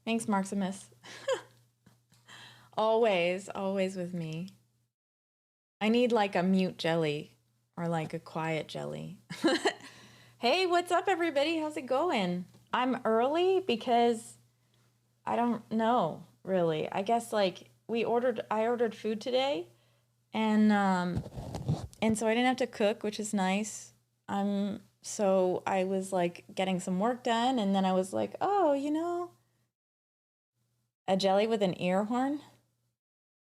Thanks, Maximus. Always, always with me. I need like a mute jelly or like a quiet jelly. Hey, what's up, everybody? How's it going? I'm early because I don't know, really. I guess like I ordered food today, and so I didn't have to cook, which is nice. So I was like getting some work done, and then I was like, oh, a jelly with an ear horn.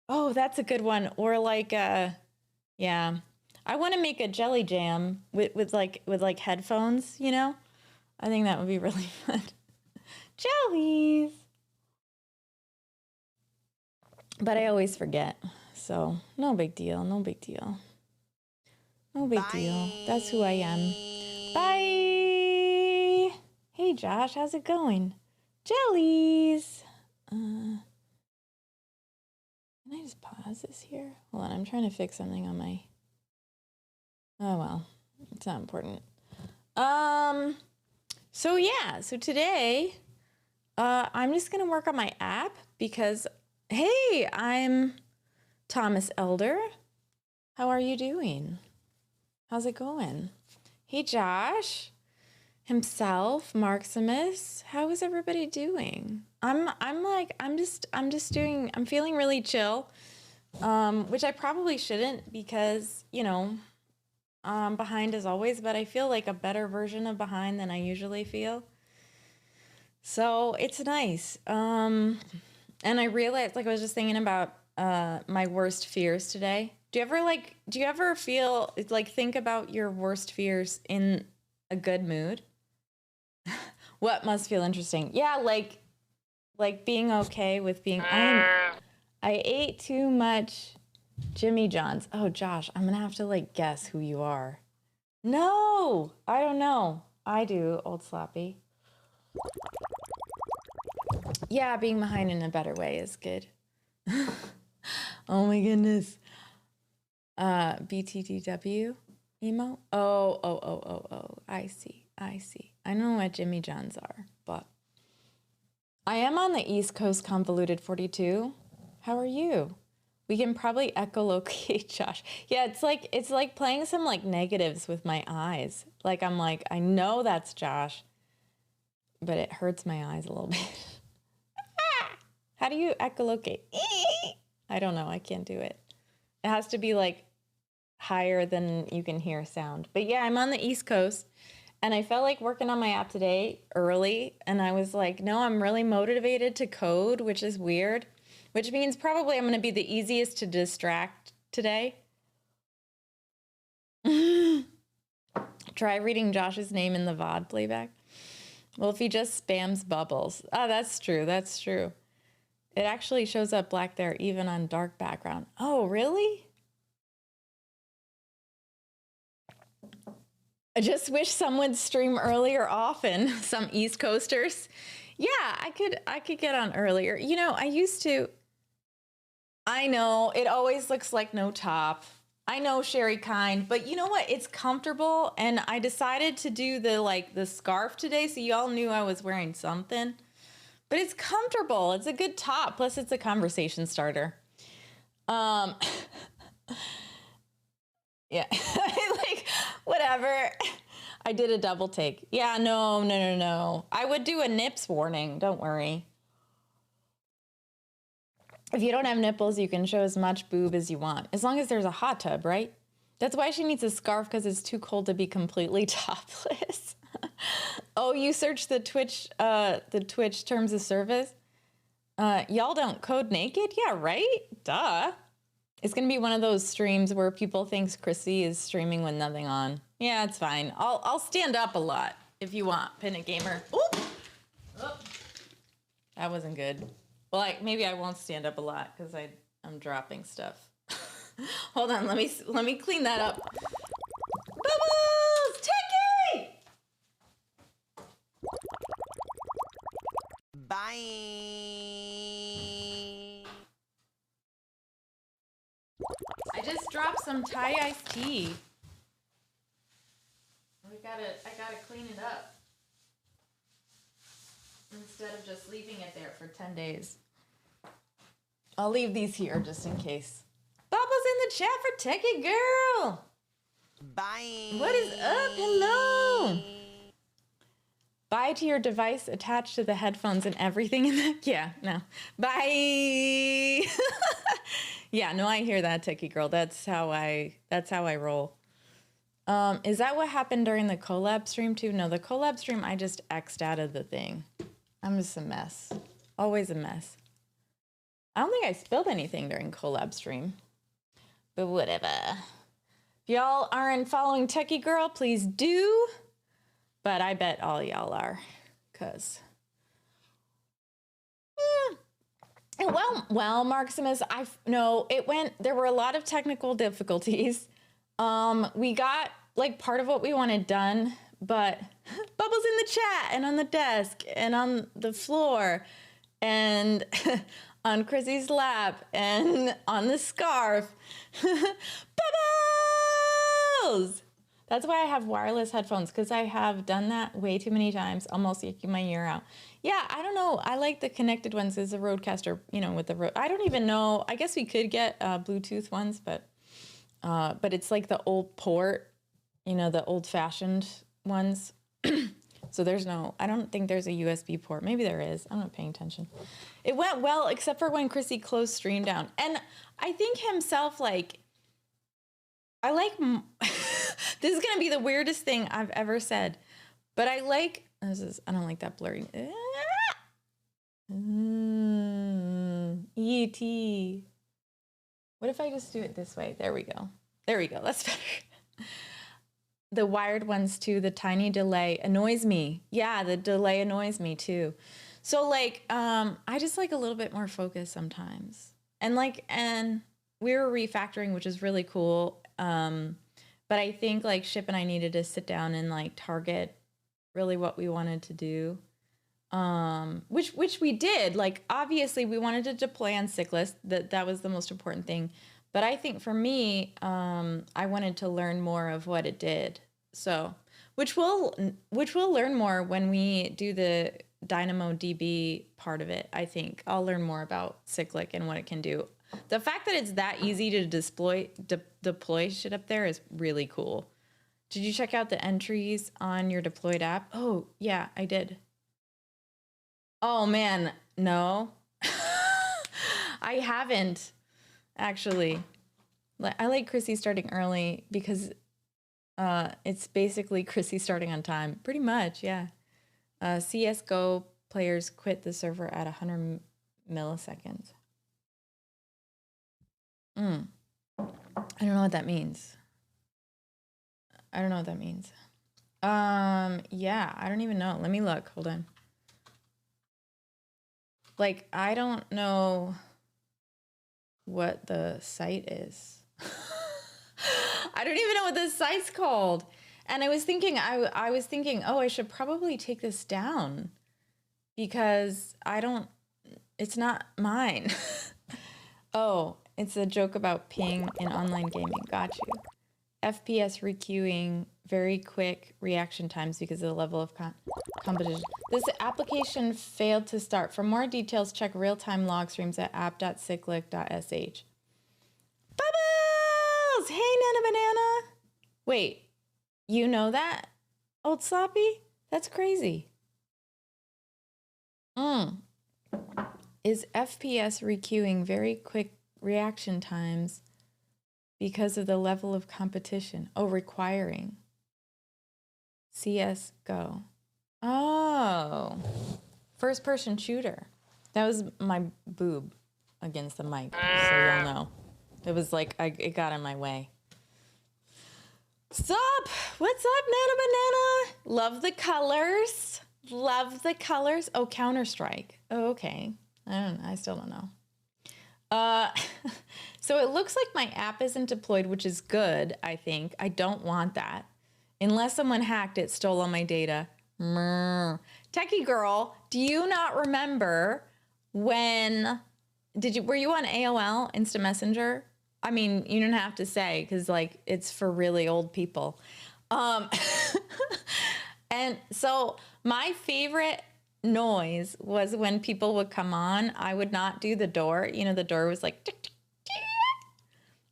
Oh, that's a good one. Or like yeah. I want to make a jelly jam with like headphones, I think that would be really fun. Jellies. But I always forget. So, no big deal. No big deal. No big deal. That's who I am. Bye. Hey, Josh, how's it going? Jellies. Can I just pause this here? Hold on, I'm trying to fix something on my... Oh, well, it's not important. So today, I'm just going to work on my app because, hey, I'm Thomas Elder. How are you doing? How's it going? Hey, Josh himself, Maximus. How is everybody doing? I'm feeling really chill, which I probably shouldn't because, behind as always, but I feel like a better version of behind than I usually feel. So it's nice. And I realized, like, I was just thinking about my worst fears today. Do you ever feel like think about your worst fears in a good mood? What must feel interesting? Yeah, like being okay with being I ate too much Jimmy John's. Oh, Josh, I'm gonna have to like guess who you are. No, I don't know. I do, old sloppy. Yeah, being behind in a better way is good. Oh my goodness. BTTW emo? Oh. I see. I know what Jimmy John's are, but I am on the East Coast convoluted 42. How are you? We can probably echolocate Josh. Yeah, it's like playing some like negatives with my eyes. Like I'm like, I know that's Josh, but it hurts my eyes a little bit. How do you echolocate? I don't know. I can't do it. It has to be like higher than you can hear sound. But yeah, I'm on the East Coast and I felt like working on my app today early. And I was like, no, I'm really motivated to code, which is weird, which means probably I'm going to be the easiest to distract today. Try reading Josh's name in the VOD playback. Well, if he just spams bubbles. Oh, that's true. That's true. It actually shows up black there even on dark background. Oh, really? I just wish someone would stream earlier often. Some East Coasters. Yeah, I could get on earlier. I used to. I know it always looks like no top. I know, Sherry Kind, but you know what? It's comfortable, and I decided to do the scarf today, so y'all knew I was wearing something. But it's comfortable. It's a good top. Plus, it's a conversation starter. Yeah, like whatever. I did a double take. Yeah, no. I would do a nips warning. Don't worry. If you don't have nipples, you can show as much boob as you want, as long as there's a hot tub, right? That's why she needs a scarf, because it's too cold to be completely topless. Oh, you search the Twitch terms of service? Y'all don't code naked? Yeah, right? Duh. It's gonna be one of those streams where people think Chrissie is streaming with nothing on. Yeah, it's fine. I'll stand up a lot if you want, Pinna Gamer. Oop! Oh, that wasn't good. Well, maybe I won't stand up a lot because I'm dropping stuff. Hold on, let me clean that up. Bubbles, Techie! Bye. I just dropped some Thai iced tea. I gotta clean it up instead of just leaving it there for 10 days. I'll leave these here just in case. Bubbles in the chat for Techie Girl. Bye. What is up? Hello. Bye to your device attached to the headphones and everything in that. Yeah, no. Bye. Yeah, no, I hear that, Techie Girl. That's how I roll. Is that what happened during the collab stream too? No, the collab stream, I just X'd out of the thing. I'm just a mess. Always a mess. I don't think I spilled anything during collab stream, but whatever. If y'all aren't following Techie Girl, please do. But I bet all y'all are, cause well, Marximus, there were a lot of technical difficulties. We got like part of what we wanted done, but Bubbles in the chat and on the desk and on the floor and on Chrissie's lap and on the scarf. Bubbles! That's why I have wireless headphones, because I have done that way too many times, almost yucking my ear out. Yeah, I don't know. I like the connected ones as a Rodecaster, with the I don't even know. I guess we could get Bluetooth ones, but it's like the old port, the old-fashioned ones. So I don't think there's a USB port. Maybe there is. I'm not paying attention. It went well, except for when Chrissie closed stream down. And I think himself, this is going to be the weirdest thing I've ever said, but I don't like that blurry. E.T. What if I just do it this way? There we go. That's better. The wired ones too, the tiny delay annoys me. Yeah, the delay annoys me too. So I just like a little bit more focus sometimes. And we were refactoring, which is really cool. But I think Ship and I needed to sit down and target really what we wanted to do. Which we did. Obviously we wanted to deploy on Cyclist. That was the most important thing. But I think for me, I wanted to learn more of what it did. So, which we'll learn more when we do the DynamoDB part of it. I think I'll learn more about Cyclic and what it can do. The fact that it's that easy to deploy shit up there is really cool. Did you check out the entries on your deployed app? Oh, yeah, I did. Oh, man, no. I haven't, actually. I like Chrissie starting early because it's basically Chrissie starting on time. Pretty much, yeah. CSGO players quit the server at 100 milliseconds. I don't know what that means. Yeah, I don't even know. Let me look. Hold on. I don't know what the site is. I don't even know what this site's called. And I was thinking, oh, I should probably take this down because it's not mine. Oh, it's a joke about ping in online gaming. Got you. FPS requeuing, very quick reaction times because of the level of competition. This application failed to start. For more details, check real-time log streams at app.cyclic.sh. Bubbles! Hey, Nana Banana! Wait, you know that, Old Sloppy? That's crazy. Is FPS requeuing very quick reaction times because of the level of competition? Oh, requiring. CSGO. Oh, first person shooter. That was my boob against the mic, so you'll know. It was like, it got in my way. Sup? What's up, Nana Banana? Love the colors. Love the colors. Oh, Counter-Strike. Oh, okay. I still don't know. So it looks like my app isn't deployed, which is good, I think. I don't want that. Unless someone hacked it, stole all my data. Techie girl, do you not remember when, were you on AOL, Instant Messenger? I mean, you don't have to say, because like it's for really old people. And so my favorite noise was when people would come on, I would not do the door. You know, the door was like, tick, tick, tick.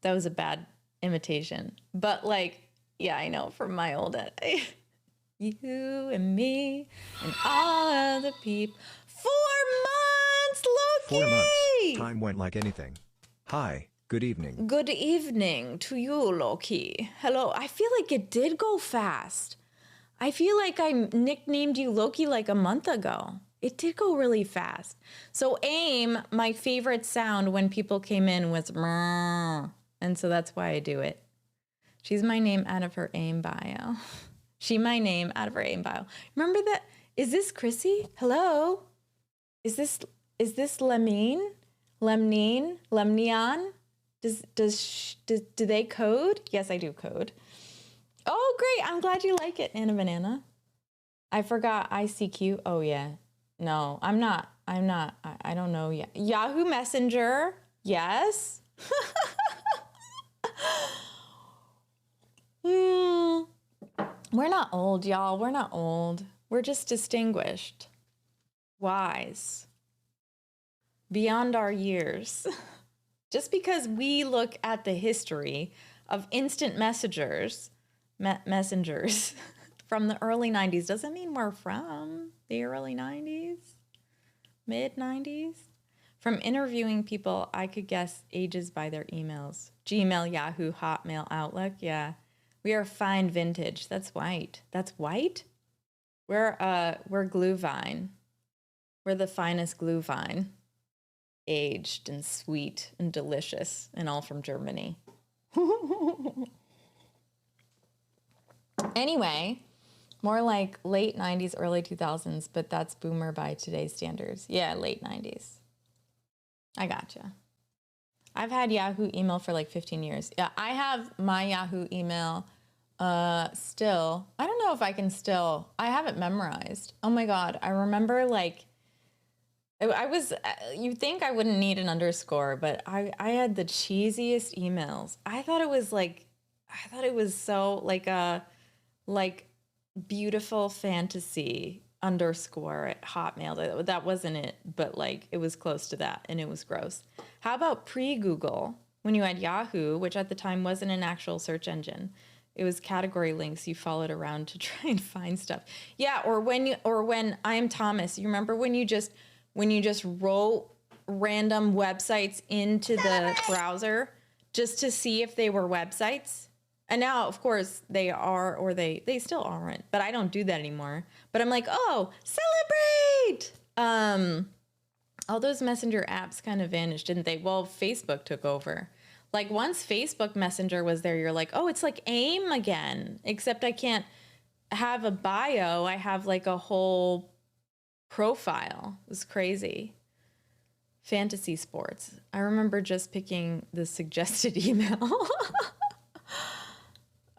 That was a bad imitation. But like, yeah, I know from my old you and me and all other people. 4 months, Loki! 4 months. Time went like anything. Hi, good evening. Good evening to you, Loki. Hello. I feel like it did go fast. I feel like I nicknamed you Loki like a month ago. It did go really fast. So AIM, my favorite sound when people came in was mrrr. And so that's why I do it. She's my name out of her AIM bio. She my name out of her AIM bio. Remember that? Is this Chrissie? Hello? Is this Lemnine? Lemnian? Do they code? Yes, I do code. Oh, great. I'm glad you like it, Anna Banana. I forgot ICQ. Oh, yeah. No, I'm not. I don't know yet. Yahoo Messenger. Yes. We're not old, y'all. We're not old. We're just distinguished. Wise. Beyond our years. Just because we look at the history of instant messengers from the early 90s doesn't mean we're from the early 90s, mid 90s. From interviewing people, I could guess ages by their emails. Gmail, Yahoo, Hotmail, Outlook. Yeah, we are fine vintage. That's white. That's white? We're Glühwein. We're the finest Glühwein. Aged and sweet and delicious and all from Germany. Anyway, more like late 90s, early 2000s, but that's boomer by today's standards. Yeah, late 90s. I gotcha. I've had Yahoo email for like 15 years. Yeah, I have my Yahoo email still. I don't know if I can still. I have it memorized. Oh my God. I remember like, you'd think I wouldn't need an underscore, but I had the cheesiest emails. I thought it was so like beautiful fantasy underscore at Hotmail. That wasn't it, but like it was close to that and it was gross. How about pre-Google when you had Yahoo, which at the time wasn't an actual search engine? It was category links you followed around to try and find stuff. Yeah, or when I am Thomas, you remember when you just wrote random websites into the browser just to see if they were websites? And now, of course, they are, or they still aren't, but I don't do that anymore. But I'm like, oh, celebrate! All those messenger apps kind of vanished, didn't they? Well, Facebook took over. Like once Facebook Messenger was there, you're like, oh, it's like AIM again, except I can't have a bio. I have like a whole profile. It was crazy. Fantasy sports. I remember just picking the suggested email.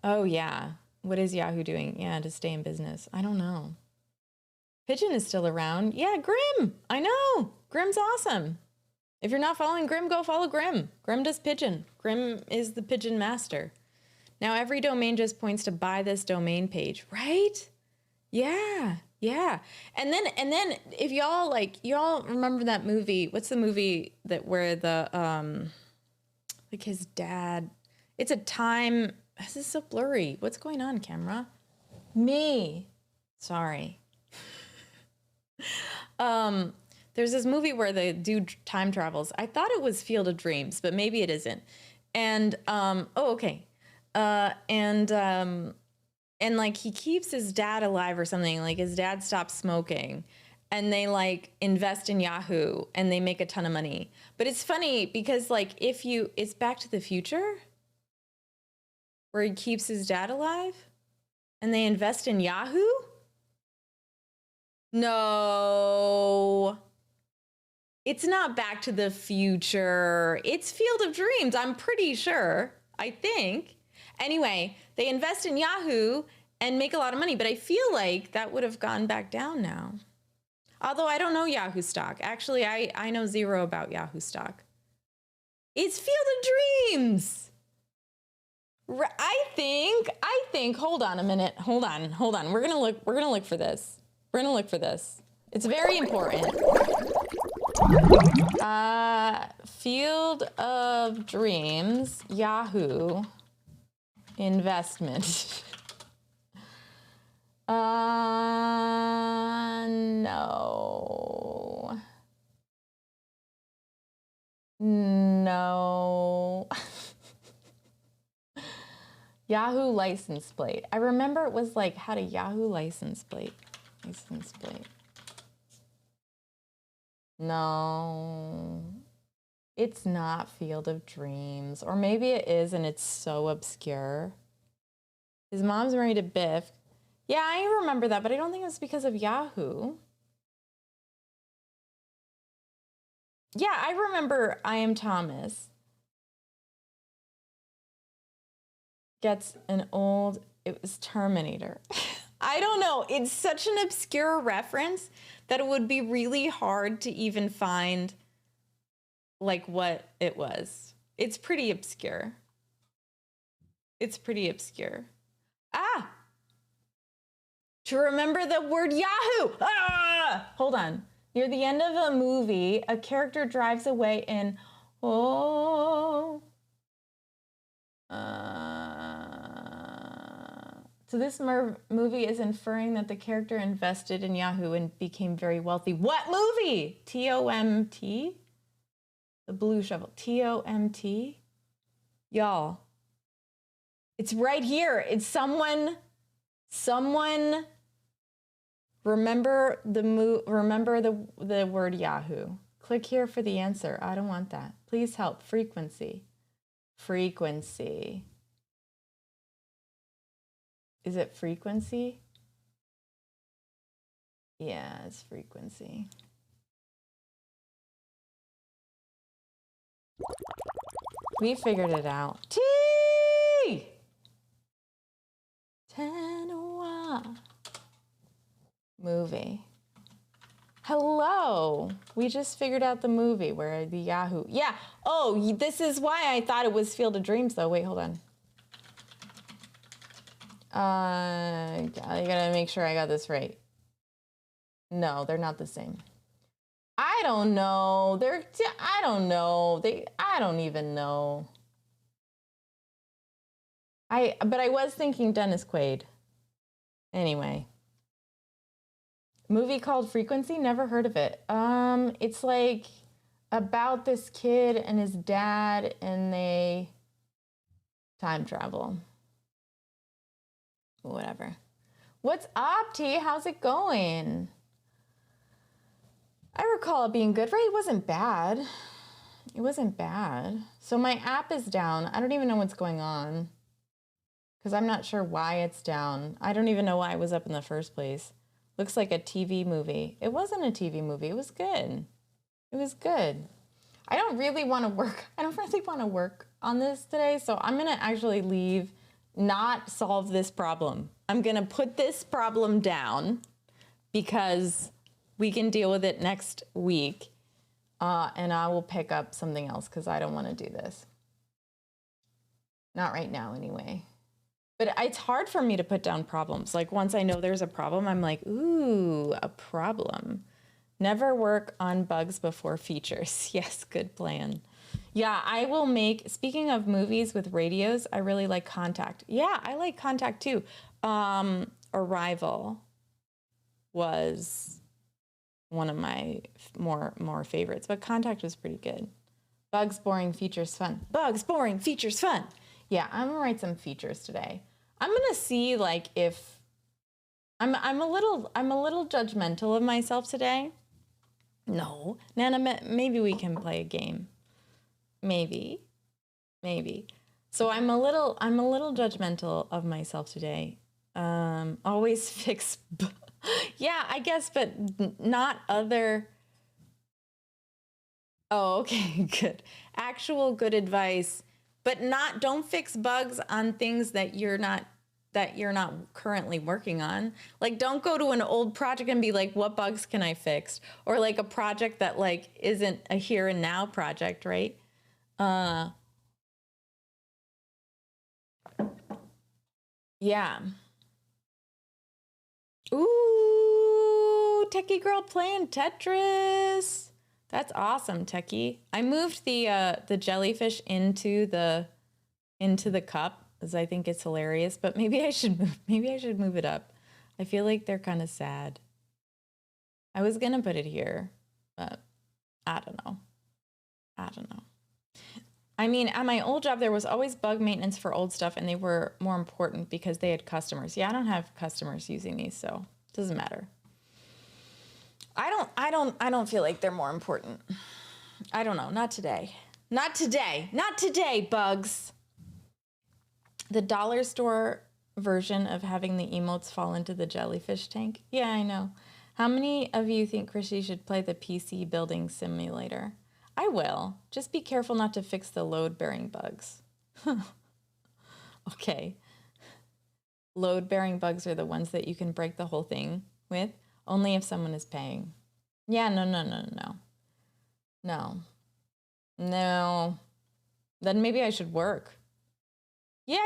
Oh, yeah. What is Yahoo doing? Yeah, to stay in business. I don't know. Pigeon is still around. Yeah, Grim. I know. Grim's awesome. If you're not following Grim, go follow Grim. Grim does pigeon. Grim is the pigeon master. Now every domain just points to buy this domain page, right? Yeah. Yeah. And then if y'all remember that movie, what's the movie where the like his dad, it's a time. This is so blurry. What's going on, camera? Me. Sorry. There's this movie where the dude time travels. I thought it was Field of Dreams, but maybe it isn't. And, okay. And like he keeps his dad alive or something. Like his dad stopped smoking. and they like invest in Yahoo and they make a ton of money. But it's funny because like it's Back to the Future where he keeps his dad alive and they invest in Yahoo? No. It's not Back to the Future. It's Field of Dreams, I'm pretty sure. I think. Anyway, they invest in Yahoo and make a lot of money, but I feel like that would have gone back down now. Although I don't know Yahoo stock. Actually, I know zero about Yahoo stock. It's Field of Dreams. I think, hold on a minute. Hold on. We're gonna look for this. It's very important. Field of Dreams, Yahoo, investment. No. Yahoo license plate. I remember it was like, had a Yahoo license plate. No, it's not Field of Dreams. Or maybe it is and it's so obscure. His mom's married to Biff. Yeah, I remember that, but I don't think it was because of Yahoo. Yeah, I remember I Am Thomas. Gets an old, it was Terminator. I don't know. It's such an obscure reference that it would be really hard to even find like what it was. It's pretty obscure. Ah! To remember the word Yahoo! Ah! Hold on. Near the end of a movie, a character drives away in, so this movie is inferring that the character invested in Yahoo and became very wealthy. What movie? TOMT? The Blue Shovel. TOMT? Y'all. It's right here. It's someone remember the word Yahoo. Click here for the answer. I don't want that. Please help. Frequency. Is it frequency? Yeah, it's frequency. We figured it out. T! Tanawa. Movie. Hello. We just figured out the movie where the Yahoo. Yeah. Oh, this is why I thought it was Field of Dreams, though. Wait, hold on. I gotta make sure I got this right. No, they're not the same. I don't know. I don't know. I don't even know. But I was thinking Dennis Quaid. Anyway. Movie called Frequency? Never heard of it. It's like about this kid and his dad and they time travel. Whatever. What's up, T? How's it going? I recall it being good, right? It wasn't bad. So my app is down. I don't even know what's going on because I'm not sure why it's down. I don't even know why I was up in the first place. Looks like a TV movie. It wasn't a TV movie. It was good. I don't really want to work on this today, so I'm going to actually leave, not solve this problem. I'm going to put this problem down because we can deal with it next week, and I will pick up something else because I don't want to do this. Not right now, anyway. But it's hard for me to put down problems. Like, once I know there's a problem, I'm like, ooh, a problem. Never work on bugs before features. Yes, good plan. Yeah, I will speaking of movies with radios, I really like Contact. Yeah, I like Contact too. Arrival was one of my more favorites, but Contact was pretty good. Bugs, boring, features, fun. Bugs, boring, features, fun. Yeah, I'm gonna write some features today. I'm gonna see like if I'm a little judgmental of myself today. No, Nana, maybe we can play a game. Maybe. So I'm a little judgmental of myself today. Always fix. Yeah, I guess, but not other. Oh, okay, good. Actual good advice, but don't fix bugs on things that you're not currently working on. Like, don't go to an old project and be like, what bugs can I fix? Or like a project that like isn't a here and now project, right? Yeah. Ooh, Techie girl playing Tetris. That's awesome, Techie. I moved the jellyfish into the cup because I think it's hilarious, but maybe I should move it up. I feel like they're kind of sad. I was gonna put it here, but I don't know. I mean, at my old job, there was always bug maintenance for old stuff, and they were more important because they had customers. Yeah, I don't have customers using these, so it doesn't matter. I don't feel like they're more important. I don't know. Not today. Not today, bugs. The dollar store version of having the emotes fall into the jellyfish tank. Yeah, I know. How many of you think Chrissy should play the PC building simulator? I will. Just be careful not to fix the load-bearing bugs. Okay. Load-bearing bugs are the ones that you can break the whole thing with, only if someone is paying. Yeah, no. Then maybe I should work. Yeah.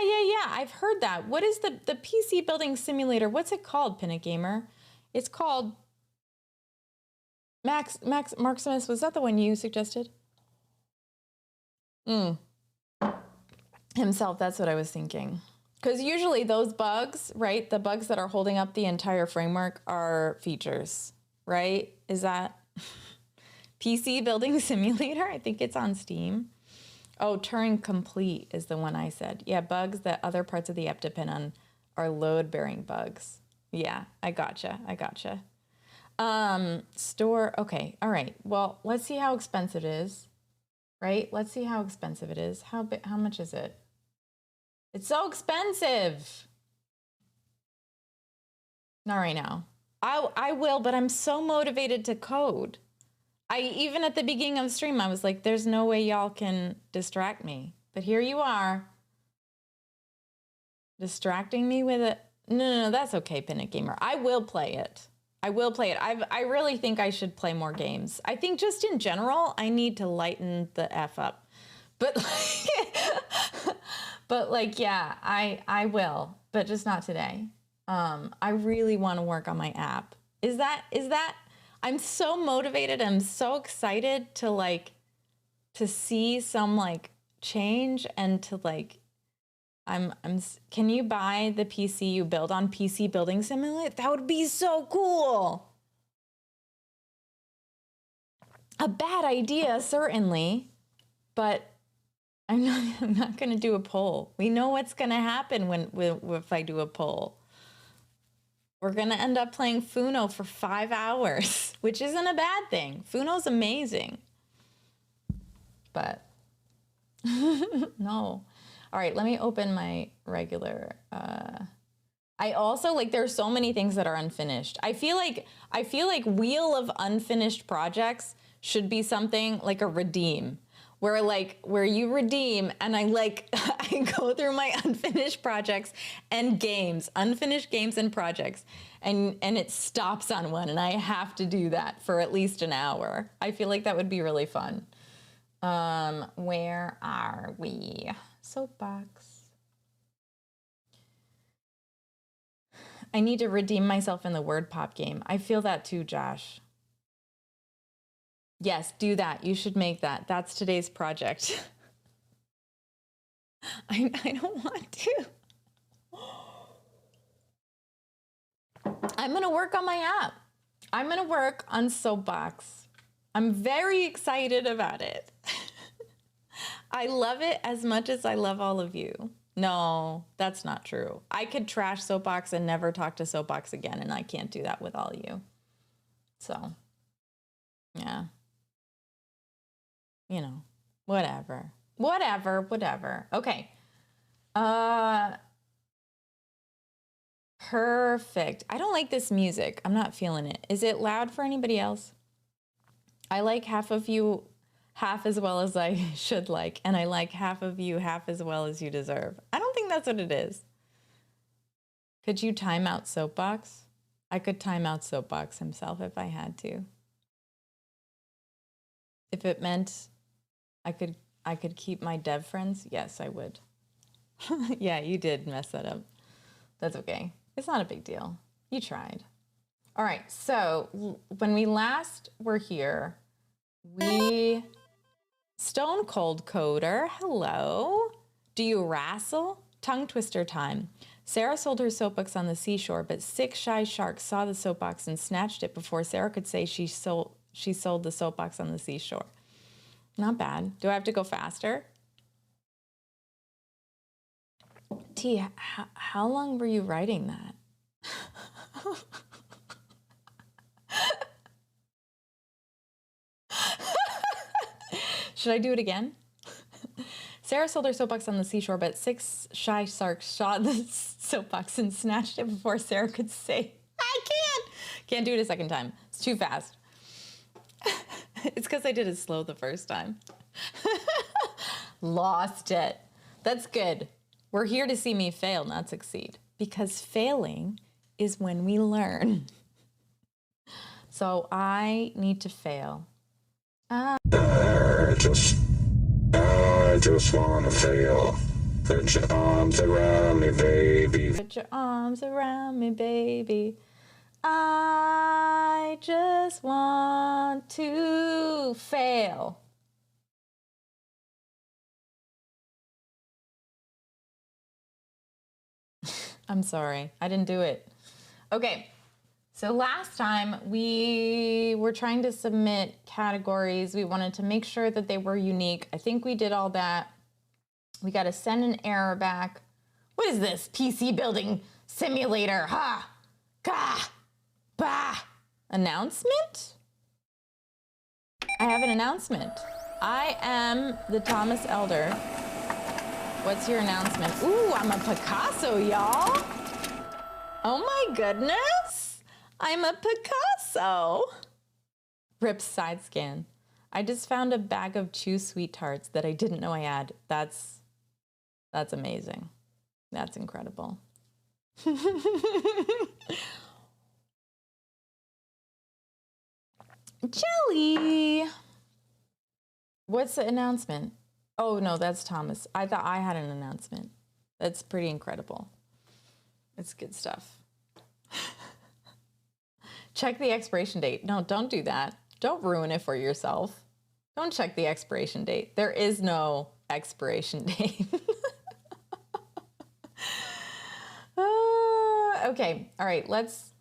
I've heard that. What is the PC building simulator? What's it called, Pinna Gamer? It's called Maximus. Was that the one you suggested? Himself, that's what I was thinking. Because usually those bugs, right? The bugs that are holding up the entire framework are features, right? Is that PC building simulator? I think it's on Steam. Oh, Turing complete is the one I said. Yeah, bugs that other parts of the app depend on are load-bearing bugs. Yeah, I gotcha. Store, okay, all right. Well, let's see how expensive it is, right? Let's see how expensive it is. How much is it? It's so expensive. Not right now. I will, but I'm so motivated to code. Even at the beginning of the stream, I was like, there's no way y'all can distract me. But here you are. Distracting me with it. No, that's okay, Pinna Gamer. I will play it. I really think I should play more games. I think just in general, I need to lighten the F up. But yeah, I will, but just not today. I really want to work on my app. Is that I'm so motivated. I'm so excited to see some change and to can you buy the PC you build on PC Building Simulator? That would be so cool. A bad idea, certainly, but I'm not going to do a poll. We know what's going to happen if I do a poll. We're going to end up playing Funo for 5 hours, which isn't a bad thing. Funo's amazing. But no. All right, let me open my regular. I also there's so many things that are unfinished. I feel like Wheel of Unfinished Projects should be something like a redeem, where you redeem, and I go through my unfinished projects and games, unfinished games and projects, and it stops on one, and I have to do that for at least an hour. I feel like that would be really fun. Where are we? Soapbox. I need to redeem myself in the word pop game. I feel that too, Josh. Yes, do that. You should make that. That's today's project. I don't want to. I'm going to work on my app. I'm going to work on Soapbox. I'm very excited about it. I love it as much as I love all of you. No, that's not true. I could trash Soapbox and never talk to Soapbox again, and I can't do that with all you. So, yeah. You know, whatever. Whatever. Okay. Perfect. I don't like this music. I'm not feeling it. Is it loud for anybody else? I like half of you half as well as I should like, and I like half of you half as well as you deserve. I don't think that's what it is. Could you time out Soapbox? I could time out Soapbox himself if I had to. If it meant I could keep my dev friends, yes, I would. Yeah, you did mess that up. That's okay. It's not a big deal. You tried. All right, so when we last were here, we... Stone Cold Coder, hello. Do you wrestle? Tongue twister time. Sarah sold her soapbox on the seashore, but 6 shy sharks saw the soapbox and snatched it before Sarah could say she sold the soapbox on the seashore. Not bad. Do I have to go faster? T, how long were you writing that? Should I do it again? Sarah sold her soapbox on the seashore, but 6 shy sharks saw the soapbox and snatched it before Sarah could say, I can't do it a second time. It's too fast. It's because I did it slow the first time. Lost it. That's good. We're here to see me fail, not succeed. Because failing is when we learn. So I need to fail. I just wanna fail. Put your arms around me, baby. Put your arms around me, baby. I just want to fail. I'm sorry, I didn't do it. Okay, so last time we were trying to submit categories. We wanted to make sure that they were unique. I think we did all that. We got to send an error back. What is this? PC building simulator. Ha! Gah! Bah! Announcement? I have an announcement. I am the Thomas Elder. What's your announcement? Ooh, I'm a Picasso, y'all. Oh my goodness. I'm a Picasso. Rip side scan. I just found a bag of Chew Sweet Tarts that I didn't know I had. That's amazing. That's incredible. Jelly. What's the announcement? Oh, no, that's Thomas. I thought I had an announcement. That's pretty incredible. It's good stuff. Check the expiration date. No, don't do that. Don't ruin it for yourself. Don't check the expiration date. There is no expiration date. Okay, all right, let's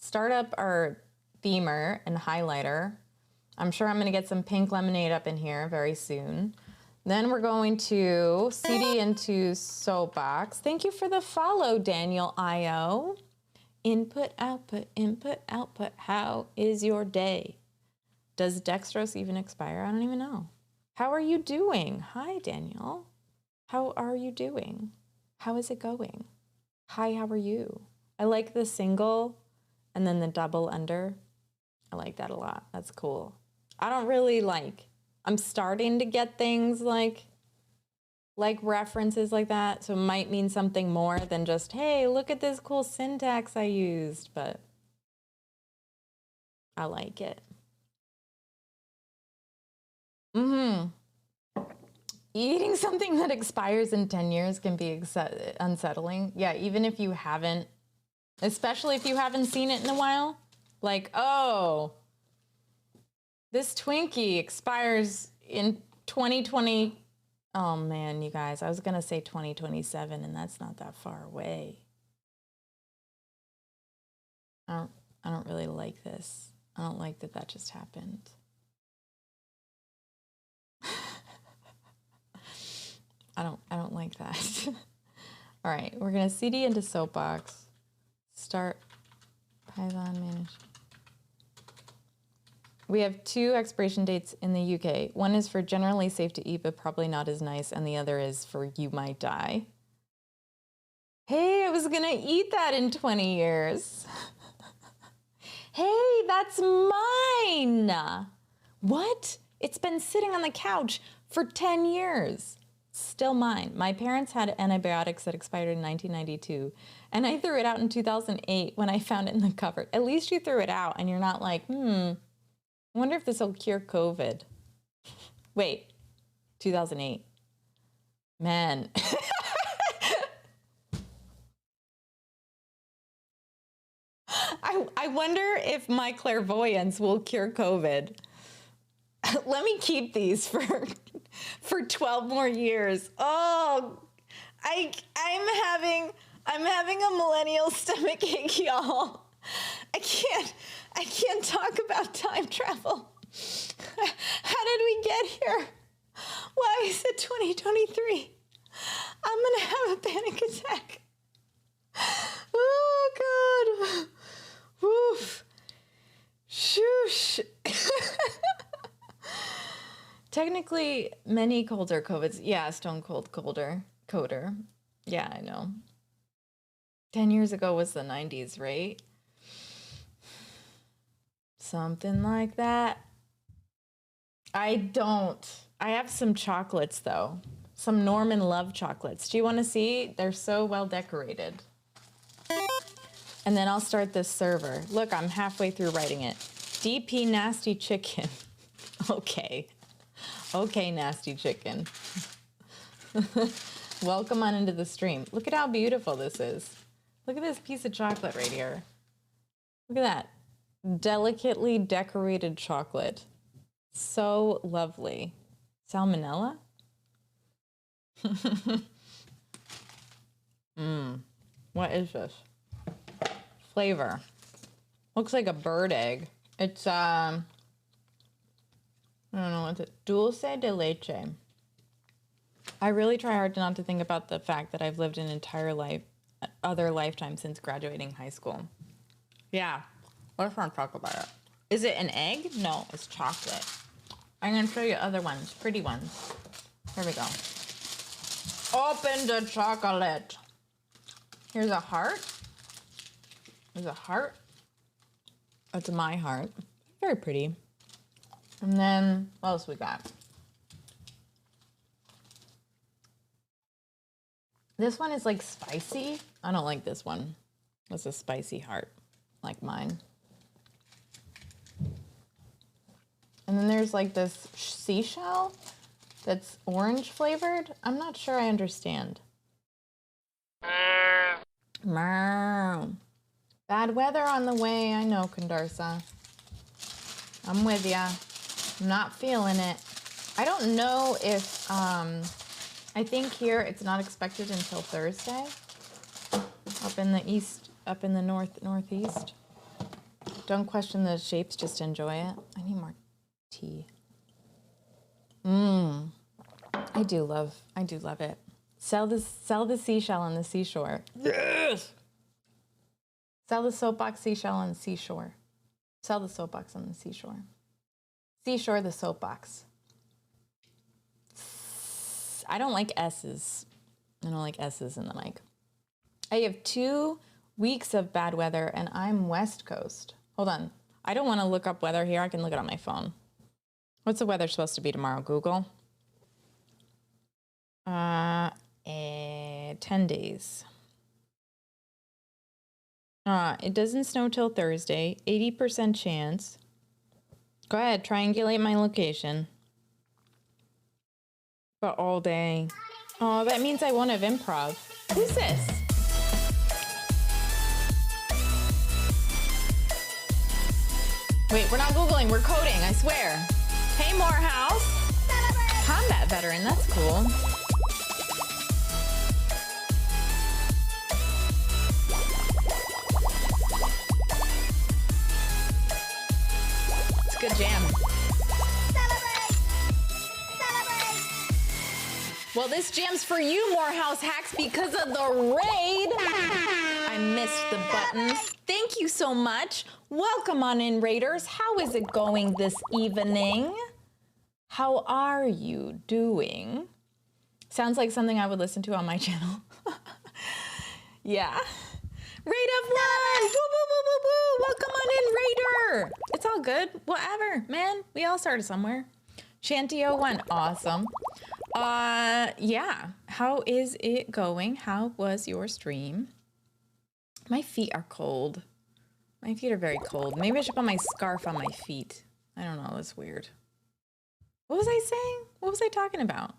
start up our themer and highlighter. I'm sure I'm going to get some pink lemonade up in here very soon. Then we're going to CD into Soapbox. Thank you for the follow, Daniel IO. Input, output, input, output. How is your day? Does dextrose even expire? I don't even know. How are you doing? Hi, Daniel. How are you doing? How is it going? Hi, how are you? I like the single and then the double under. I like that a lot. That's cool. I don't really I'm starting to get things like references like that. So it might mean something more than just, hey, look at this cool syntax I used, but I like it. Eating something that expires in 10 years can be unsettling. Yeah, even if you haven't, especially if you haven't seen it in a while. Like, oh, this Twinkie expires in 2020. Oh man, you guys, I was gonna say 2027 and that's not that far away. I don't really like this. I don't like that that just happened. I don't like that. All right, we're gonna CD into soapbox. Start Python manage. We have 2 expiration dates in the UK. One is for generally safe to eat, but probably not as nice, and the other is for you might die. Hey, I was gonna eat that in 20 years. Hey, that's mine. What? It's been sitting on the couch for 10 years. Still mine. My parents had antibiotics that expired in 1992, and I threw it out in 2008 when I found it in the cupboard. At least you threw it out, and you're not like, I wonder if this will cure COVID. Wait, 2008. Man. I wonder if my clairvoyance will cure COVID. Let me keep these for 12 more years. Oh, I'm having a millennial stomach ache, y'all. I can't talk about time travel. How did we get here? Why is it 2023? I'm gonna have a panic attack. Oh God. Woof. Shoosh. Technically, many colder COVIDs. Yeah, stone cold colder. Coder. Yeah, I know. 10 years ago was the 90s, right? Something like that. I have some chocolates, though. Some Norman Love chocolates. Do you want to see? They're so well decorated. And then I'll start this server. Look, I'm halfway through writing it. DP Nasty Chicken. Okay. Okay, Nasty Chicken. Welcome on into the stream. Look at how beautiful this is. Look at this piece of chocolate right here. Look at that. Delicately decorated chocolate. So lovely. Salmonella? What is this? Flavor. Looks like a bird egg. It's, I don't know what's it. Dulce de leche. I really try hard not to think about the fact that I've lived an entire other lifetime since graduating high school. Yeah, let's not talk about it. Is it an egg? No, it's chocolate. I'm gonna show you other ones, pretty ones. Here we go. Open the chocolate. Here's a heart. There's a heart. That's my heart. Very pretty. And then, what else we got? This one is like spicy. I don't like this one. That's a spicy heart, like mine. And then there's like this seashell that's orange flavored. I'm not sure I understand. Meow. Bad weather on the way. I know, Condarsa. I'm with ya. I'm not feeling it. I don't know if, I think here it's not expected until Thursday. Up in the east, up in the northeast. Don't question the shapes, just enjoy it. I need more tea. I do love it. Sell the seashell on the seashore. Yes! Sell the soapbox seashell on the seashore. Sell the soapbox on the seashore. Seashore the soapbox. I don't like S's. I don't like S's in the mic. I have 2 weeks of bad weather and I'm West Coast. Hold on. I don't want to look up weather here. I can look it on my phone. What's the weather supposed to be tomorrow, Google? 10 days. It doesn't snow till Thursday. 80% chance. Go ahead, triangulate my location. But all day. Oh, that means I won't have improv. Who's this? Wait, we're not Googling, we're coding, I swear. Hey, Morehouse. Combat veteran, that's cool. Good jam. Celebrate! Celebrate! Well, this jam's for you, Morehouse Hacks, because of the raid. I missed the buttons. Thank you so much. Welcome on in, Raiders. How is it going this evening? How are you doing? Sounds like something I would listen to on my channel. Yeah. Raid of one! Woo, woo, woo, woo, woo! Welcome on in, Raider! It's all good. Whatever, man. We all started somewhere. Shanty01, awesome. Yeah. How is it going? How was your stream? My feet are cold. My feet are very cold. Maybe I should put my scarf on my feet. I don't know. That's weird. What was I saying? What was I talking about?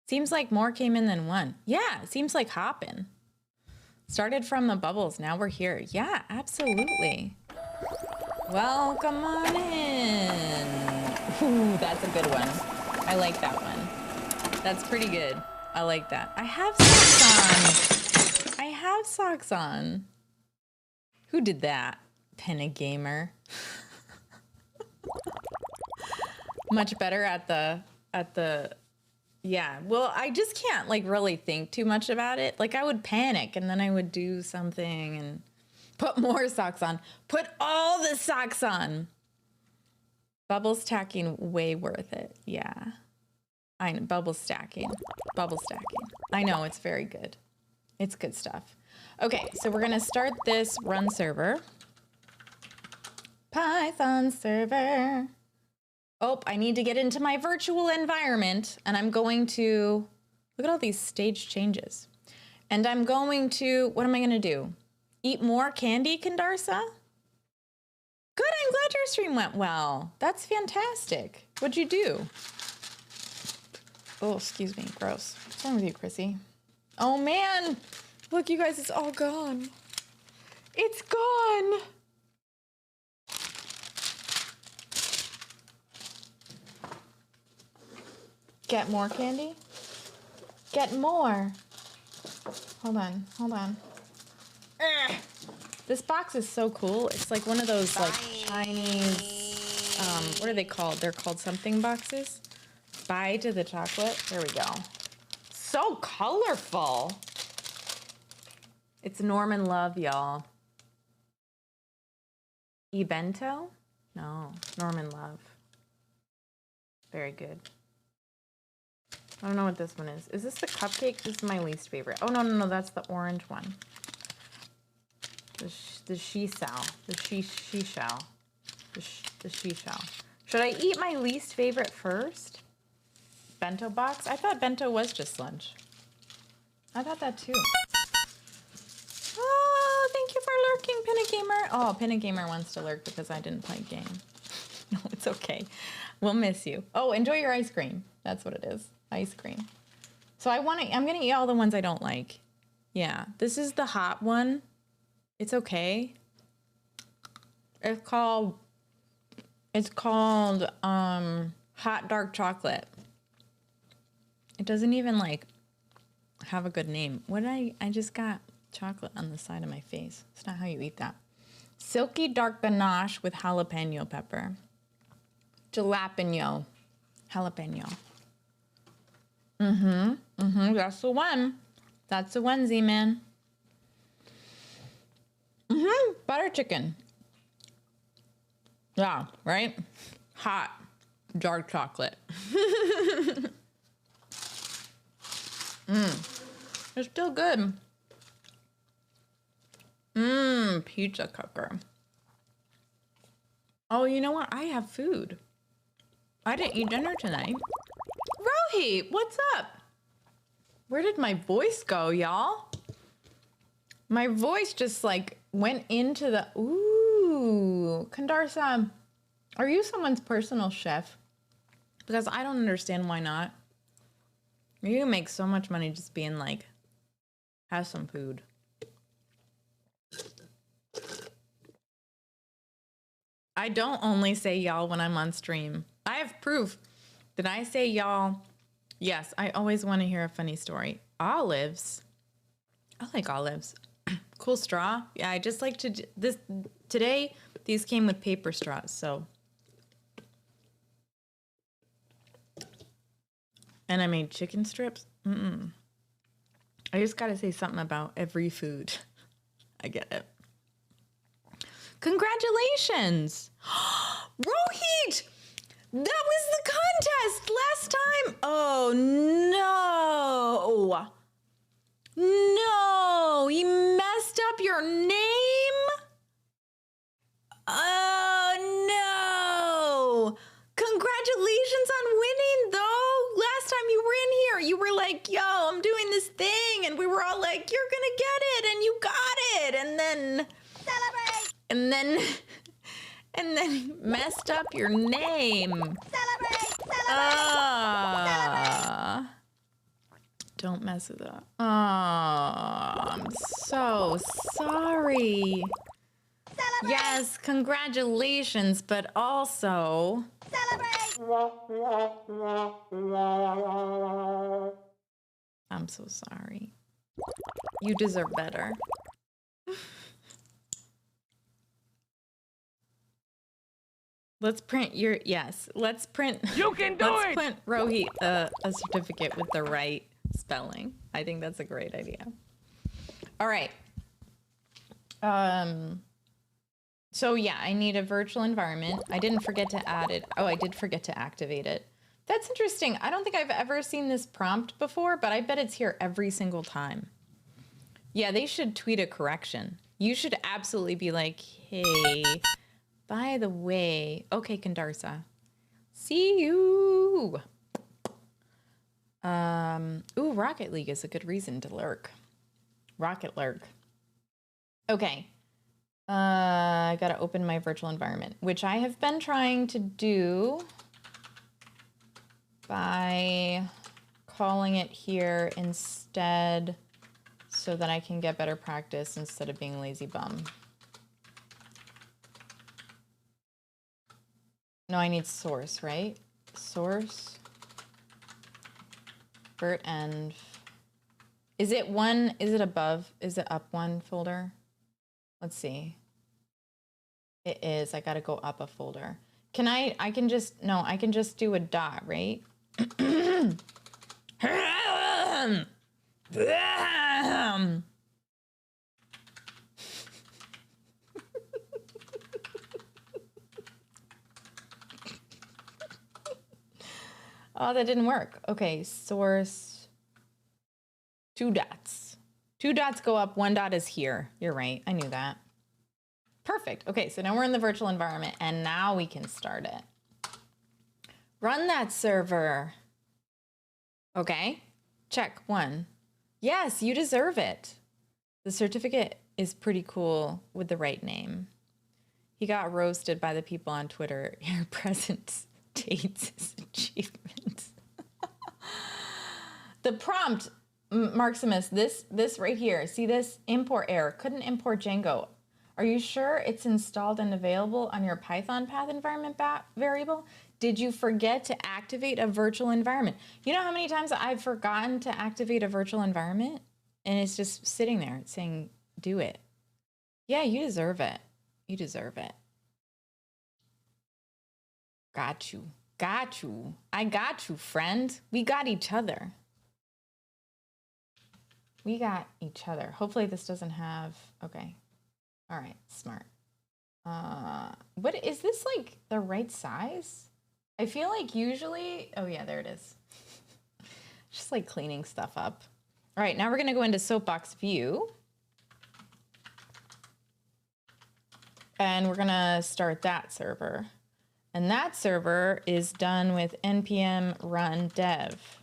Seems like more came in than one. Yeah, it seems like hopping. Started from the bubbles. Now we're here. Yeah, absolutely. Welcome on in. Ooh, that's a good one. I like that one. That's pretty good. I like that. I have socks on. I have socks on. Who did that? Penna Gamer. Much better at the yeah. Well, I just can't like really think too much about it. Like I would panic and then I would do something and put more socks on. Put all the socks on. Bubble stacking, way worth it. Yeah. I know, bubble stacking. Bubble stacking. I know, it's very good. It's good stuff. Okay, so we're gonna start this run server. Python server. Oh, I need to get into my virtual environment and I'm going to, look at all these stage changes. And I'm going to, what am I gonna do? Eat more candy, Kandarsa? Good, I'm glad your stream went well. That's fantastic. What'd you do? Oh, excuse me, gross. What's wrong with you, Chrissy? Oh man, look you guys, it's all gone. It's gone. Get more candy? Get more. Hold on, hold on. Ugh. This box is so cool. It's like one of those like Chinese, what are they called? They're called something boxes. Bye to the chocolate. There we go. So colorful. It's Norman Love, y'all. Ebento? No, Norman Love. Very good. I don't know what this one is. Is this the cupcake? This is my least favorite. Oh, no, no, no, that's the orange one. The she-sow. The she-shell. The she-shell. Should I eat my least favorite first? Bento box? I thought bento was just lunch. I thought that too. Oh, thank you for lurking, Pinna Gamer. Oh, Pinna Gamer wants to lurk because I didn't play game. No, it's okay. We'll miss you. Oh, enjoy your ice cream. That's what it is. Ice cream. So I'm gonna eat all the ones I don't like. Yeah, this is the hot one. It's okay. It's called hot dark chocolate. It doesn't even like have a good name. I just got chocolate on the side of my face. It's not how you eat that. Silky dark ganache with jalapeno pepper. Jalapeno. Jalapeno. That's the one. That's the one, Z-Man. Butter chicken. Yeah, right? Hot dark chocolate. It's still good. Pizza cooker. Oh, you know what? I have food. I didn't eat dinner tonight. Rohit, what's up? Where did my voice go, y'all? My voice just like went into the, ooh, Kandarsa, are you someone's personal chef? Because I don't understand why not. You can make so much money just being like, have some food. I don't only say y'all when I'm on stream. I have proof that I say y'all. Yes, I always want to hear a funny story. Olives. I like olives. Cool straw. Yeah, I just like to this today. These came with paper straws, so And I made chicken strips. I just got to say something about every food. I get it. Congratulations. Rohit! That was the contest last time. Oh, no. No, you messed up your name? Oh, no. Congratulations on winning, though. Last time you were in here, you were like, yo, I'm doing this thing. And we were all like, you're going to get it. And you got it. And then... Celebrate. And then you messed up your name. Celebrate. Celebrate. Don't mess with that. Oh, I'm so sorry. Celebrate. Yes, congratulations, but also... Celebrate! I'm so sorry. You deserve better. Let's print your... Yes, let's print... You can do it! Let's print Rohit a certificate with the right spelling. I think that's a great idea. All right. So yeah, I need a virtual environment. I didn't forget to add it. Oh, I did forget to activate it. That's interesting. I don't think I've ever seen this prompt before, but I bet it's here every single time. Yeah, they should tweet a correction. You should absolutely be like, hey, by the way, okay, Kandarsa, see you. Ooh, Rocket League is a good reason to lurk. Rocket lurk. Okay. I gotta open my virtual environment, which I have been trying to do by calling it here instead so that I can get better practice instead of being lazy bum. No, I need source, right? Source. Vert env. Is it one? Is it above? Is it up one folder? Let's see. It is. I got to go up a folder. Can I can just, no, I can just do a dot, right? Oh, that didn't work. Okay, source, 2 dots. 2 dots go up, 1 dot is here. You're right, I knew that. Perfect. Okay, so now we're in the virtual environment and now we can start it. Run that server. Okay, check 1. Yes, you deserve it. The certificate is pretty cool with the right name. He got roasted by the people on Twitter. Your present dates his achievement. The prompt, Marximus, this right here, see this? Import error, couldn't import Django. Are you sure it's installed and available on your Python path environment variable? Did you forget to activate a virtual environment? You know how many times I've forgotten to activate a virtual environment? And it's just sitting there saying, do it. Yeah, you deserve it. You deserve it. Got you. Got you. I got you, friend. We got each other. We got each other. Hopefully this doesn't have, okay. All right, smart. What is this, like the right size? I feel like usually, oh yeah, there it is. Just like cleaning stuff up. All right, now we're gonna go into Soapbox View. And we're gonna start that server. And that server is done with npm run dev.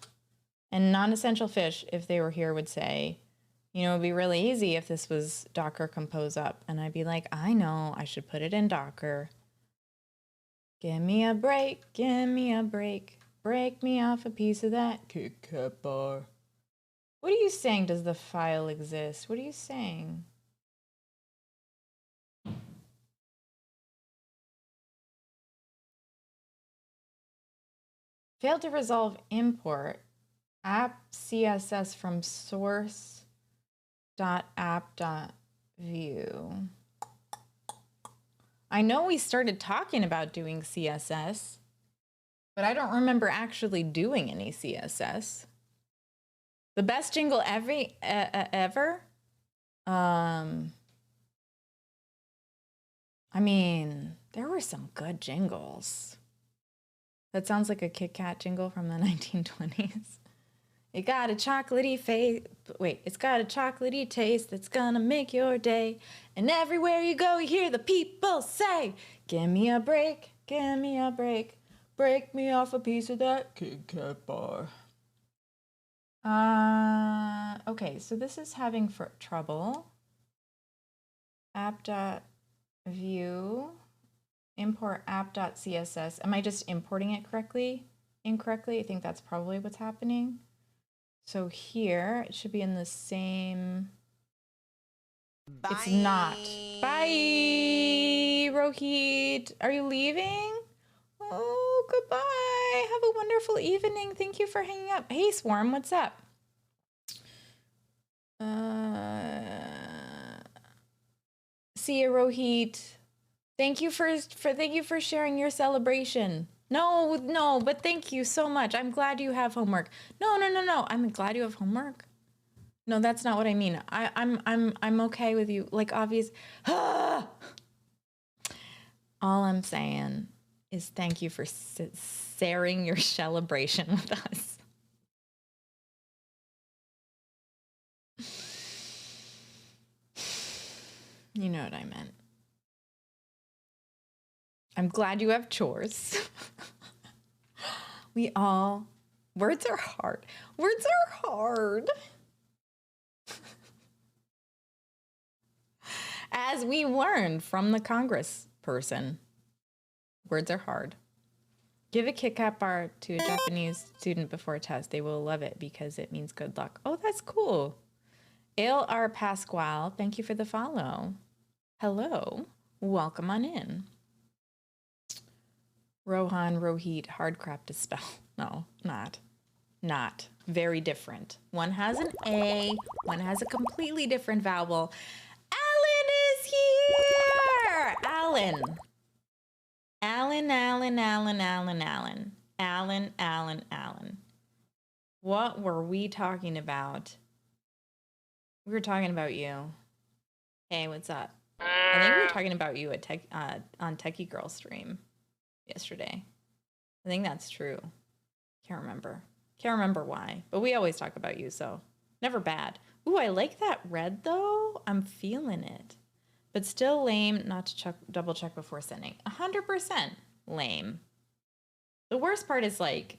And non-essential fish, if they were here, would say, you know, it'd be really easy if this was Docker compose up. And I'd be like, I know, I should put it in Docker. Give me a break, give me a break. Break me off a piece of that Kit Kat bar. What are you saying? Does the file exist? What are you saying? Failed to resolve import app CSS from source.app.view. I know we started talking about doing CSS, but I don't remember actually doing any CSS. The best jingle ever? I mean, there were some good jingles. That sounds like a Kit Kat jingle from the 1920s. It got a chocolatey face. Wait, it's got a chocolatey taste that's gonna make your day. And everywhere you go, you hear the people say, "Give me a break, give me a break. Break me off a piece of that Kit Kat bar." Okay, so this is having trouble. App.view, import app.css. Am I just importing it incorrectly? I think that's probably what's happening. So here, it should be in the same... Bye. It's not. Bye, Rohit. Are you leaving? Oh, goodbye. Have a wonderful evening. Thank you for hanging up. Hey, Swarm, what's up? See you, Rohit. Thank you for sharing your celebration. No, but thank you so much. I'm glad you have homework. No. I'm glad you have homework. No, that's not what I mean. I'm okay with you. Like, obvious. All I'm saying is thank you for sharing your celebration with us. You know what I meant. I'm glad you have chores. Words are hard. Words are hard. As we learned from the Congress person, words are hard. Give a Kit Kat bar to a Japanese student before a test. They will love it because it means good luck. Oh, that's cool. Ale R. Pasquale, thank you for the follow. Hello. Welcome on in. Rohit, hard crap to spell. No, not. Very different. One has an A, one has a completely different vowel. Alan is here! Alan. What were we talking about? We were talking about you. Hey, what's up? I think we were talking about you at on Techie Girl stream yesterday. I think that's true. Can't remember why, but we always talk about you, so never bad. Ooh, I like that red though. I'm feeling it, but still lame not to double check before sending. 100% lame. The worst part is like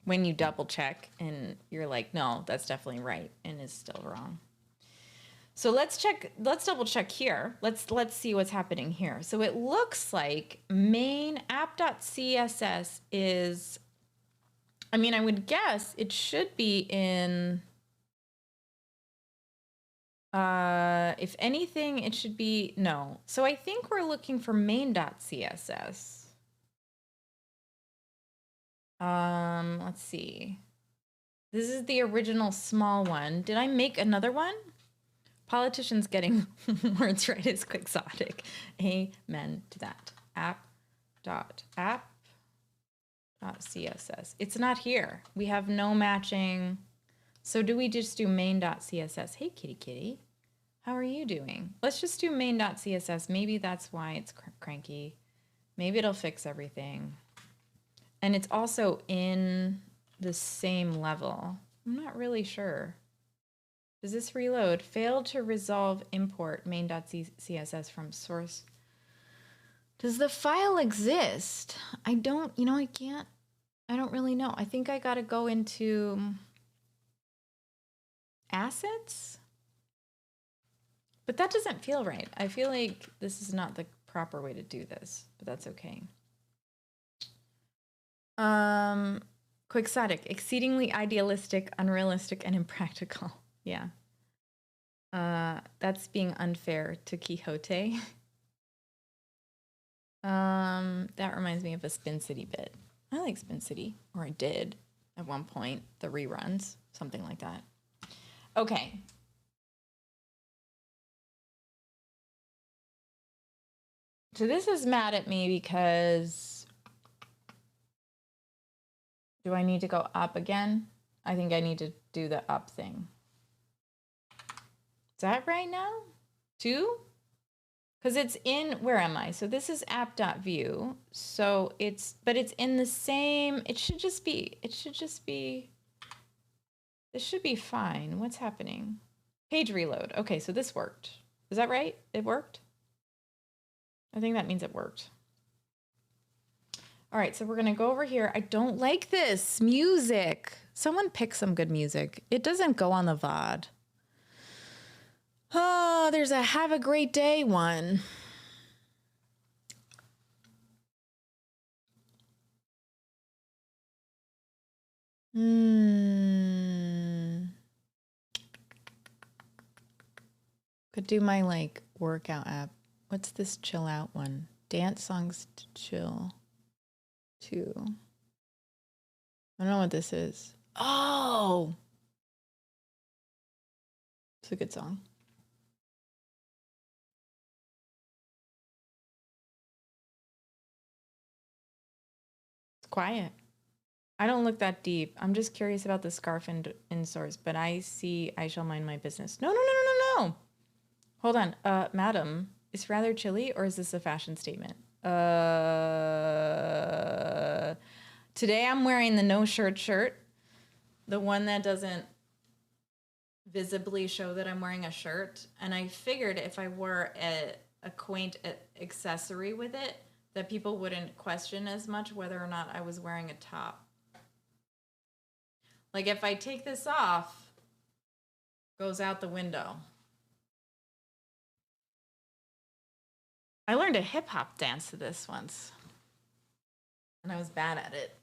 when you double check and you're like, no, that's definitely right, and it's still wrong. So let's double check here. Let's see what's happening here. So it looks like main app.css is, I mean, I would guess it should be in, if anything, it should be, no. So I think we're looking for main.css. Let's see. This is the original small one. Did I make another one? Politicians getting words right is quixotic. Amen to that. App.css. It's not here. We have no matching. So do we just do main.css? Hey, kitty. How are you doing? Let's just do main.css. Maybe that's why it's cranky. Maybe it'll fix everything. And it's also in the same level. I'm not really sure. Does this reload? Failed to resolve import main.css from source. Does the file exist? I don't really know. I think I gotta go into assets, but that doesn't feel right. I feel like this is not the proper way to do this, but that's okay. Quixotic, exceedingly idealistic, unrealistic, and impractical. Yeah. That's being unfair to Quixote. That reminds me of a Spin City bit. I like Spin City, or I did at one point, the reruns, something like that. Okay. So this is mad at me because Do I need to go up again? I think I need to do the up thing. Is that right now? 2? Because it's in, where am I? So this is app.view. So but it's in the same, this should be fine. What's happening? Page reload. Okay, so this worked. Is that right? It worked? I think that means it worked. All right, so we're gonna go over here. I don't like this music. Someone pick some good music. It doesn't go on the VOD. Oh, there's a have a great day one. Could do my like workout app. What's this chill out one? Dance songs to chill. 2. I don't know what this is. Oh, it's a good song. It's quiet. I don't look that deep. I'm just curious about the scarf in source, but I shall mind my business. No. Hold on. Madam, it's rather chilly, or is this a fashion statement? Today I'm wearing the no shirt. The one that doesn't visibly show that I'm wearing a shirt. And I figured if I wore a quaint accessory with it, that people wouldn't question as much whether or not I was wearing a top. Like if I take this off, goes out the window. I learned a hip hop dance to this once, and I was bad at it.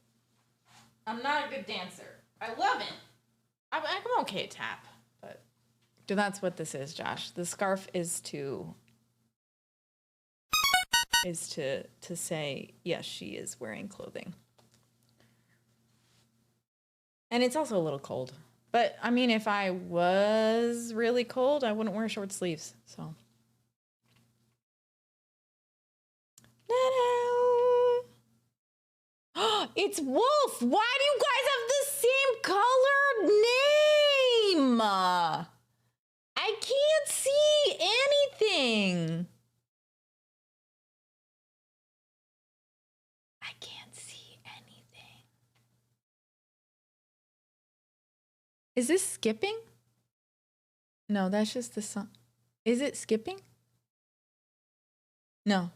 I'm not a good dancer. I love it. I'm okay at tap, but that's what this is, Josh. The scarf is to say yes, she is wearing clothing. And it's also a little cold. But I mean, if I was really cold, I wouldn't wear short sleeves. So. It's Wolf. Why do you guys have the same colored name? I can't see anything. I can't see anything. Is this skipping? No, that's just the song. Is it skipping? No.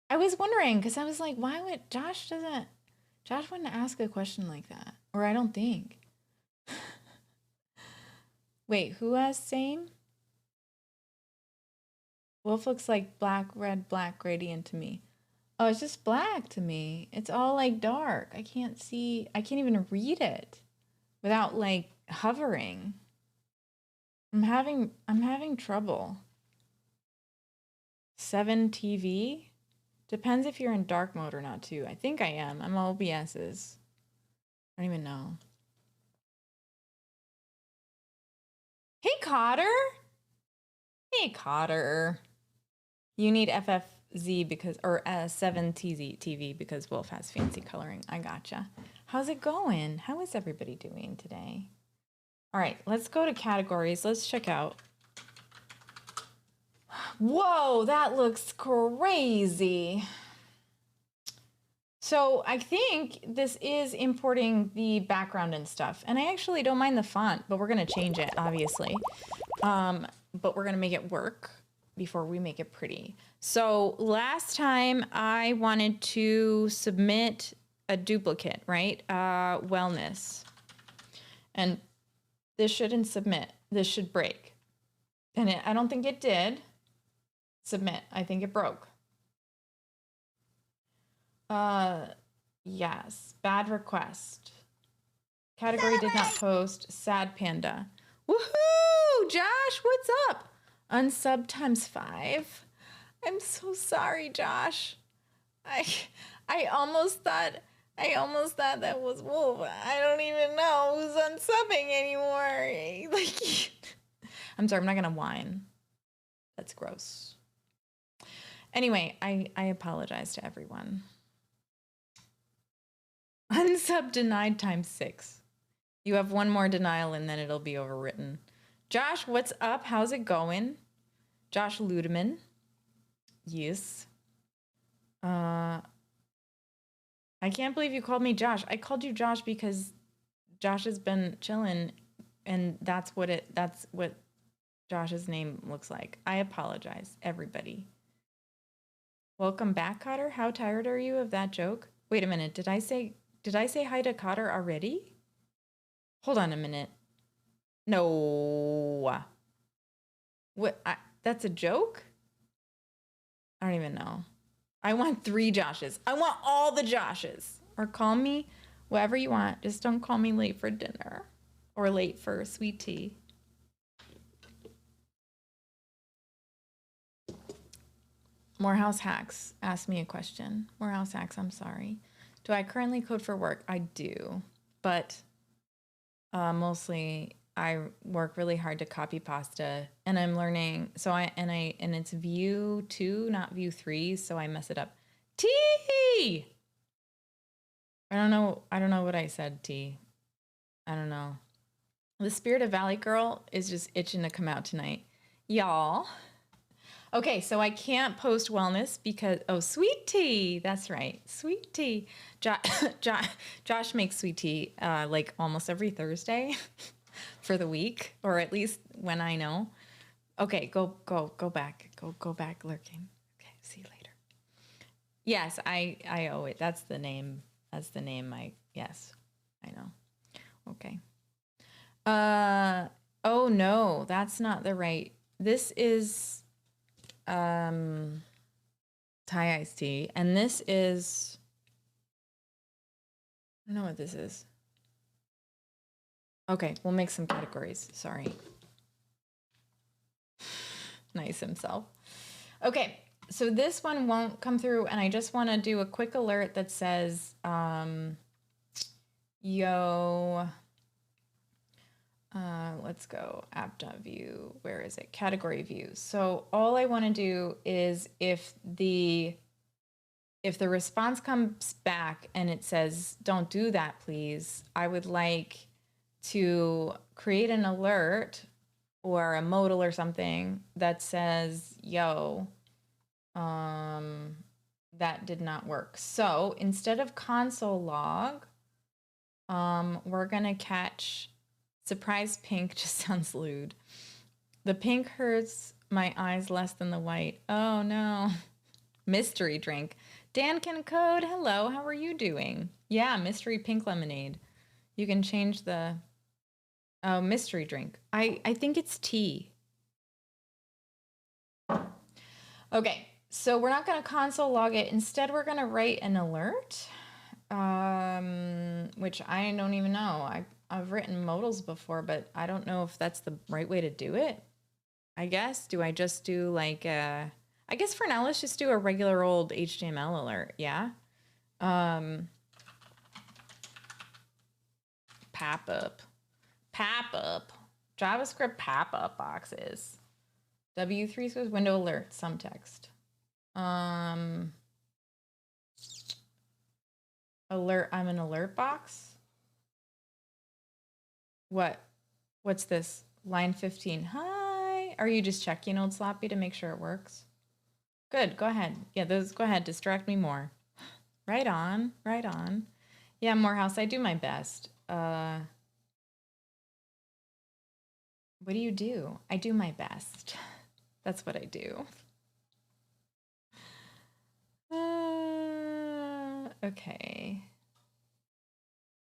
I was wondering, because I was like, why would Josh wouldn't ask a question like that. Or I don't think. Wait, who has same? Wolf looks like black, red, black gradient to me. Oh, it's just black to me. It's all like dark. I can't even read it without like hovering. I'm having trouble. 7 TV? Depends if you're in dark mode or not too. I think I am. I'm OBS's. I don't even know. Hey, Cotter. Hey, Cotter. You need FFZ because, or 7TZ TV because Wolf has fancy coloring. I gotcha. How's it going? How is everybody doing today? All right, let's go to categories. Let's check out. Whoa, that looks crazy. So I think this is importing the background and stuff. And I actually don't mind the font, but we're going to change it, obviously. But we're going to make it work before we make it pretty. So last time I wanted to submit a duplicate, right? Wellness. And this shouldn't submit. This should break. And I don't think it did. Submit. I think it broke. Yes. Bad request. Category did not post. Sad panda. Woohoo! Josh, what's up? Unsub times 5. I'm so sorry, Josh. I almost thought that was Wolf. I don't even know who's unsubbing anymore. Like, I'm sorry, I'm not going to whine. That's gross. Anyway, I apologize to everyone. Unsub denied times 6. You have one more denial and then it'll be overwritten. Josh, what's up? How's it going? Josh Ludeman. Yes. I can't believe you called me Josh. I called you Josh because Josh has been chilling and that's what Josh's name looks like. I apologize, everybody. Welcome back, Cotter. How tired are you of that joke? Wait a minute. Did I say hi to Cotter already? Hold on a minute. No. What? That's a joke? I don't even know. I want 3 Joshes. I want all the Joshes. Or call me whatever you want. Just don't call me late for dinner or late for sweet tea. Morehouse Hacks asked me a question. Morehouse Hacks, I'm sorry. Do I currently code for work? I do, but mostly I work really hard to copy pasta, and I'm learning. So and it's view 2, not view 3, so I mess it up. T. I don't know what I said. T. I don't know. The spirit of Valley Girl is just itching to come out tonight, y'all. Okay, so I can't post wellness because, sweet tea. That's right, sweet tea. Josh makes sweet tea like almost every Thursday for the week, or at least when I know. Okay, go back. Go back lurking. Okay, see you later. Yes, I owe it. That's the name. Yes, I know. Okay. Oh no, that's not the right. This is Thai iced tea, and this is, I don't know what this is. Okay, we'll make some categories. Sorry. Nice himself. Okay, so this one won't come through, and I just want to do a quick alert that says, let's go app.view. Where is it? Category view. So all I want to do is if the response comes back and it says, don't do that, please, I would like to create an alert or a modal or something that says, yo, that did not work. So instead of console log, we're going to catch surprise pink. Just sounds lewd. The pink hurts my eyes less than the white. Oh no. Mystery drink. Dan can code. Hello, how are you doing? Yeah, mystery pink lemonade. You can change the mystery drink. I think it's tea. Okay, so we're not going to console log it. Instead, we're going to write an alert, which I don't even know. I've written modals before, but I don't know if that's the right way to do it. I guess. Do I just do like I guess for now, let's just do a regular old HTML alert. Yeah. Pop-up. JavaScript pop-up boxes. W3 says window alert, some text. Alert, I'm an alert box. What's this? Line 15. Hi. Are you just checking, old sloppy, to make sure it works? Good, go ahead. Yeah, go ahead, distract me more. Right on. Yeah, Morehouse, I do my best. What do you do? I do my best. That's what I do. Okay.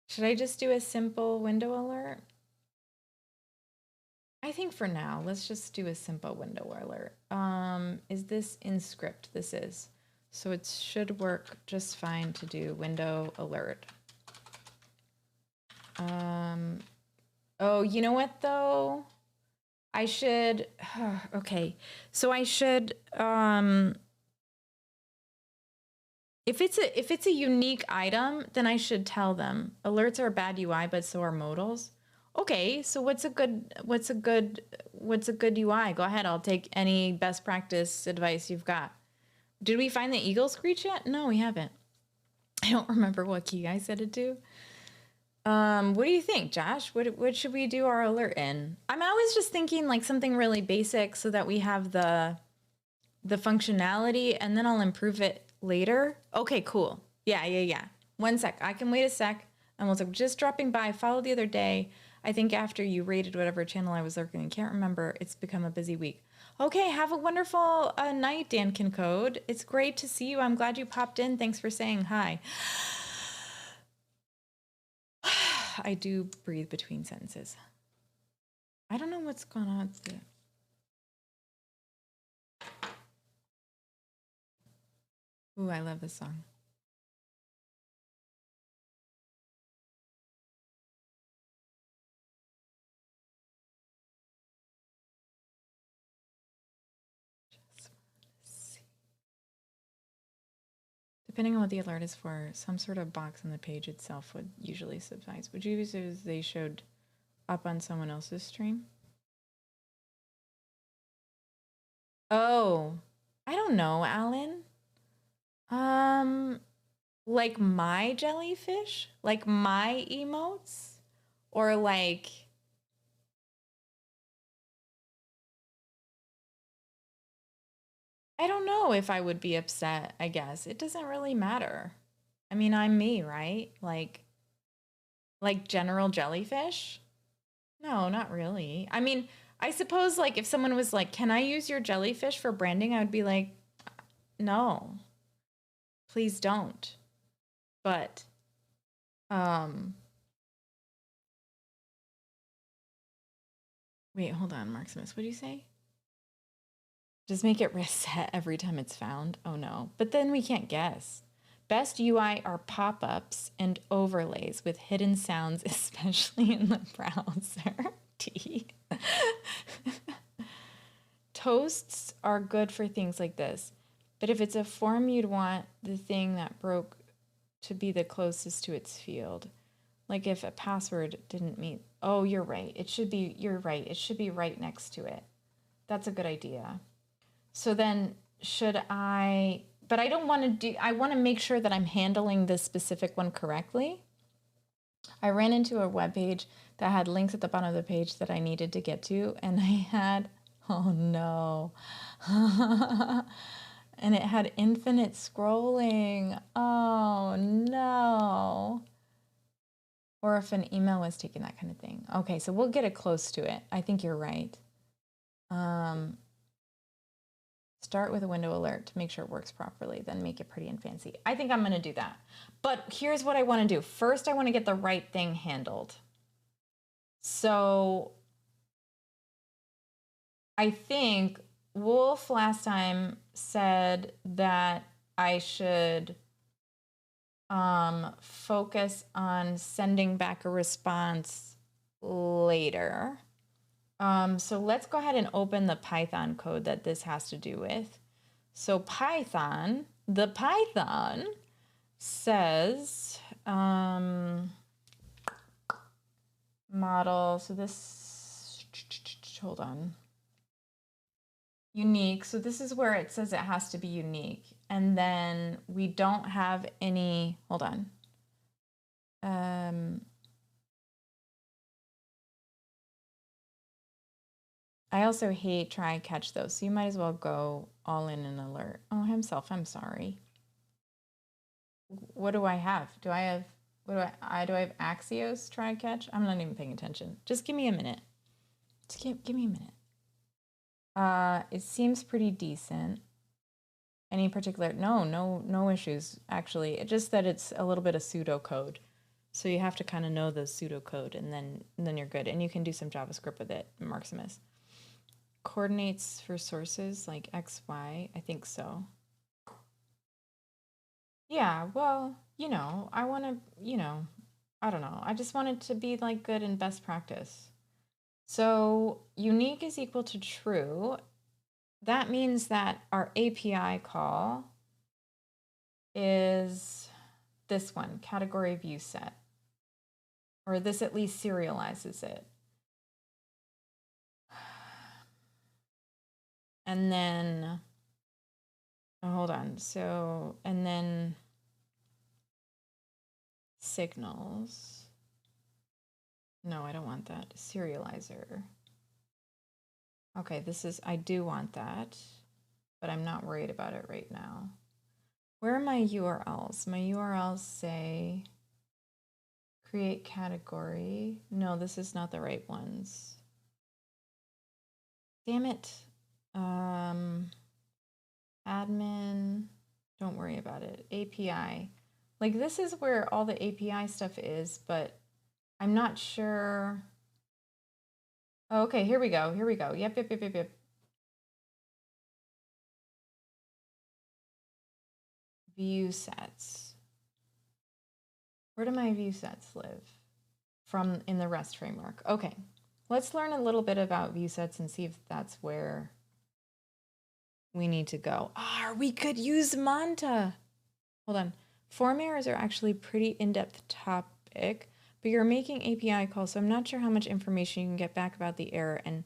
Should I just do a simple window alert? I think for now, let's just do a simple window alert. Is this in script? This is. So it should work just fine to do window alert. Oh, you know what though? I should, okay. So I should, if it's a unique item, then I should tell them. Alerts are a bad UI, but so are modals. Okay, so what's a good UI? Go ahead, I'll take any best practice advice you've got. Did we find the eagle screech yet? No, we haven't. I don't remember what key I set it to. What do you think, Josh? What should we do our alert in? I'm always just thinking like something really basic so that we have the functionality and then I'll improve it later. Okay, cool. Yeah. 1 sec. I can wait a sec. And was like, just dropping by, followed the other day. I think after you rated whatever channel I was lurking, I can't remember. It's become a busy week. Okay, have a wonderful night, Dan Code. It's great to see you. I'm glad you popped in. Thanks for saying hi. I do breathe between sentences. I don't know what's going on with it. Ooh, I love this song. Depending on what the alert is for, some sort of box on the page itself would usually suffice. Would you use it as they showed up on someone else's stream? Oh, I don't know, Alan. Like my jellyfish? Like my emotes? Or like... I don't know if I would be upset, I guess. It doesn't really matter. I mean, I'm me, right? Like general jellyfish? No, not really. I mean, I suppose like if someone was like, "Can I use your jellyfish for branding?" I would be like, "No. Please don't." But wait, hold on, Marximus. What do you say? Just make it reset every time it's found. Oh no. But then we can't guess. Best UI are pop-ups and overlays with hidden sounds, especially in the browser. T. Toasts are good for things like this. But if it's a form, you'd want the thing that broke to be the closest to its field. Like if a password didn't meet. Oh, you're right. You're right. It should be right next to it. That's a good idea. So then should I, but I don't want to do, I want to make sure that I'm handling this specific one correctly. I ran into a web page that had links at the bottom of the page that I needed to get to, and I had, oh no. And it had infinite scrolling. Oh no. Or if an email was taken, that kind of thing. Okay, so we'll get it close to it. I think you're right. Start with a window alert to make sure it works properly, then make it pretty and fancy. I think I'm gonna do that. But here's what I wanna do. First, I wanna get the right thing handled. So I think Wolf last time said that I should focus on sending back a response later. So let's go ahead and open the Python code that this has to do with. So Python, the Python says model. So this, hold on. Unique. So this is where it says it has to be unique. And then we don't have any, hold on. I also hate try and catch those, so you might as well go all in an alert. Oh, himself, I'm sorry. What do I have? Do I have, do I have Axios try and catch? I'm not even paying attention. Just give me a minute. Just give me a minute. It seems pretty decent. Any particular, no issues, actually. It's just that it's a little bit of pseudocode. So you have to kind of know the pseudocode and then you're good. And you can do some JavaScript with it, Marximus. Coordinates for sources like X, Y, I think so. Yeah, well, I want to, I don't know. I just want it to be like good and best practice. So unique is equal to true. That means that our API call is this one, category view set. or this at least serializes it. And then, oh, hold on. So, and then signals. No, I don't want that. Serializer. Okay, this is, I do want that, but I'm not worried about it right now. Where are my URLs? My URLs say create category. No, this is not the right ones. Damn it. Admin, don't worry about it. API. Like this is where all the API stuff is, but I'm not sure. Oh, okay, here we go. Here we go. Yep. View sets. Where do my view sets live? From in the REST framework. Okay, let's learn a little bit about view sets and see if that's where we need to go. We could use Manta. Hold on. Form errors are actually pretty in-depth topic, but you're making API calls, so I'm not sure how much information you can get back about the error and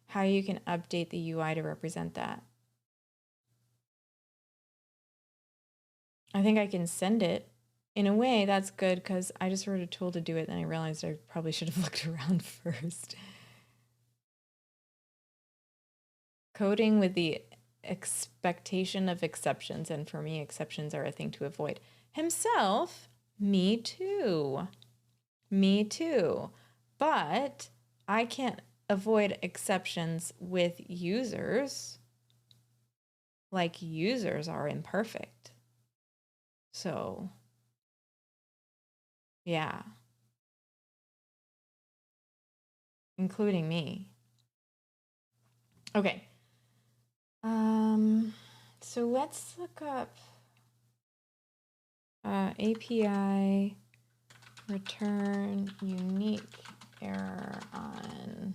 how you can update the UI to represent that. I think I can send it. In a way, that's good because I just wrote a tool to do it, and I realized I probably should have looked around first. Coding with the expectation of exceptions, and for me, exceptions are a thing to avoid. Himself, me too. Me too. But I can't avoid exceptions with users. Like users are imperfect. So, yeah. Including me. Okay. So let's look up API return unique error on,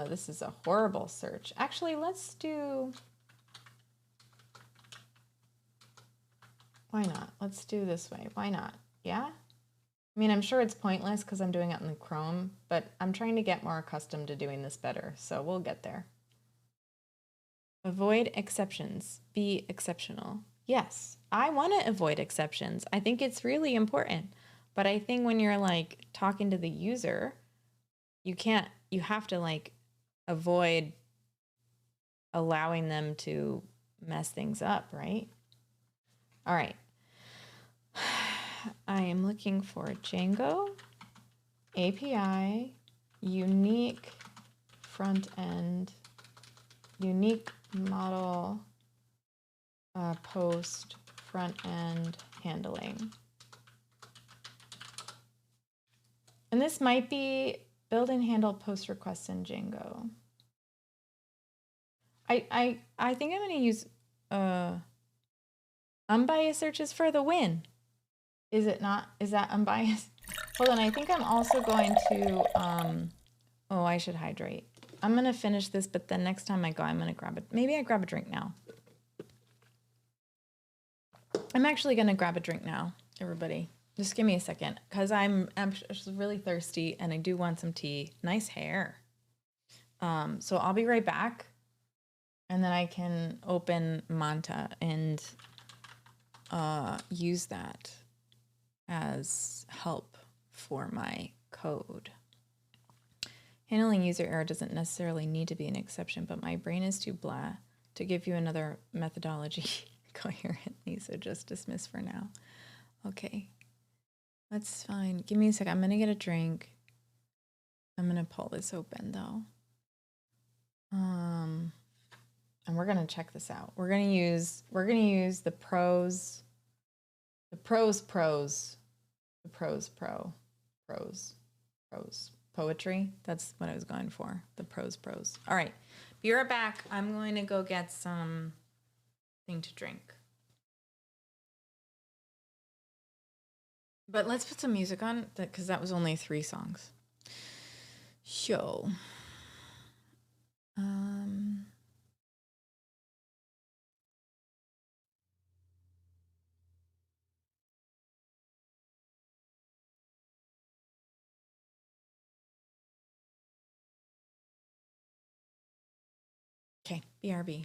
this is a horrible search. Actually, let's do, why not? Let's do this way. Why not? Yeah? I mean, I'm sure it's pointless because I'm doing it in the Chrome, but I'm trying to get more accustomed to doing this better, so we'll get there. Avoid exceptions. Be exceptional. Yes, I want to avoid exceptions. I think it's really important. But I think when you're like talking to the user, you have to like avoid allowing them to mess things up, right? All right. I am looking for Django, API, unique front end, unique model, post, front end handling. And this might be build and handle post requests in Django. I think I'm going to use unbiased searches for the win. Is it not? Is that unbiased? Hold on, I think I'm also going to, oh, I should hydrate. I'm going to finish this, but then next time I go, I'm going to grab it. Maybe I grab a drink now. I'm actually going to grab a drink now, everybody. Just give me a second, because I'm just really thirsty, and I do want some tea. Nice hair. So I'll be right back, and then I can open Manta and use that as help for my code. Handling user error doesn't necessarily need to be an exception, but my brain is too blah to give you another methodology coherently, so just dismiss for now. Okay, that's fine. Give me a sec. I'm gonna get a drink. I'm gonna pull this open though. And we're gonna check this out. We're gonna use the pros poetry. That's what I was going for. The pros. All right, be right back. I'm going to go get some thing to drink. But let's put some music on, because that was only 3 songs. So, Okay, BRB.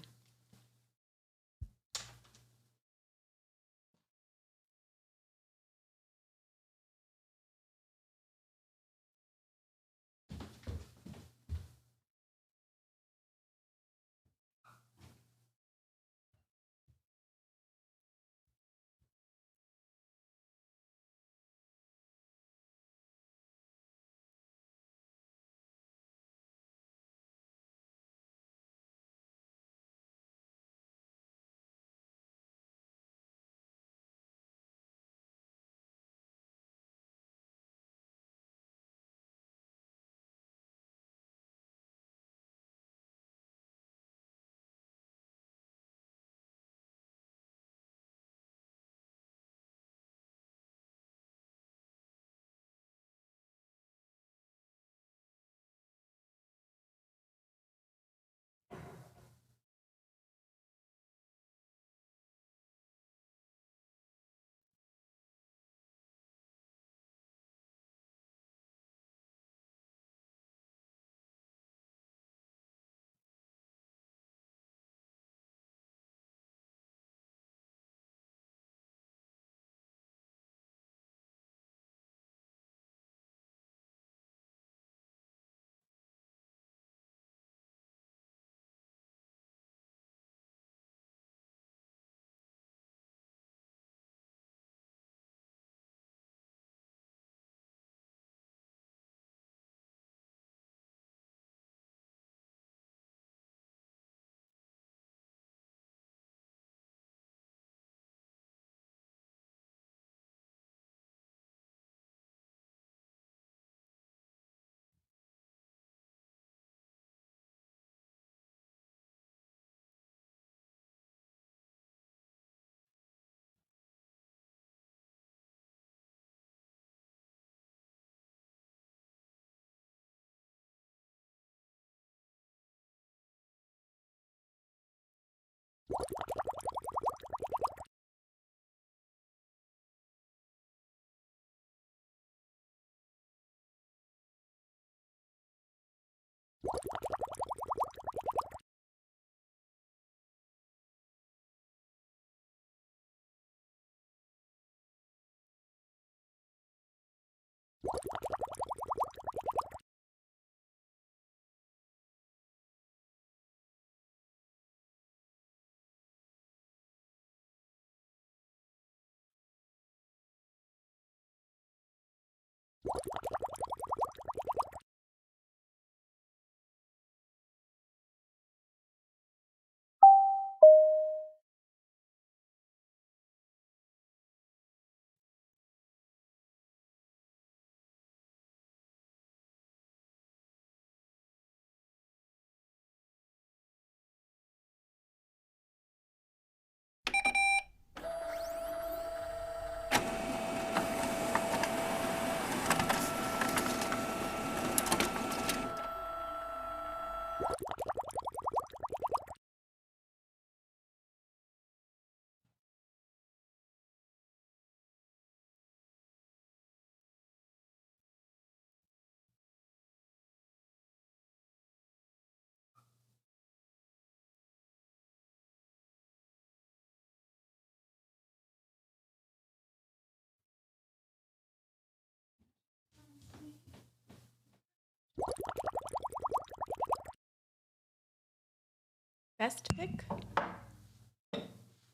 Best pick?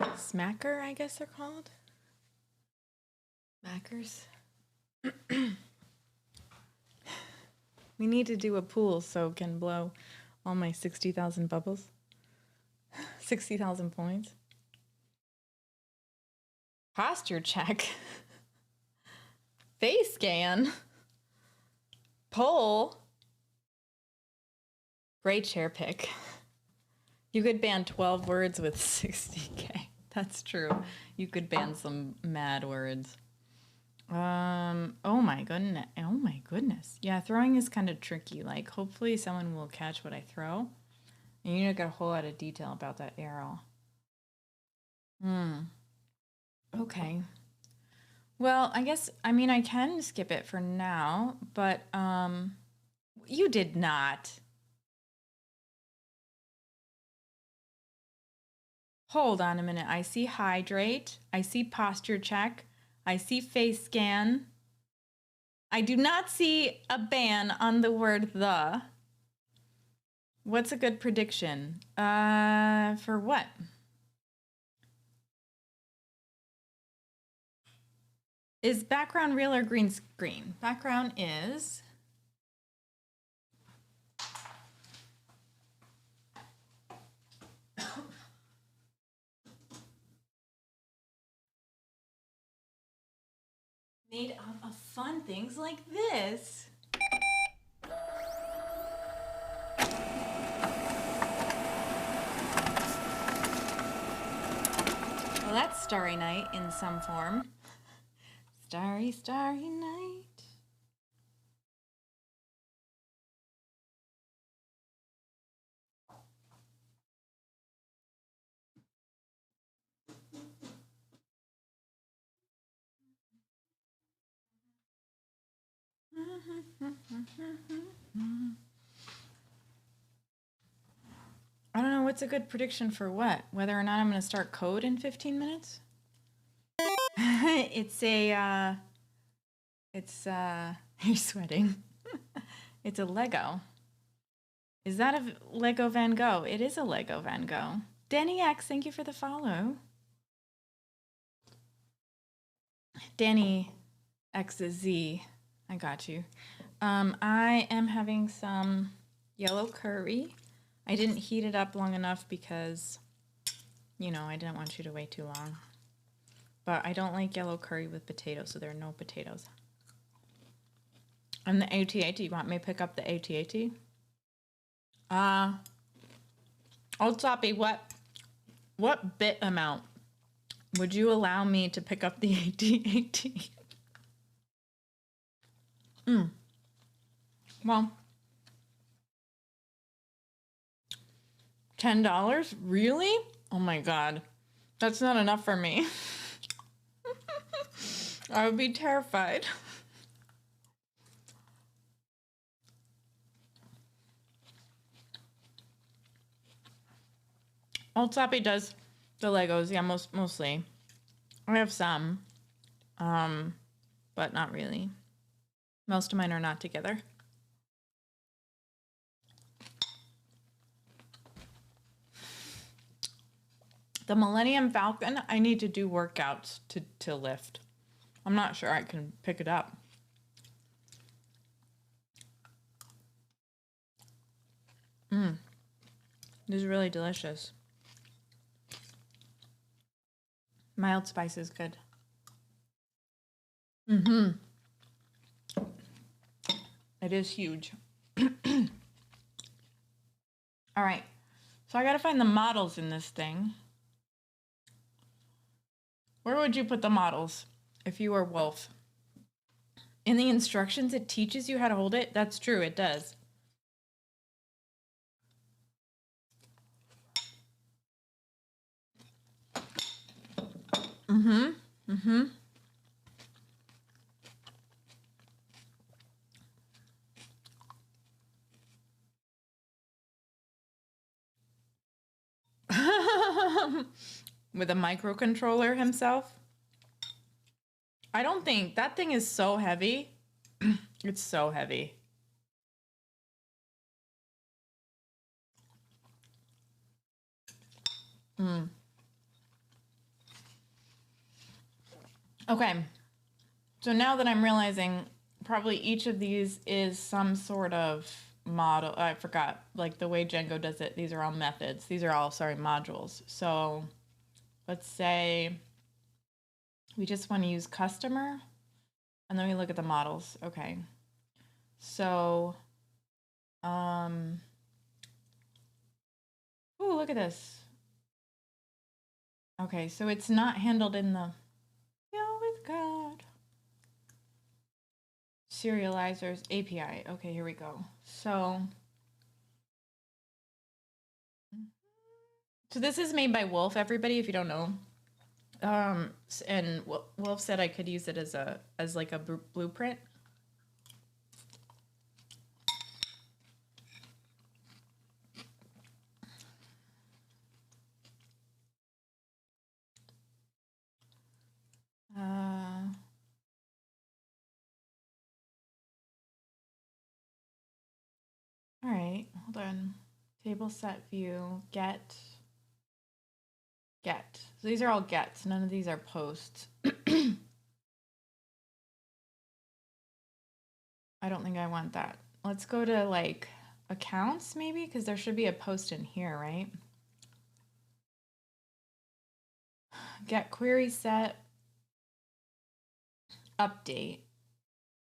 Smacker, I guess they're called. Smackers. We need to do a pool so it can blow all my 60,000 bubbles. 60,000 points. Posture check. Face scan. Poll. Great chair pick. You could ban 12 words with 60K. That's true. You could ban some mad words. Oh my goodness. Oh my goodness. Yeah, throwing is kind of tricky. Like, hopefully someone will catch what I throw. And you don't get a whole lot of detail about that arrow. Okay. Well, I guess, I mean, I can skip it for now, but, you did not. Hold on a minute. I see hydrate. I see posture check. I see face scan. I do not see a ban on the word the. What's a good prediction? For what? Is background real or green screen? Background is... made up of fun things like this. Well, that's Starry Night in some form. Starry, starry night. I don't know what's a good prediction for what? Whether or not I'm going to start code in 15 minutes? You're sweating. It's a Lego. Is that a Lego Van Gogh? It is a Lego Van Gogh. Danny X, thank you for the follow. Danny X is Z. I got you. I am having some yellow curry. I didn't heat it up long enough because, you know, I didn't want you to wait too long. But I don't like yellow curry with potatoes, so there are no potatoes. And the AT-AT, you want me to pick up the AT-AT? Old Sloppy, what bit amount would you allow me to pick up the AT-AT? Well, $10? Really? Oh my God. That's not enough for me. I would be terrified. Old Sloppy does the Legos, yeah, mostly. I have some, but not really. Most of mine are not together. The Millennium Falcon, I need to do workouts to lift. I'm not sure I can pick it up. This is really delicious. Mild spice is good. It is huge. All right, so I gotta find the models in this thing. Where would you put the models if you were Wolf? In the instructions, it teaches you how to hold it. That's true, it does. With a microcontroller himself. I don't think that thing is so heavy. It's so heavy. Okay, so now that I'm realizing probably each of these is some sort of model. I forgot, like the way Django does it, these are all methods. These are all, sorry, modules. So let's say we just want to use customer and then we look at the models. Okay, so, ooh, look at this. Okay, so it's not handled in the with God. Serializers, API. Okay, here we go. So this is made by Wolf, everybody, if you don't know. And Wolf said I could use it as like a blueprint. Hold on. Table set view, get. So these are all gets. None of these are posts. I don't think I want that. Let's go to like accounts maybe, because there should be a post in here, right? Get query set, update,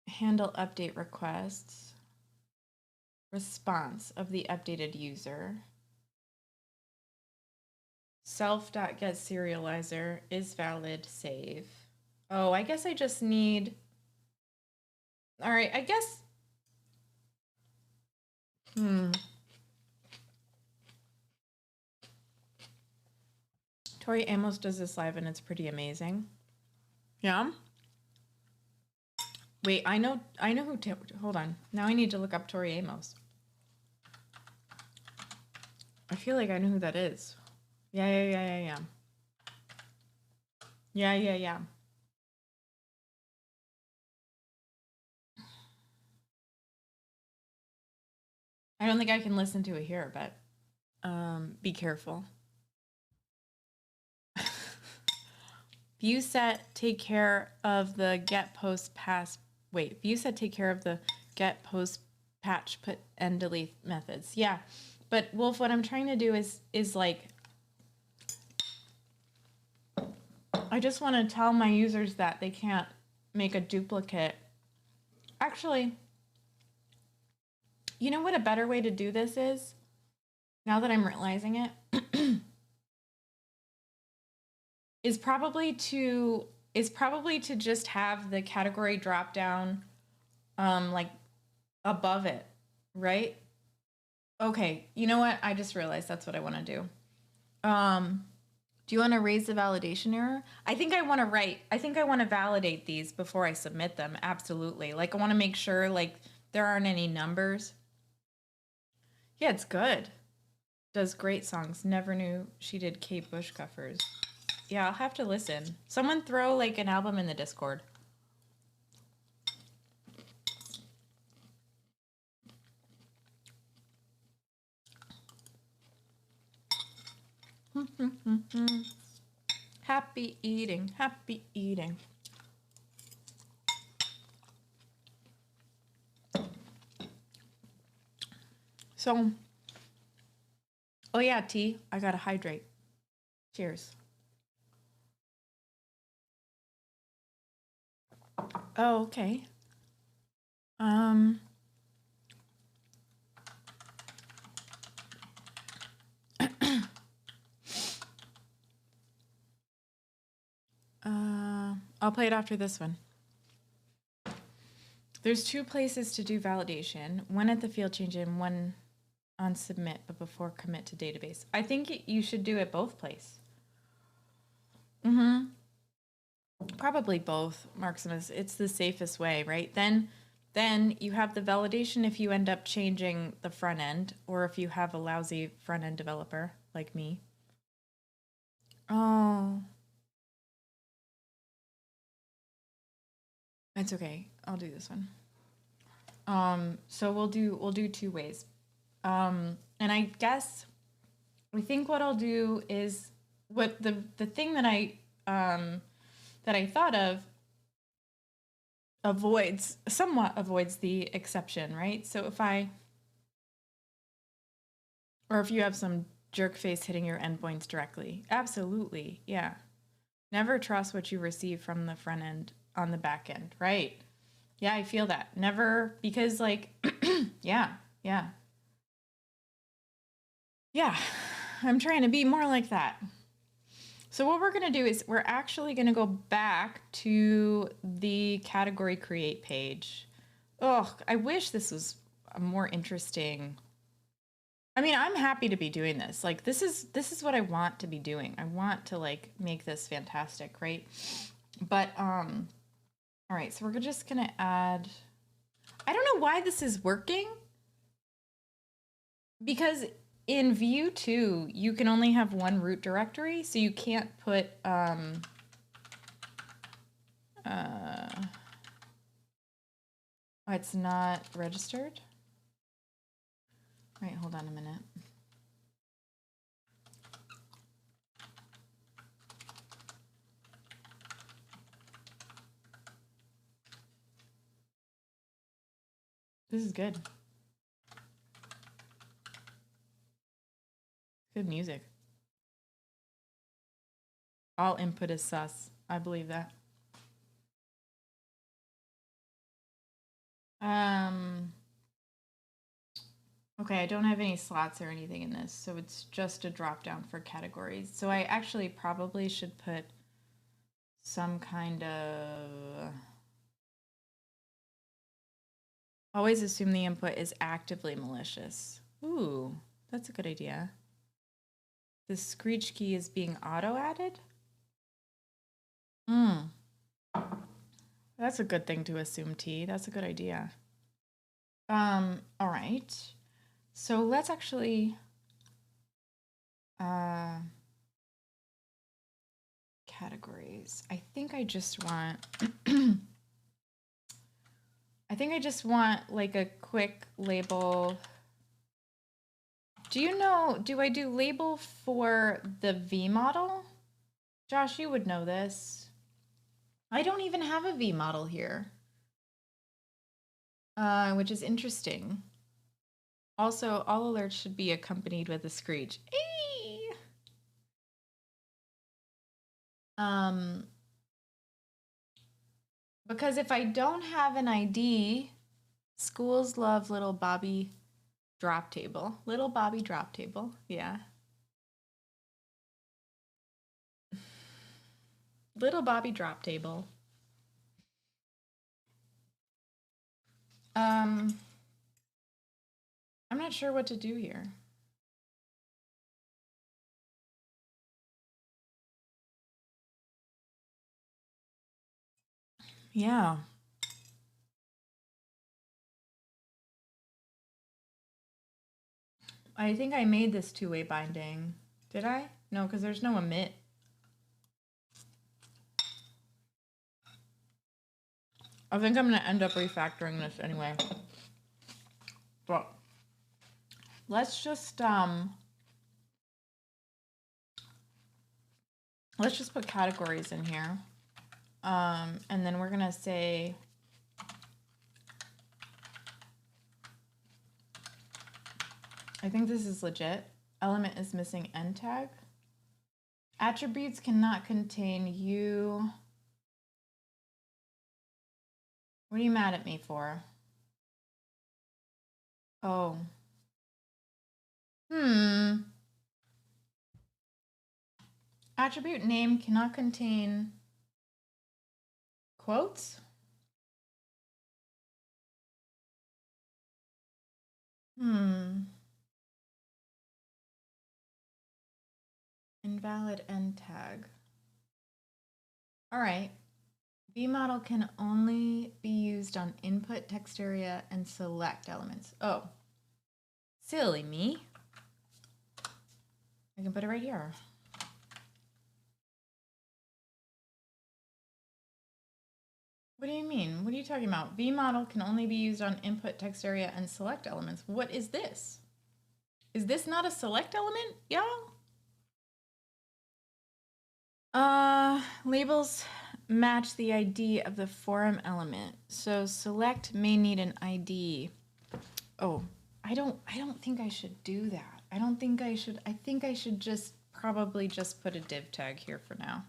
handle update requests, response of the updated user, self.getSerializer is valid, save. Oh, I guess I just need, all right, I guess, Tori Amos does this live and it's pretty amazing. Yeah. Wait, I know who, hold on. Now I need to look up Tori Amos. I feel like I know who that is. Yeah. Yeah. I don't think I can listen to it here, but be careful. View set, take care of the get post pass. Wait, view set, take care of the get post patch put and delete methods. Yeah, but Wolf, what I'm trying to do is like, I just want to tell my users that they can't make a duplicate. Actually, you know what a better way to do this is? Now that I'm realizing it, is probably to just have the category drop down like above it, right? Okay, you know what? I just realized that's what I want to do. Do you want to raise the validation error? I think I want to validate these before I submit them. Absolutely. Like I want to make sure like there aren't any numbers. Yeah, it's good. Does great songs. Never knew she did Kate Bush covers. Yeah, I'll have to listen. Someone throw like an album in the Discord. Happy eating, happy eating. So, oh yeah, T, I gotta hydrate. Cheers. Oh, okay. I'll play it after this one. There's two places to do validation, one at the field change and one on submit, but before commit to database. I think you should do it both places. Probably both, Maximus. It's the safest way, right? Then you have the validation if you end up changing the front end, or if you have a lousy front end developer like me. Oh. It's okay. I'll do this one. So we'll do two ways. And I guess I think what I'll do is what the thing that I thought of somewhat avoids the exception, right? So if you have some jerk face hitting your endpoints directly, absolutely, yeah. Never trust what you receive from the front end on the back end, right? Yeah, I feel that. Never, because like, yeah. I'm trying to be more like that. So what we're going to do is we're actually going to go back to the category create page. Oh, I wish this was a more interesting. I mean, I'm happy to be doing this. Like this is what I want to be doing. I want to like make this fantastic, right? But all right, so we're just going to add, I don't know why this is working. Because in Vue 2, you can only have one root directory, so you can't put it's not registered. All right, hold Hold on a minute. This is good. Good music. All input is sus. I believe that. Okay, I don't have any slots or anything in this, so it's just a drop down for categories. So I actually probably should put some kind of... Always assume the input is actively malicious. Ooh, that's a good idea. The screech key is being auto-added? That's a good thing to assume, T. That's a good idea. All right. So let's actually categories. I think I just want like a quick label. Do you know, do I do label for the V model? Josh, you would know this. I don't even have a V model here, which is interesting. Also, all alerts should be accompanied with a screech. Eee! Because if I don't have an ID, schools love little Bobby drop table. Little Bobby drop table, yeah. Little Bobby drop table. I'm not sure what to do here. Yeah. I think I made this two-way binding. Did I? No, because there's no emit. I think I'm going to end up refactoring this anyway. But let's just put categories in here. And then we're going to say I think this is legit. Element is missing end tag. Attributes cannot contain you. What are you mad at me for? Oh. Attribute name cannot contain quotes? Invalid end tag. All right. V model can only be used on input text area and select elements. Oh, silly me. I can put it right here. What do you mean? What are you talking about? V model can only be used on input text area and select elements. What is this? Is this not a select element, y'all? Labels match the ID of the forum element. So select may need an ID. Oh, I don't think I should do that. I think I should just probably just put a div tag here for now.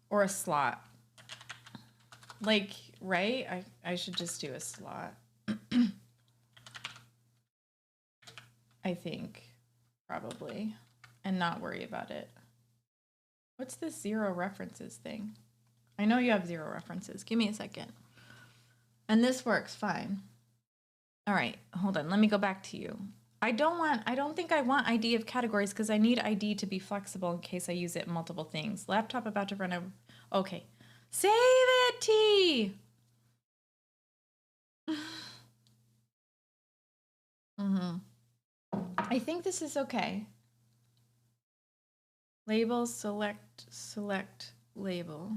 Or a slot. Like, right? I should just do a slot. I think, probably. And not worry about it. What's this 0 references thing? I know you have 0 references. Give me a second. And this works fine. All right, hold on. Let me go back to you. I don't think I want ID of categories because I need ID to be flexible in case I use it in multiple things. Laptop about to run out. Okay. Save it, T. I think this is okay. Label, select, label.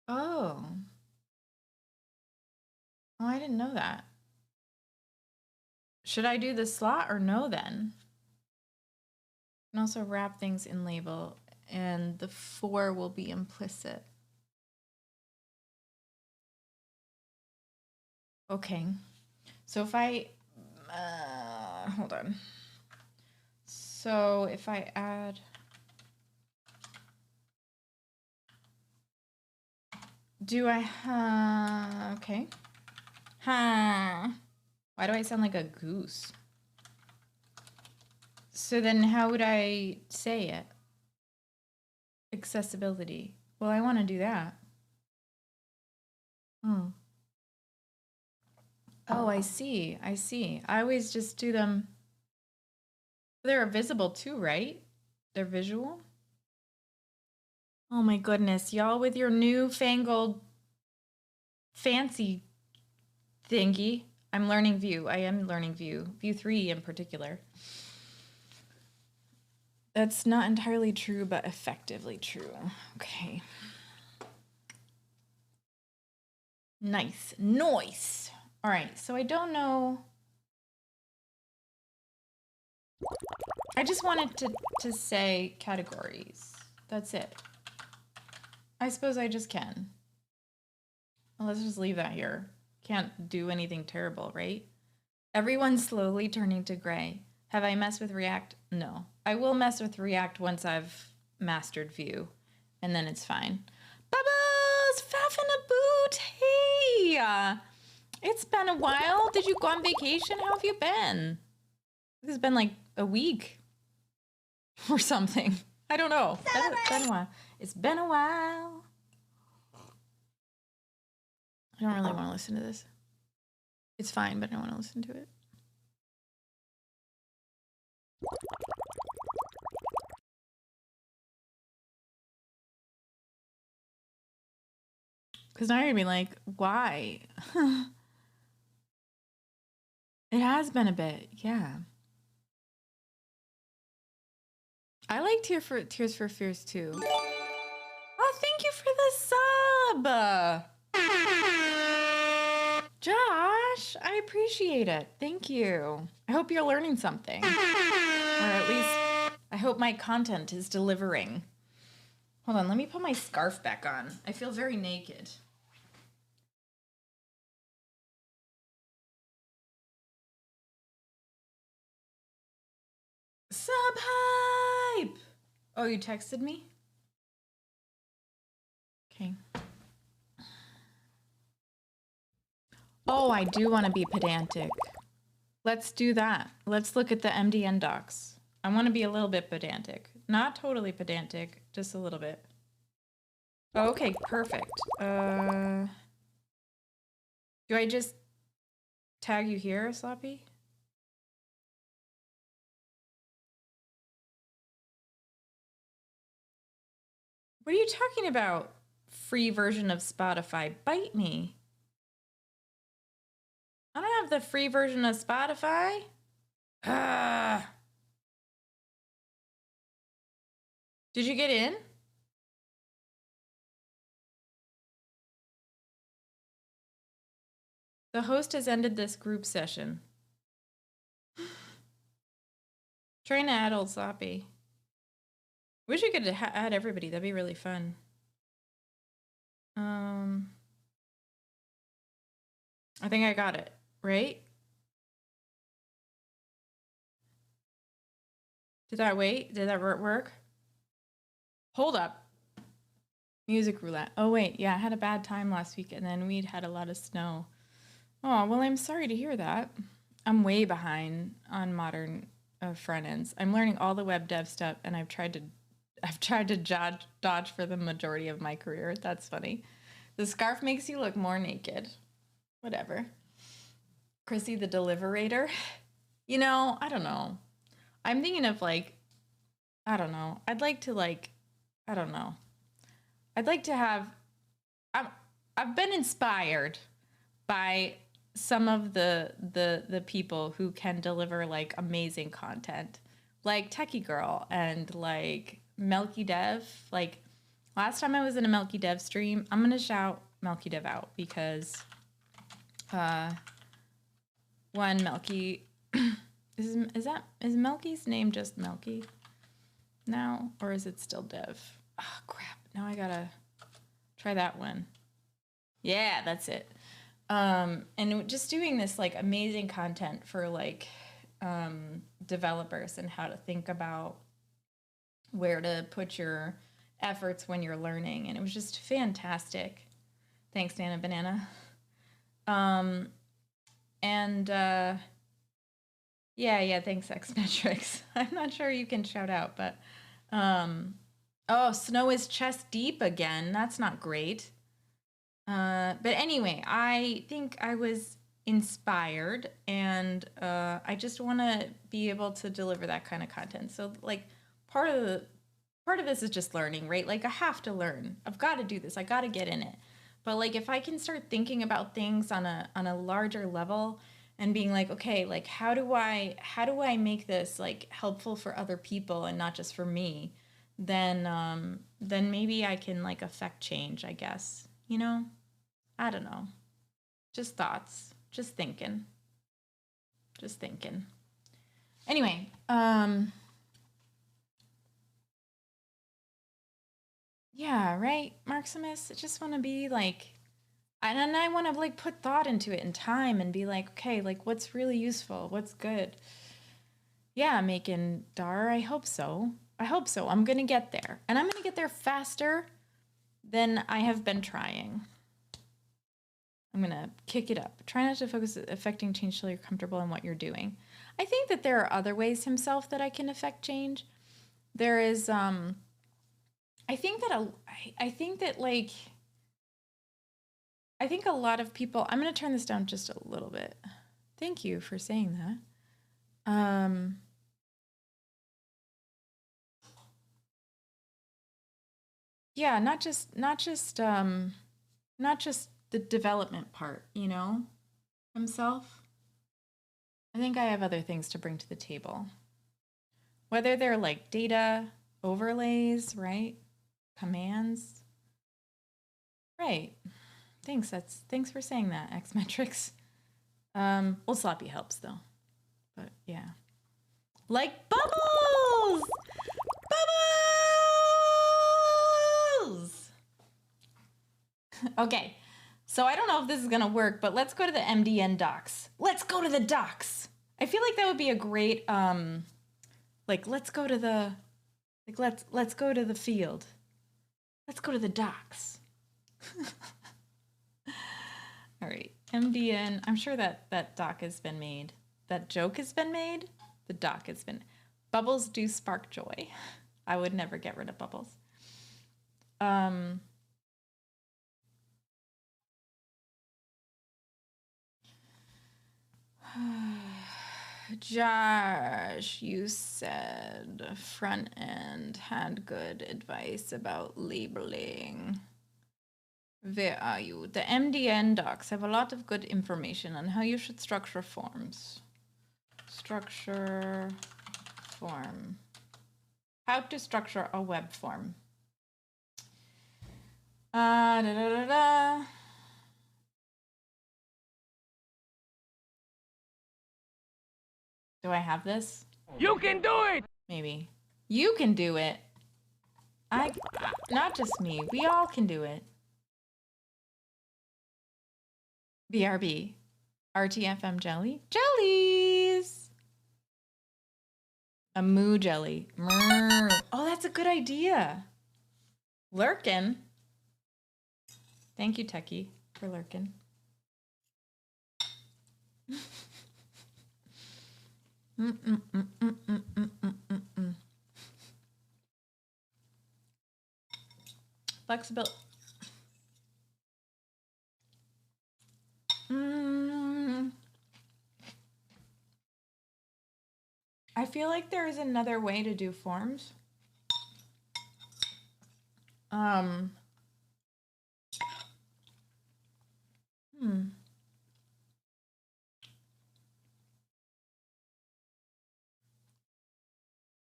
Oh. Oh, I didn't know that. Should I do the slot or no then? You can also wrap things in label and the 4 will be implicit. Okay. So if I, hold on. So if I add, do I, okay. Why do I sound like a goose? So then how would I say it? Accessibility. Well, I want to do that. Oh, I see. I see. I always just do them. They're visible too, right? They're visual. Oh my goodness. Y'all with your newfangled fancy thingy. I'm learning Vue. I am learning Vue. Vue 3 in particular. That's not entirely true, but effectively true. Okay. Nice. Nice. All right. So I don't know. I just wanted to say categories. That's it. I suppose I just can. Well, let's just leave that here. Can't do anything terrible, right? Everyone's slowly turning to gray. Have I messed with React? No. I will mess with React once I've mastered Vue, and then it's fine. Bubbles! Faff in a boot! Hey! It's been a while. Did you go on vacation? How have you been? This has been like a week or something. I don't know. It's been a while. It's been a while. I don't really want to listen to this. It's fine, but I don't want to listen to it. Because now you're going to be like, why? It has been a bit, yeah. I like Tears for Fears too. Oh, thank you for the sub! Josh, I appreciate it. Thank you. I hope you're learning something. Or at least, I hope my content is delivering. Hold on, let me put my scarf back on. I feel very naked. Sub hype! Oh, you texted me? Okay. Oh, I do want to be pedantic. Let's do that. Let's look at the MDN docs. I want to be a little bit pedantic. Not totally pedantic, just a little bit. Oh, okay, perfect. Do I just tag you here, Sloppy? What are you talking about? Free version of Spotify. Bite me. I don't have the free version of Spotify. Did you get in? The host has ended this group session. Trying to add Old Sloppy. Wish we could add everybody. That'd be really fun. I think I got it, right? Did that work? Hold up. Music roulette. Oh, wait. Yeah, I had a bad time last week, and then we'd had a lot of snow. Oh, well, I'm sorry to hear that. I'm way behind on modern front ends. I'm learning all the web dev stuff, and I've tried to dodge for the majority of my career. That's funny. The scarf makes you look more naked. Whatever. Chrissie the deliverator. You know, I don't know. I'm thinking of like, I don't know. I'd like to have, I've been inspired by some of the people who can deliver like amazing content, like Techie Girl and like Melky Dev. Like last time I was in a Melky Dev stream, I'm gonna shout Melky Dev out because one, Melky Is Melky's name just Melky now, or is it still Dev? Oh crap! Now I gotta try that one. Yeah, that's it. And just doing this like amazing content for like developers and how to think about where to put your efforts when you're learning, and it was just fantastic. Thanks, Nana Banana. Yeah, thanks, X-Metrics. I'm not sure you can shout out, but oh, snow is chest deep again. That's not great. But anyway, I think I was inspired, and I just want to be able to deliver that kind of content. So like part of this is just learning, right? Like I have to learn. I've got to do this. I got to get in it. But like if I can start thinking about things on a larger level and being like, okay, like how do I make this like helpful for other people and not just for me? Then maybe I can like affect change, I guess. You know? I don't know. Just thoughts. Just thinking. Anyway, yeah, right, Maximus? I just want to be like, and I want to like put thought into it and time and be like, okay, like what's really useful? What's good? Yeah, making Dar, I hope so. I'm going to get there. And I'm going to get there faster than I have been trying. I'm going to kick it up. Try not to focus on affecting change till you're comfortable in what you're doing. I think that there are other ways himself that I can affect change. There is, I think a lot of people, I'm going to turn this down just a little bit. Thank you for saying that. Yeah, not just the development part, you know, himself. I think I have other things to bring to the table. Whether they're like data overlays, right? Commands. Right. Thanks. Thanks for saying that, X-Metrics. Well, sloppy helps though. But yeah. Like bubbles! Bubbles! Okay. So I don't know if this is going to work, but let's go to the MDN docs. Let's go to the docs. I feel like that would be a great let's go to the let's go to the field. Let's go to the docs. All right. MDN. I'm sure that doc has been made. That joke has been made. The doc has been. Bubbles do spark joy. I would never get rid of bubbles. Josh, you said front end had good advice about labeling. Where are you? The MDN docs have a lot of good information on how you should structure forms. Structure form. How to structure a web form. Da, da, da, da. Do I have this? You can do it! Maybe. You can do it. Not just me. We all can do it. BRB. RTFM jelly? Jellies! A moo jelly. Oh, that's a good idea. Lurkin. Thank you, Techie, for lurkin. Flexibility. I feel like there is another way to do forms.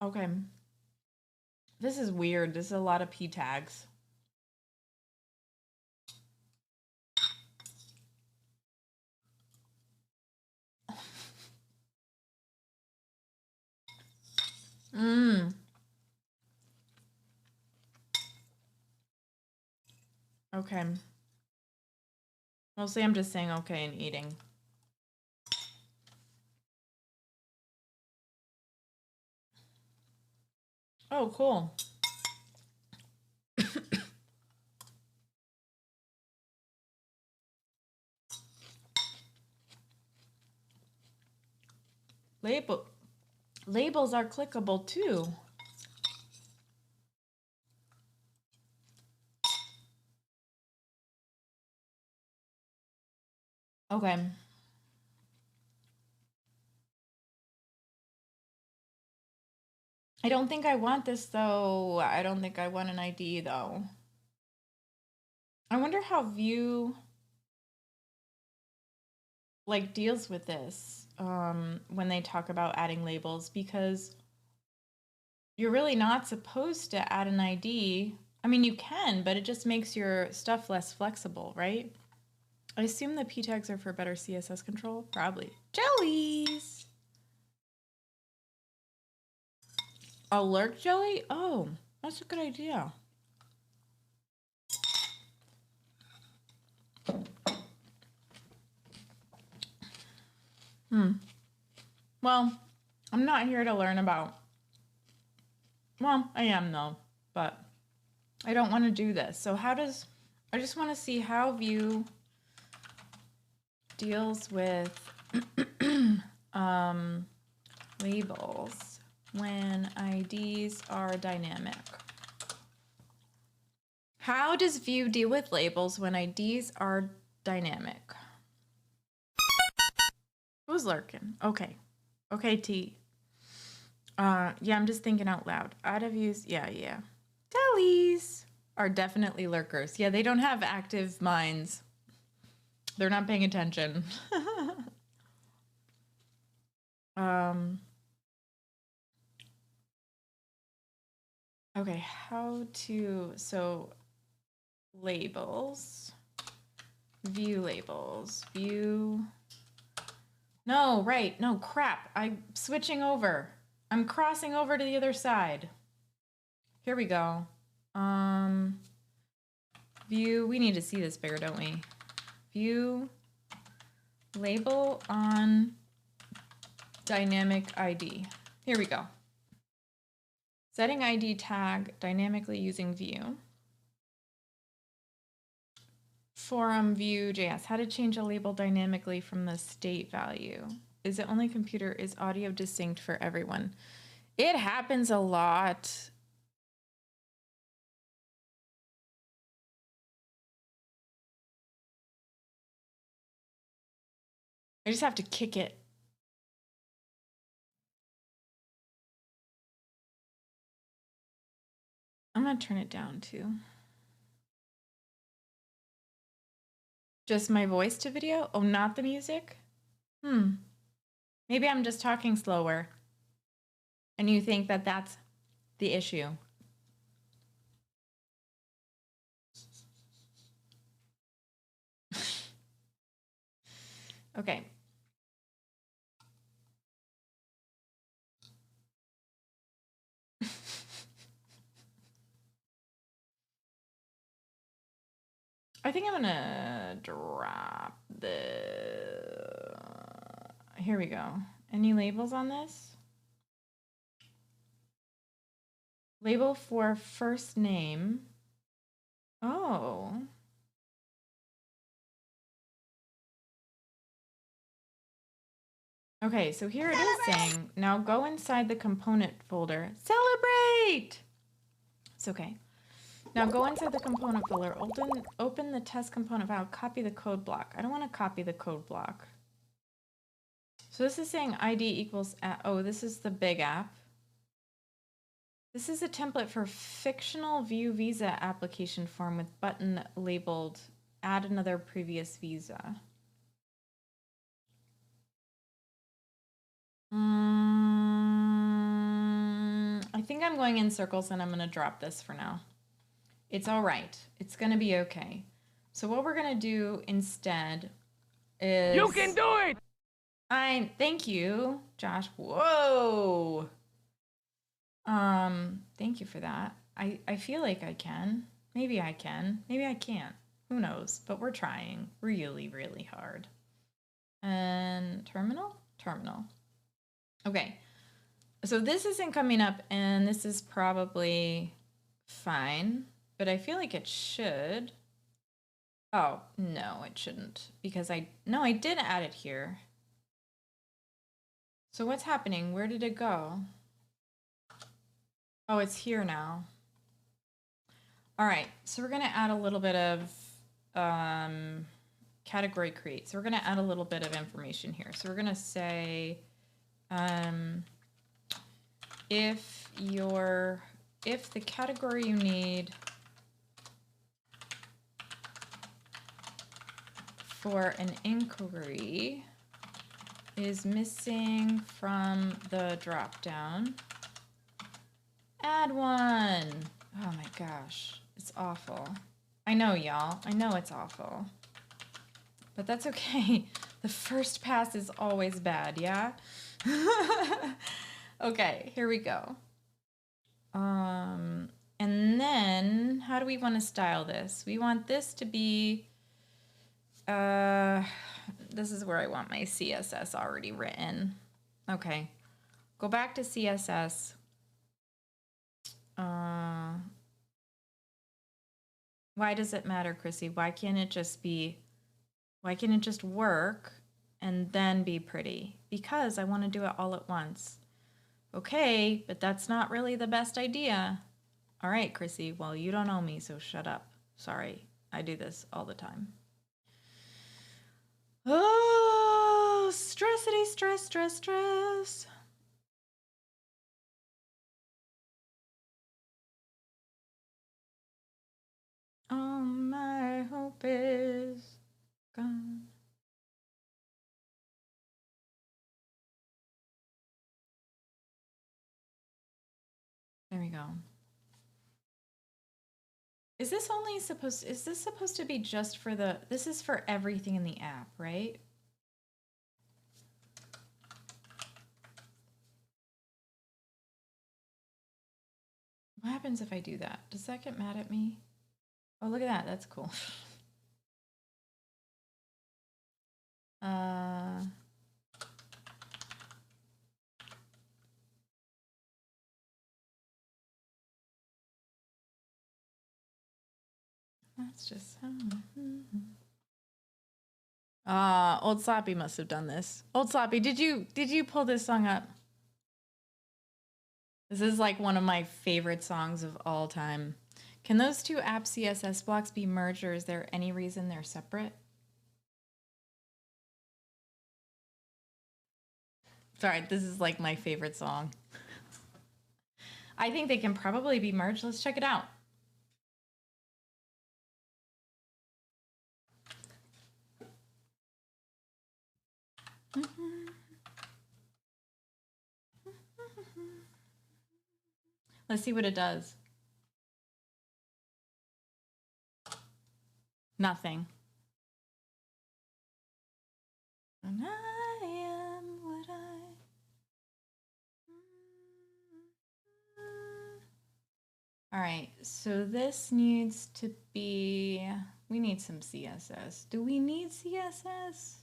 Okay. This is weird. This is a lot of P tags. Mm. Okay. Mostly I'm just saying okay and eating. Oh, cool. Labels are clickable too. Okay. I don't think I want this though. I don't think I want an ID though. I wonder how Vue like deals with this when they talk about adding labels, because you're really not supposed to add an ID. I mean, you can, but it just makes your stuff less flexible, right? I assume the P tags are for better CSS control. Probably. Jellies! A lurk jelly? Oh, that's a good idea. Well, I'm not here to learn about... Well, I am though, but I don't want to do this. So how does... I just want to see how Vue deals with labels when IDs are dynamic. How does Vue deal with labels when IDs are dynamic? Who's lurking? Okay. Okay, T. Yeah, I'm just thinking out loud. Out of use, yeah. Tellies are definitely lurkers. Yeah, they don't have active minds. They're not paying attention. Okay, so labels, Vue labels, Vue. No, right, no, crap. I'm switching over. I'm crossing over to the other side. Here we go. Vue, we need to see this bigger, don't we? Vue label on dynamic ID. Here we go. Setting ID tag dynamically using Vue. Forum Vue.js, how to change a label dynamically from the state value. Is it only computer? Is audio distinct for everyone? It happens a lot. I just have to kick it. I'm gonna turn it down too. Just my voice to video? Oh, not the music? Maybe I'm just talking slower and you think that that's the issue. Okay. I think I'm gonna drop the... Here we go. Any labels on this? Label for first name. Oh. Okay, so here it is saying, now go inside the component folder. Celebrate! It's okay. Now go inside the component folder, open the test component file, copy the code block. I don't want to copy the code block. So this is saying ID equals, oh, this is the big app. This is a template for fictional Vue visa application form with button labeled add another previous visa. I think I'm going in circles and I'm going to drop this for now. It's all right. It's going to be okay. So what we're going to do instead is... You can do it! Thank you, Josh. Whoa. Thank you for that. I feel like I can. Maybe I can. Maybe I can't. Who knows? But we're trying really, really hard. And terminal? Terminal. Okay. So this isn't coming up, and this is probably fine, but I feel like it should. Oh, no, it shouldn't, because I did add it here. So what's happening? Where did it go? Oh, it's here now. All right, so we're gonna add a little bit of category create. So we're gonna add a little bit of information here. So we're gonna say, if the category you need for an inquiry is missing from the dropdown, add one. Oh my gosh, it's awful. I know, y'all. I know it's awful. But that's okay. The first pass is always bad, yeah? Okay, here we go. And then how do we want to style this? We want this to be, this is where I want my CSS already written. Okay, go back to CSS. Why does it matter, Chrissy? Why can't it just work and then be pretty? Because I want to do it all at once. Okay, but that's not really the best idea. All right, Chrissy, well, you don't know me, so shut up. Sorry, I do this all the time. Oh, stressity, stress, stress, stress. All my hope is gone. There we go. Is this supposed to be just for this is for everything in the app, right? What happens if I do that? Does that get mad at me? Oh, look at that. That's cool. That's just Old Sloppy must have done this. Old Sloppy, did you pull this song up? This is like one of my favorite songs of all time. Can those two app CSS blocks be merged, or is there any reason they're separate? Sorry, this is like my favorite song. I think they can probably be merged. Let's check it out. Let's see what it does. Nothing. And I am what All right, so this needs to be, we need some CSS. Do we need CSS?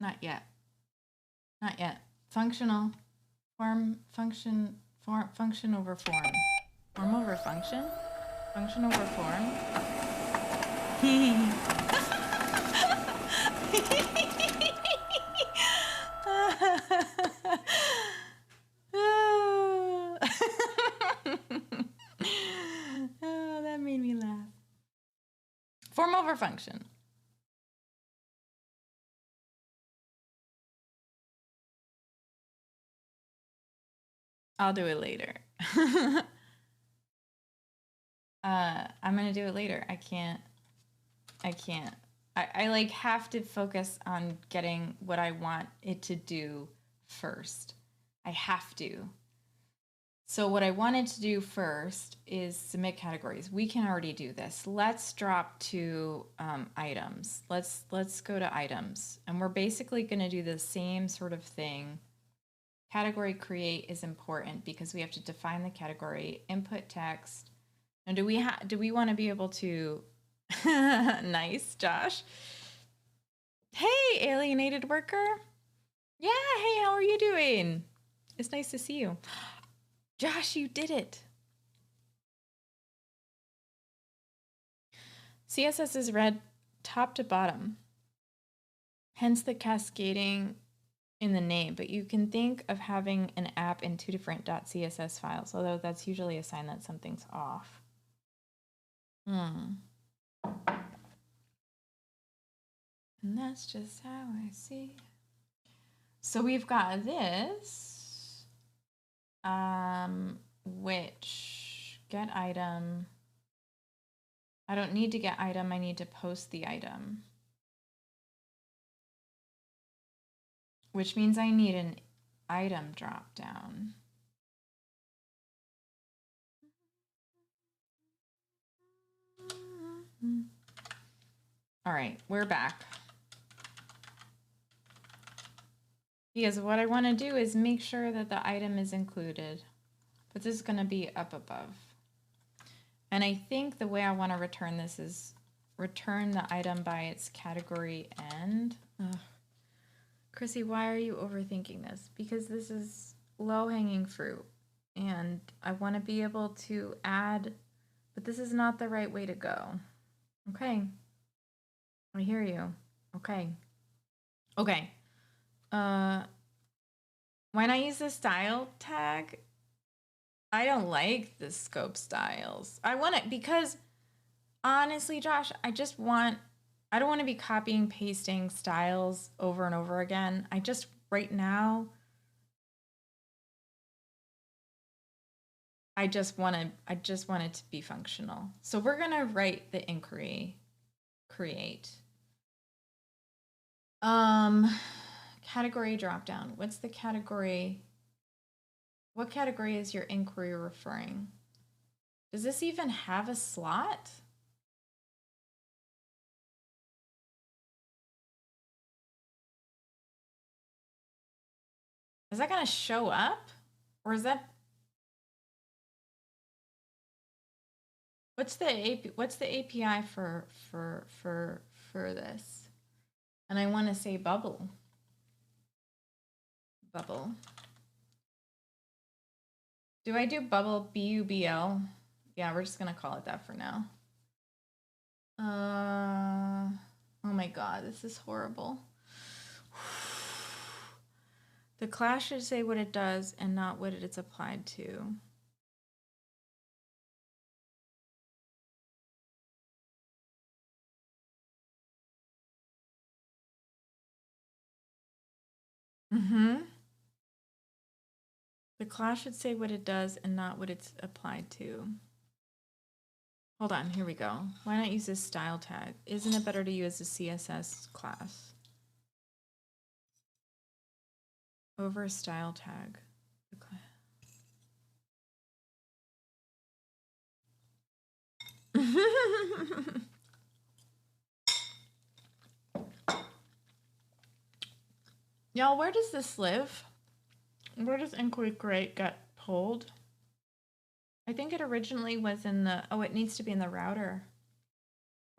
Not yet. Not yet. Functional. Function over form. Form over function? Function over form? Oh, that made me laugh. Form over function. I'll do it later. I'm gonna do it later. I can't. I like have to focus on getting what I want it to do first. I have to. So what I wanted to do first is submit categories. We can already do this. Let's drop to items. Let's go to items. And we're basically going to do the same sort of thing. Category create is important because we have to define the category, input text. And do we want to be able to nice, Josh. Hey, alienated worker. Yeah, hey, how are you doing? It's nice to see you. Josh, you did it. CSS is read top to bottom, hence the cascading in the name, but you can think of having an app in two different .css files, although that's usually a sign that something's off. And that's just how I see. So we've got this, which get item. I don't need to get item, I need to post the item. Which means I need an item drop down. All right, we're back. Because what I want to do is make sure that the item is included, but this is going to be up above. And I think the way I want to return this is return the item by its category end. Ugh. Chrissy, why are you overthinking this? Because this is low-hanging fruit, and I want to be able to add, but this is not the right way to go. Okay. I hear you. Okay. Okay. Why not use the style tag? I don't like the scope styles. I want it because honestly, Josh, I don't want to be copying, pasting styles over and over again. Right now, I just want it to be functional. So we're going to write the inquiry, create. Category dropdown. What's the category? What category is your inquiry referring? Does this even have a slot? Is that going to show up? Or is that... What's the API for this? And I want to say bubble. Bubble. Do I do bubble BUBL? Yeah, we're just going to call it that for now. Oh my God, this is horrible. The class should say what it does and not what it's applied to. The class should say what it does and not what it's applied to. Hold on, here we go. Why not use this style tag? Isn't it better to use a CSS class over a style tag? Y'all, where does this live? Where does inquiry create get pulled? I think it originally was in the, oh, it needs to be in the router.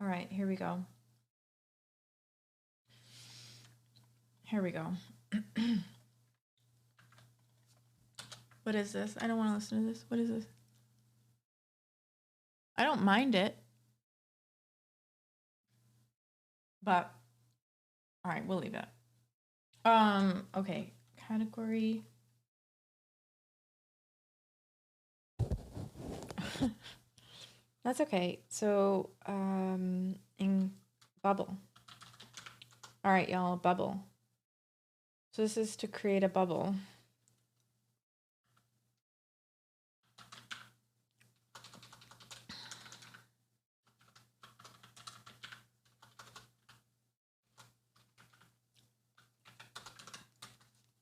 All right, here we go. Here we go. What is this? I don't want to listen to this. What is this? I don't mind it. But, all right, we'll leave it. Okay, category. That's okay. So, in bubble. All right, y'all, bubble. So this is to create a bubble.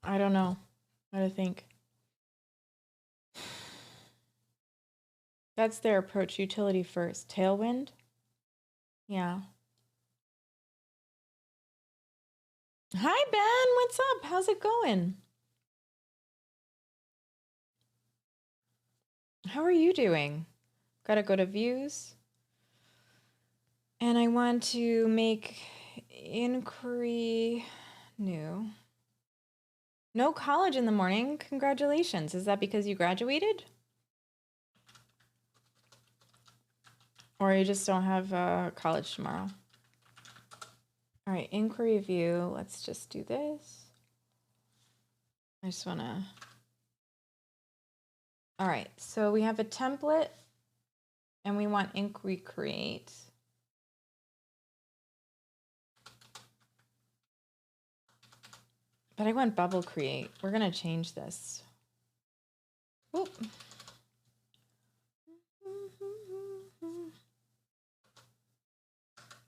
I don't know how to think. That's their approach. Utility first. Tailwind? Yeah. Hi, Ben. What's up? How's it going? How are you doing? Gotta go to views. And I want to make inquiry new. No college in the morning. Congratulations. Is that because you graduated? Or you just don't have college tomorrow? All right, inquiry view. Let's just do this. I just want to... All right, so we have a template and we want inquiry create. But I want bubble create. We're going to change this. Whoop.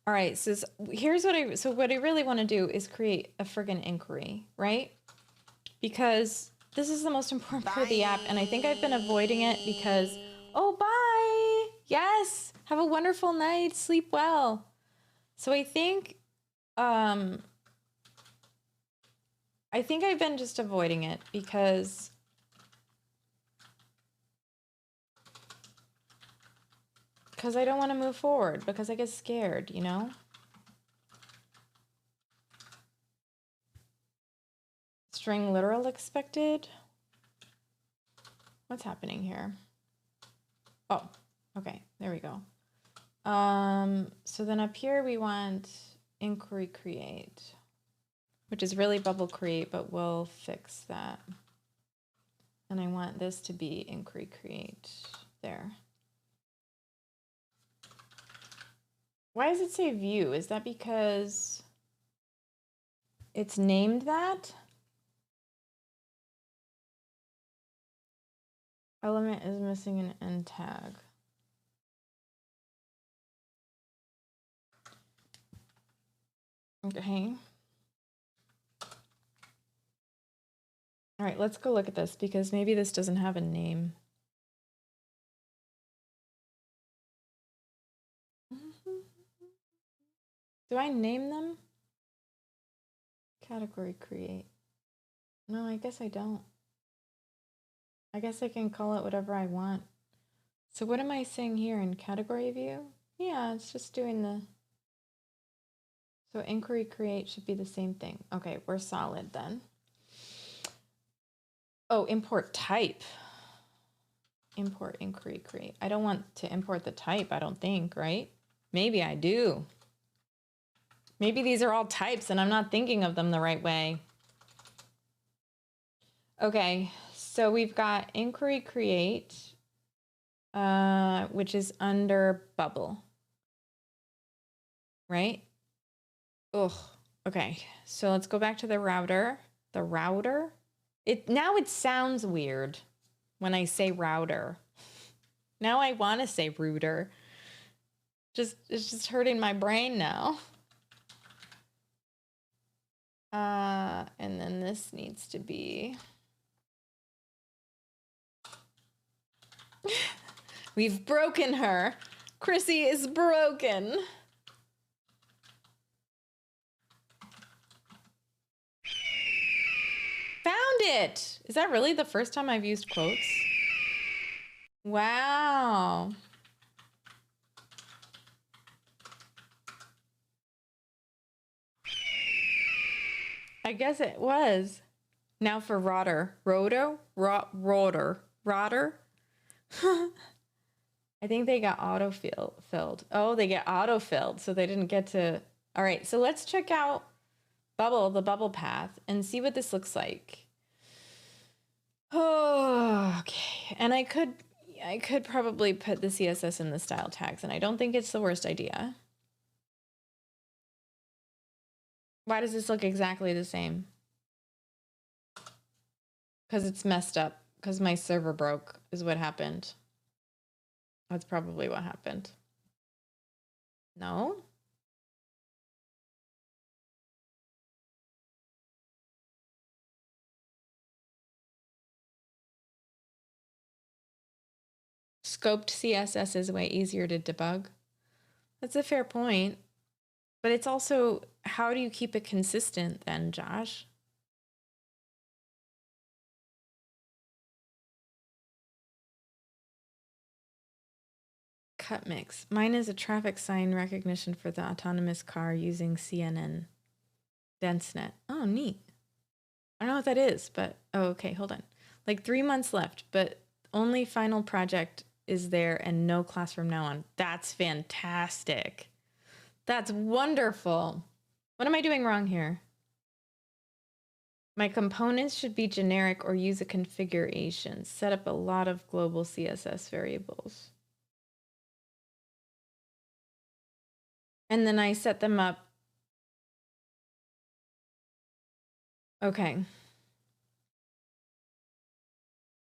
All right, so here's what I really want to do is create a friggin' inquiry, right? Because this is the most important part of the app, and I think I've been avoiding it because, oh, bye. Yes, have a wonderful night. Sleep well. So I think I've been just avoiding it because I don't want to move forward, because I get scared, you know? String literal expected. What's happening here? Oh, okay, there we go. So then up here we want inquiry create, which is really bubble create, but we'll fix that. And I want this to be inquiry create there. Why does it say view? Is that because it's named that? Element is missing an end tag. Okay. All right, let's go look at this because maybe this doesn't have a name. Do I name them? Category create. No, I guess I don't. I guess I can call it whatever I want. So what am I saying here in category view? Yeah, it's just doing the... So inquiry create should be the same thing. Okay, we're solid then. Oh, import type. Import inquiry create. I don't want to import the type, I don't think, right? Maybe I do. Maybe these are all types and I'm not thinking of them the right way. Okay, so we've got inquiry create, which is under bubble, right? Ugh, okay, so let's go back to the router. The router? Now it sounds weird when I say router. Now I want to say router. It's just hurting my brain now. And then this needs to be... We've broken her. Chrissie is broken. Found it. Is that really the first time I've used quotes? Wow. I guess it was. Now for rotor. Rotor? Rotor? I think they got auto-filled. Oh, they get auto-filled, so they didn't get to... All right, so let's check out bubble, the bubble path, and see what this looks like. Oh, okay. And I could probably put the CSS in the style tags, and I don't think it's the worst idea. Why does this look exactly the same? Because it's messed up. Because my server broke is what happened. That's probably what happened. No? scoped CSS is way easier to debug. That's a fair point. But it's also, how do you keep it consistent then, Josh? Cut mix. Mine is a traffic sign recognition for the autonomous car using CNN. DenseNet. Oh, neat. I don't know what that is, but, oh, okay, hold on. Like 3 months left, but only final project is there and no class from now on. That's fantastic. That's wonderful. What am I doing wrong here? My components should be generic or use a configuration. Set up a lot of global CSS variables. And then I set them up. Okay.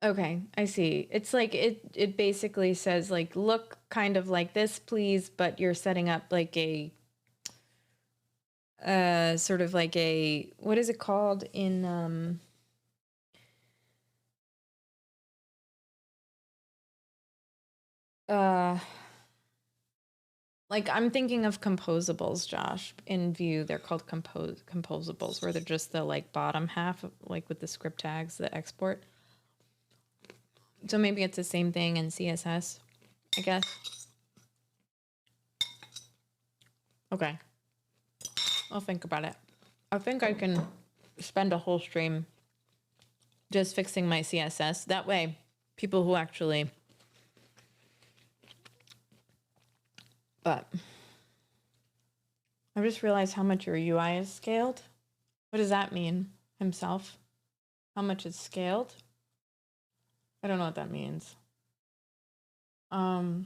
Okay, I see. It's like it basically says like, look kind of like this, please, but you're setting up like a sort of like a, what is it called in like I'm thinking of composables, Josh. In Vue, they're called composables, where they're just the like bottom half, like with the script tags that export. So maybe it's the same thing in CSS, I guess. Okay. I'll think about it. I think I can spend a whole stream just fixing my CSS. That way, people who actually... But I just realized how much your UI is scaled. What does that mean, himself? How much it's scaled? I don't know what that means. Oh.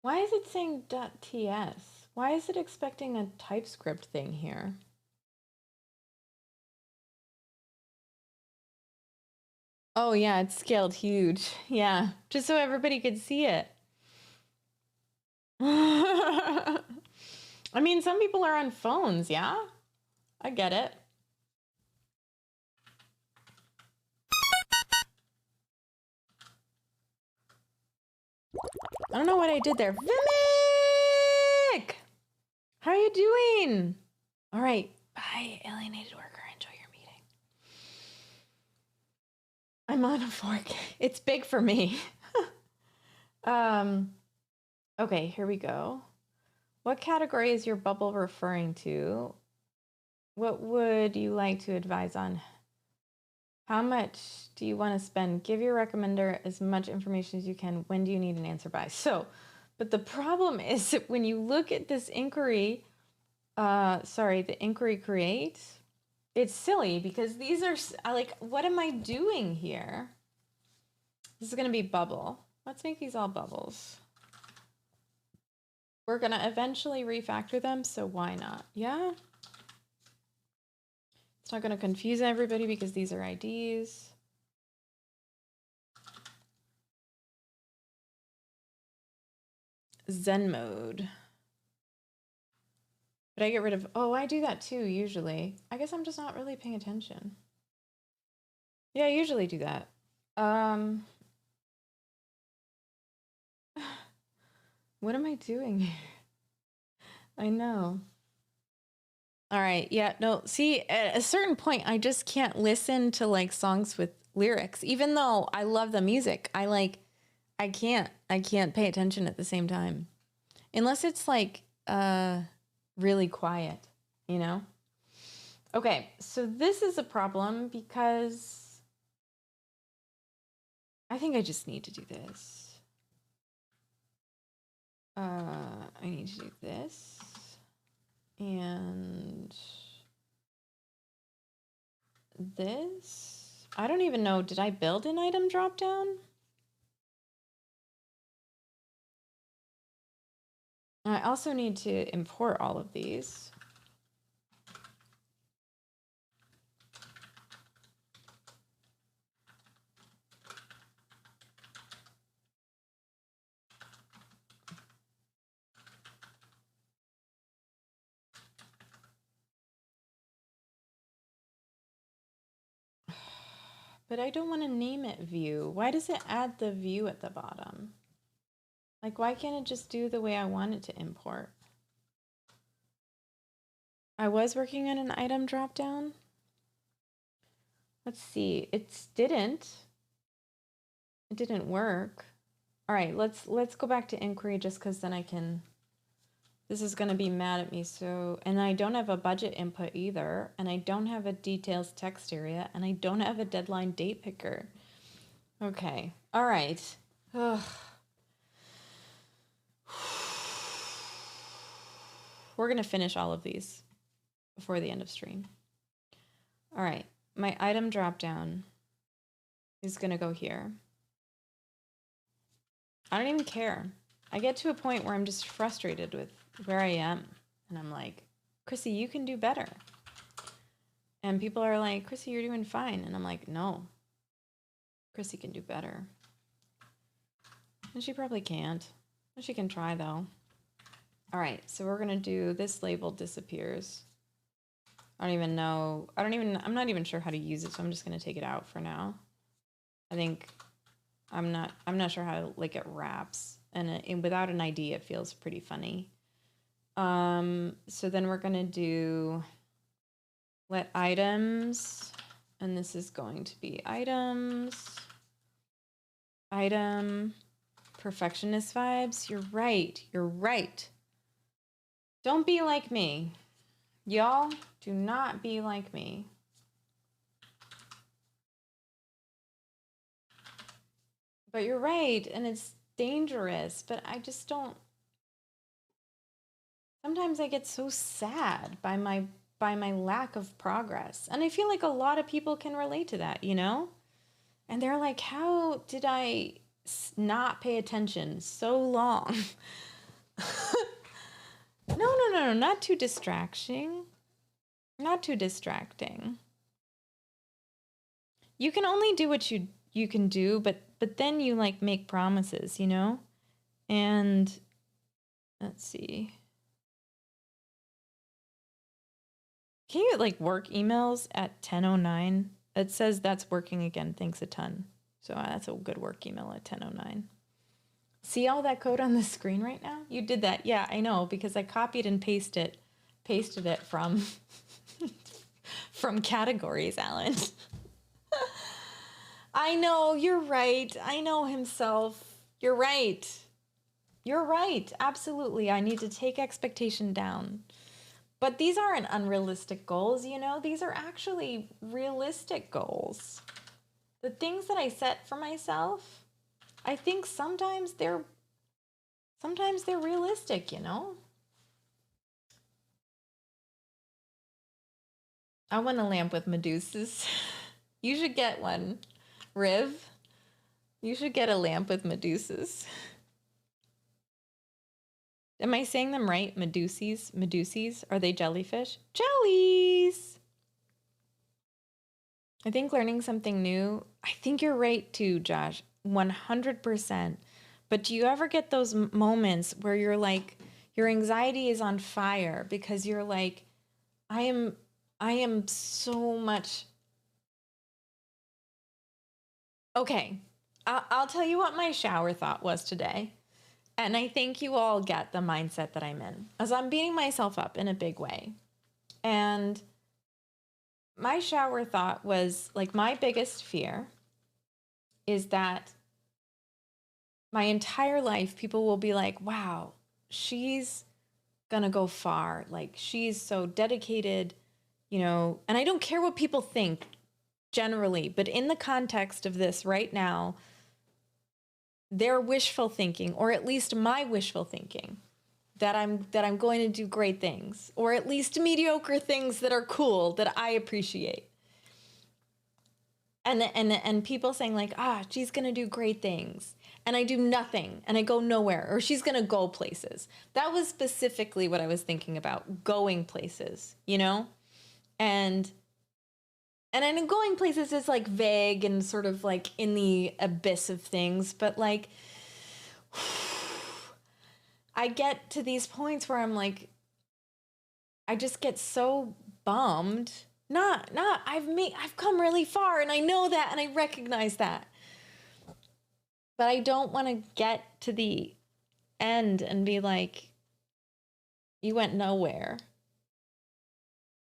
Why is it saying .ts? Why is it expecting a TypeScript thing here? Oh yeah, it's scaled huge. Yeah, just so everybody could see it. I mean, some people are on phones, yeah? I get it. I don't know what I did there. Vimic! How are you doing? All right. Bye, alienated worker. Enjoy your meeting. I'm on a fork. It's big for me. Okay, here we go. What category is your bubble referring to? What would you like to advise on? How much do you want to spend? Give your recommender as much information as you can. When do you need an answer by? So, but the problem is that when you look at this inquiry, the inquiry create, it's silly because these are like, what am I doing here? This is going to be bubble. Let's make these all bubbles. We're going to eventually refactor them, so why not? Yeah. It's not going to confuse everybody because these are IDs. Zen mode. But I get rid of, oh, I do that too, usually. I guess I'm just not really paying attention. Yeah, I usually do that. What am I doing here? I know. All right. Yeah. No, see, at a certain point, I just can't listen to like songs with lyrics, even though I love the music. I can't pay attention at the same time unless it's like, really quiet, you know? Okay. So this is a problem because I think I just need to do this. I need to do this and this, I don't even know, did I build an item drop down? I also need to import all of these. But I don't want to name it view. Why does it add the view at the bottom? Like, why can't it just do the way I want it to import? I was working on an item drop down. Let's see. It didn't work. All right, let's go back to inquiry just because then I can. This is going to be mad at me. So, and I don't have a budget input either, and I don't have a details text area, and I don't have a deadline date picker. Okay. All right. Ugh. We're going to finish all of these before the end of stream. All right. My item drop down is going to go here. I don't even care. I get to a point where I'm just frustrated with where I am. And I'm like, Chrissy, you can do better. And people are like, Chrissy, you're doing fine. And I'm like, no, Chrissy can do better. And she probably can't. She can try though. All right, so we're gonna do this label disappears. I don't even know. I'm not even sure how to use it, so I'm just gonna take it out for now. I think I'm not sure how to, like, it wraps, and without an ID it feels pretty funny. So then we're gonna do let items, and this is going to be items, item, perfectionist vibes. You're right. Don't be like me. Y'all, do not be like me. But you're right, and it's dangerous, but I just don't. Sometimes I get so sad by my lack of progress. And I feel like a lot of people can relate to that, you know? And they're like, how did I not pay attention so long? No, not too distracting. Not too distracting. You can only do what you can do, but then you, like, make promises, you know? And let's see. Can you, like, work emails at 10:09? It says that's working again. Thanks a ton. So that's a good work email at 10:09. See all that code on the screen right now? You did that. Yeah, I know, because I copied and pasted it from from categories, Alan. I know, you're right. I know himself. You're right. You're right. Absolutely. I need to take expectation down. But these aren't unrealistic goals, you know? These are actually realistic goals. The things that I set for myself, I think sometimes they're realistic, you know? I want a lamp with Medusas. You should get one. Riv, you should get a lamp with Medusas. Am I saying them right? Meduses? Are they jellyfish? Jellies! I think learning something new, I think you're right too, Josh. 100%. But do you ever get those moments where you're like, your anxiety is on fire because you're like, I am so much. Okay, I'll tell you what my shower thought was today. And I think you all get the mindset that I'm in, as I'm beating myself up in a big way. And my shower thought was, like, my biggest fear is that my entire life people will be like, wow, she's gonna go far. Like, she's so dedicated, you know, and I don't care what people think generally, but in the context of this right now, their wishful thinking, or at least my wishful thinking, that I'm going to do great things, or at least mediocre things that are cool, that I appreciate. And people saying like, she's gonna do great things, and I do nothing, and I go nowhere, or she's gonna go places. That was specifically what I was thinking about, going places, you know, and I know going places is like vague and sort of like in the abyss of things, but like I get to these points where I'm like, I just get so bummed. I've come really far, and I know that, and I recognize that. But I don't want to get to the end and be like, you went nowhere.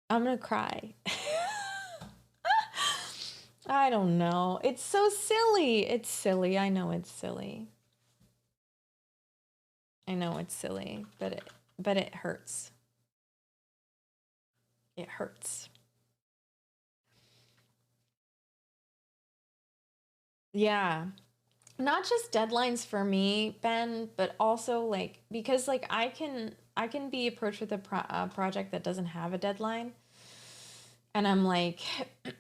I'm going to cry. I don't know. It's so silly. It's silly. I know it's silly. I know it's silly, but it hurts. It hurts. Yeah. Not just deadlines for me, Ben, but also like, because like I can be approached with a project that doesn't have a deadline, and I'm like,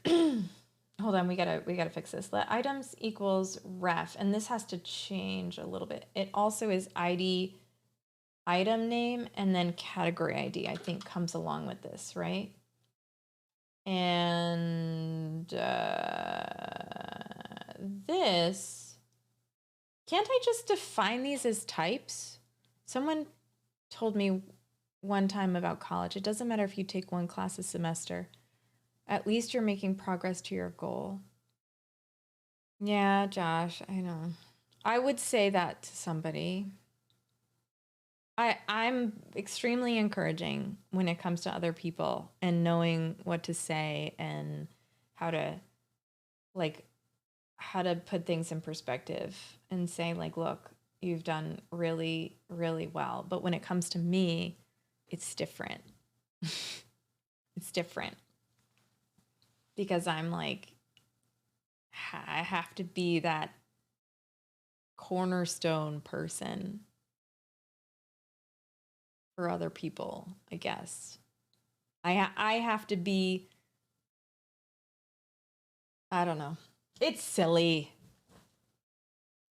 hold on, we gotta fix this. Let items equals ref, and this has to change a little bit. It also is ID, item name, and then category ID, I think, comes along with this, right? And this, can't I just define these as types? Someone told me one time about college, it doesn't matter if you take one class a semester. At least you're making progress to your goal. Yeah, Josh, I know. I would say that to somebody. I'm extremely encouraging when it comes to other people and knowing what to say and how to put things in perspective and say like, look, you've done really, really well. But when it comes to me, it's different. It's different. Because I'm like, I have to be that cornerstone person for other people, I guess. I have to be, I don't know. It's silly.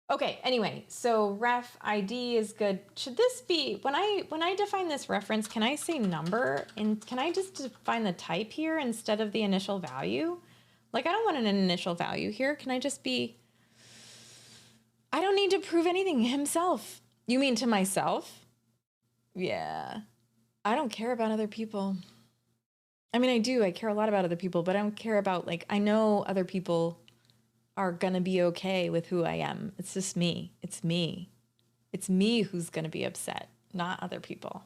Okay, anyway, so ref ID is good. Should this be, when I define this reference, can I say number? And can I just define the type here instead of the initial value? Like, I don't want an initial value here. Can I just be, I don't need to prove anything himself. You mean to myself? Yeah. I don't care about other people. I mean, I do. I care a lot about other people, but I don't care about, like, I know other people are gonna be okay with who I am. It's just me. It's me. It's me who's gonna be upset, not other people.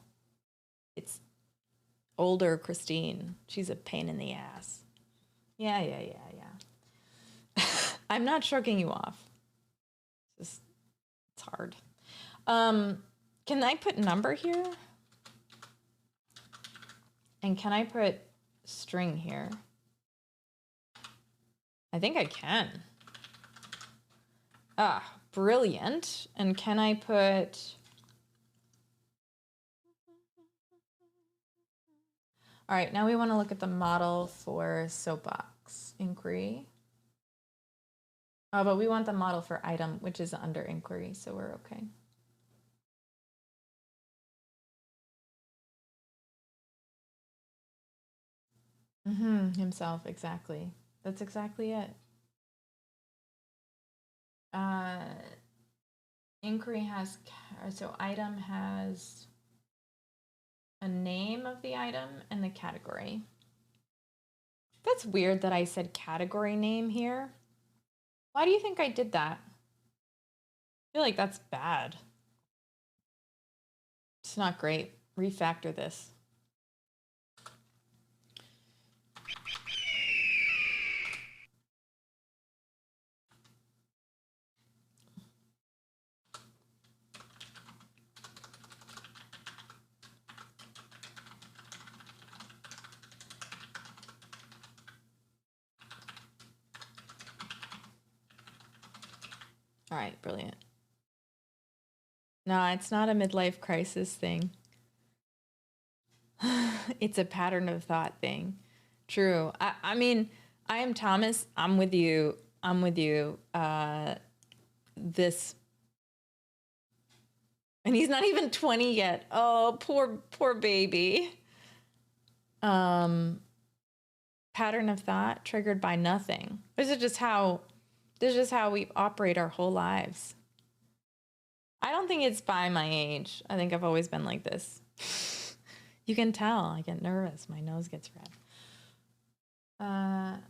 It's older Christine. She's a pain in the ass. Yeah. I'm not shrugging you off. It's hard. Can I put number here? And can I put string here? I think I can. Brilliant. And can I put... All right, now we want to look at the model for soapbox inquiry. Oh, but we want the model for item, which is under inquiry, so we're okay. Himself, exactly. That's exactly it. Inquiry has, so item has a name of the item and the category. That's weird that I said category name here. Why do you think I did that? I feel like that's bad. It's not great. Refactor this. All right, brilliant. No, it's not a midlife crisis thing. It's a pattern of thought thing. True. I mean, I am Thomas. I'm with you. I'm with you. This, and he's not even 20 yet. Oh, poor baby. Pattern of thought triggered by nothing. This is just how we operate our whole lives. I don't think it's by my age. I think I've always been like this. You can tell. I get nervous. My nose gets red.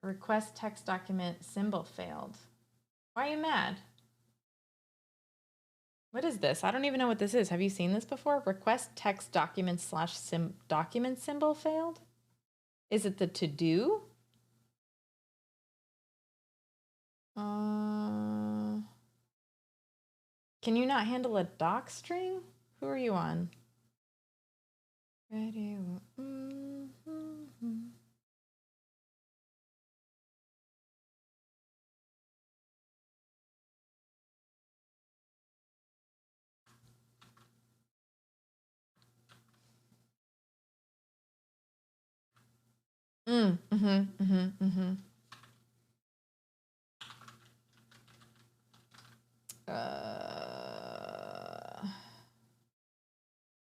Request text document symbol failed. Why are you mad? What is this? I don't even know what this is. Have you seen this before? Request text document / document symbol failed? Is it the to do? Can you not handle a doc string? Who are you on? Ready?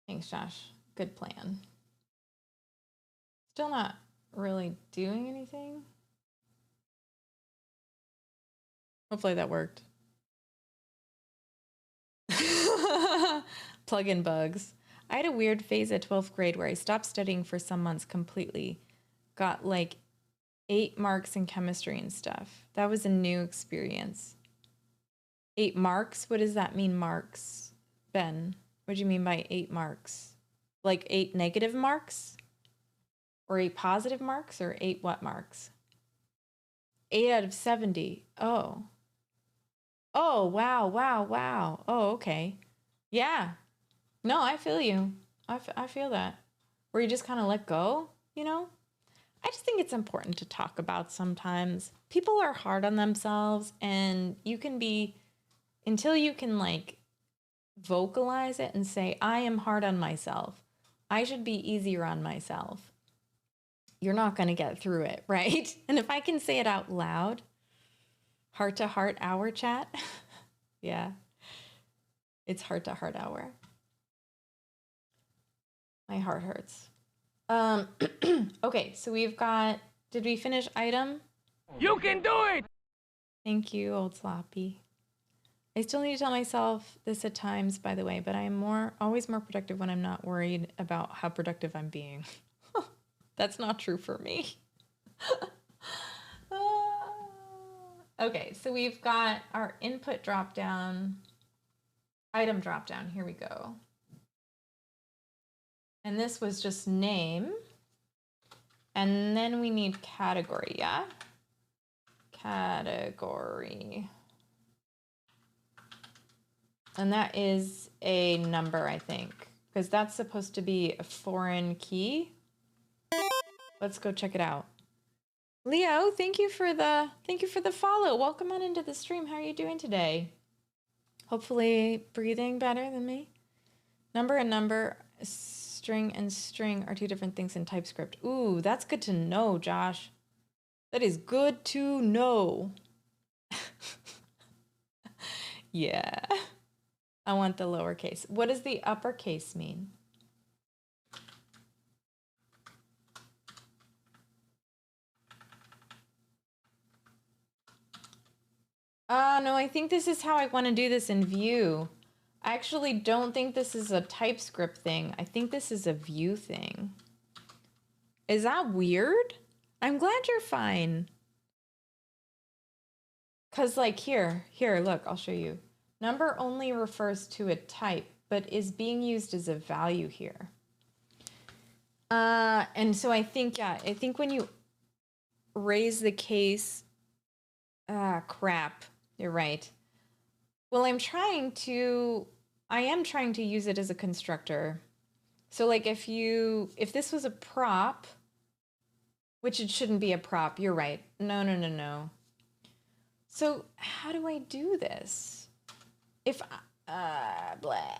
Thanks, Josh. Good plan. Still not really doing anything. Hopefully that worked. Plug-in bugs. I had a weird phase at 12th grade where I stopped studying for some months completely. Got like 8 marks in chemistry and stuff. That was a new experience. 8 marks? What does that mean, marks? Ben, what do you mean by 8 marks? Like 8 negative marks? Or 8 positive marks? Or 8 what marks? 8 out of 70. Oh. Oh, wow. Oh, okay. Yeah. No, I feel you. I feel that. Where you just kind of let go, you know? I just think it's important to talk about sometimes. People are hard on themselves, and you can be, until you can like vocalize it and say, I am hard on myself. I should be easier on myself. You're not going to get through it, right? And if I can say it out loud, heart to heart hour chat. Yeah. It's heart to heart hour. My heart hurts. Okay, so we've got, did we finish item? You can do it! Thank you, old sloppy. I still need to tell myself this at times, by the way, but I am always more productive when I'm not worried about how productive I'm being. That's not true for me. Okay, so we've got our input dropdown, item dropdown. Here we go. And this was just name. And then we need category, yeah? Category. And that is a number, I think, because that's supposed to be a foreign key. Let's go check it out. Leo, thank you for the follow. Welcome on into the stream. How are you doing today? Hopefully breathing better than me. Number and number, string and string are 2 different things in TypeScript. Ooh, that's good to know, Josh. That is good to know. Yeah. I want the lowercase. What does the uppercase mean? No, I think this is how I want to do this in Vue. I actually don't think this is a TypeScript thing. I think this is a Vue thing. Is that weird? I'm glad you're fine. Because like here, look, I'll show you. Number only refers to a type, but is being used as a value here. And so I think, yeah, I think when you raise the case, crap, you're right. Well, I am trying to use it as a constructor. So like if this was a prop, which it shouldn't be a prop, you're right. No. So how do I do this? If, blah.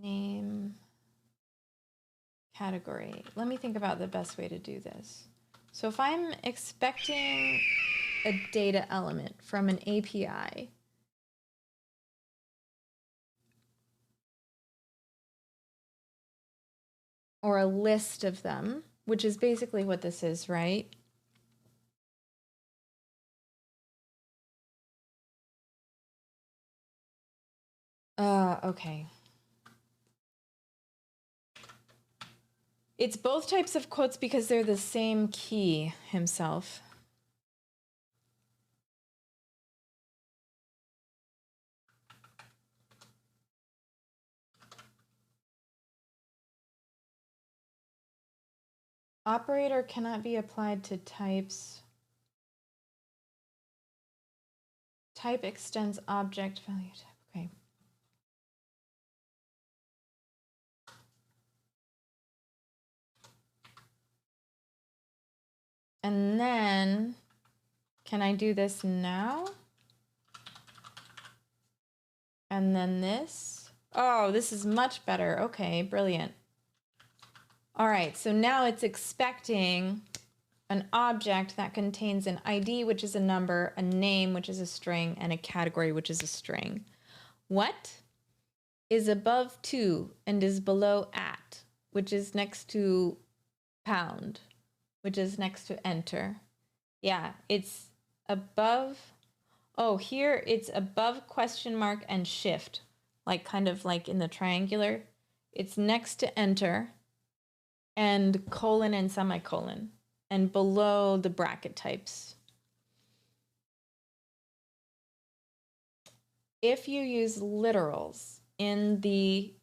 Name, category. Let me think about the best way to do this. So if I'm expecting a data element from an API, or a list of them, which is basically what this is, right? Okay. It's both types of quotes because they're the same key himself. Operator cannot be applied to types. Type extends object value type. Okay. And then, can I do this now? And then this? Oh, this is much better. Okay, brilliant. All right, so now it's expecting an object that contains an ID, which is a number, a name, which is a string, and a category, which is a string. What is above to and is below at, which is next to pound, which is next to enter? Yeah, it's above. Oh, here it's above question mark and shift, like kind of like in the triangular. It's next to enter and colon and semicolon, and below the bracket types. If you use literals in the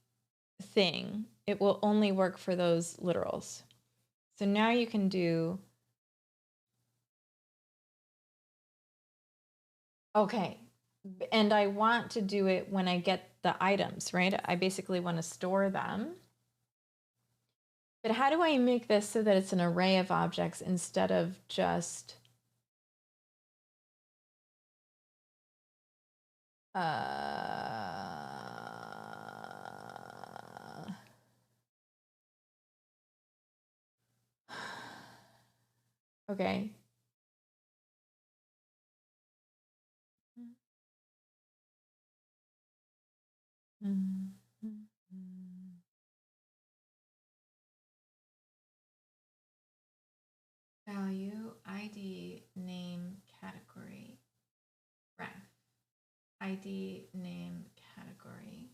thing, it will only work for those literals. So now you can do, okay, and I want to do it when I get the items, right? I basically want to store them. But how do I make this so that it's an array of objects instead of just okay. Value, ID, name, category, ref. ID, name, category.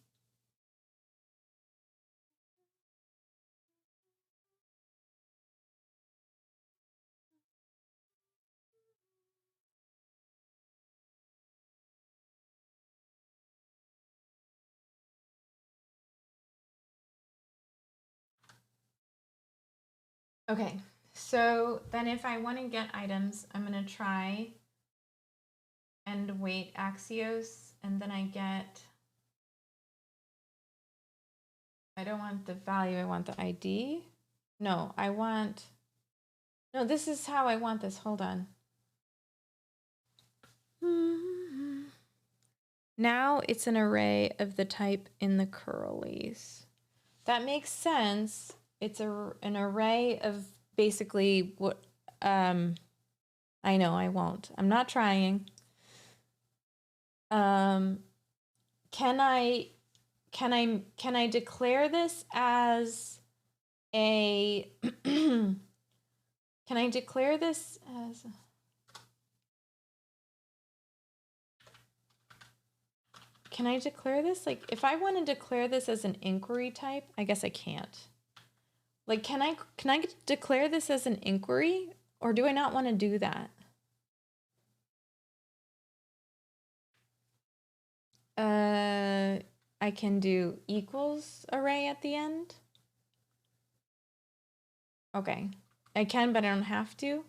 Okay, so then if I want to get items, I'm going to try and wait Axios, and then I get, I don't want the value, I want the ID. No, I want, no, this is how I want this. Hold on. Now it's an array of the type in the curlies. That makes sense. It's an array of basically what, I know I won't. I'm not trying. Can I declare this as a, can I declare this as, can I declare this? Like, if I want to declare this as an inquiry type, I guess I can't. Like, can I declare this as an inquiry, or do I not want to do that? I can do equals array at the end. Okay, I can, but I don't have to.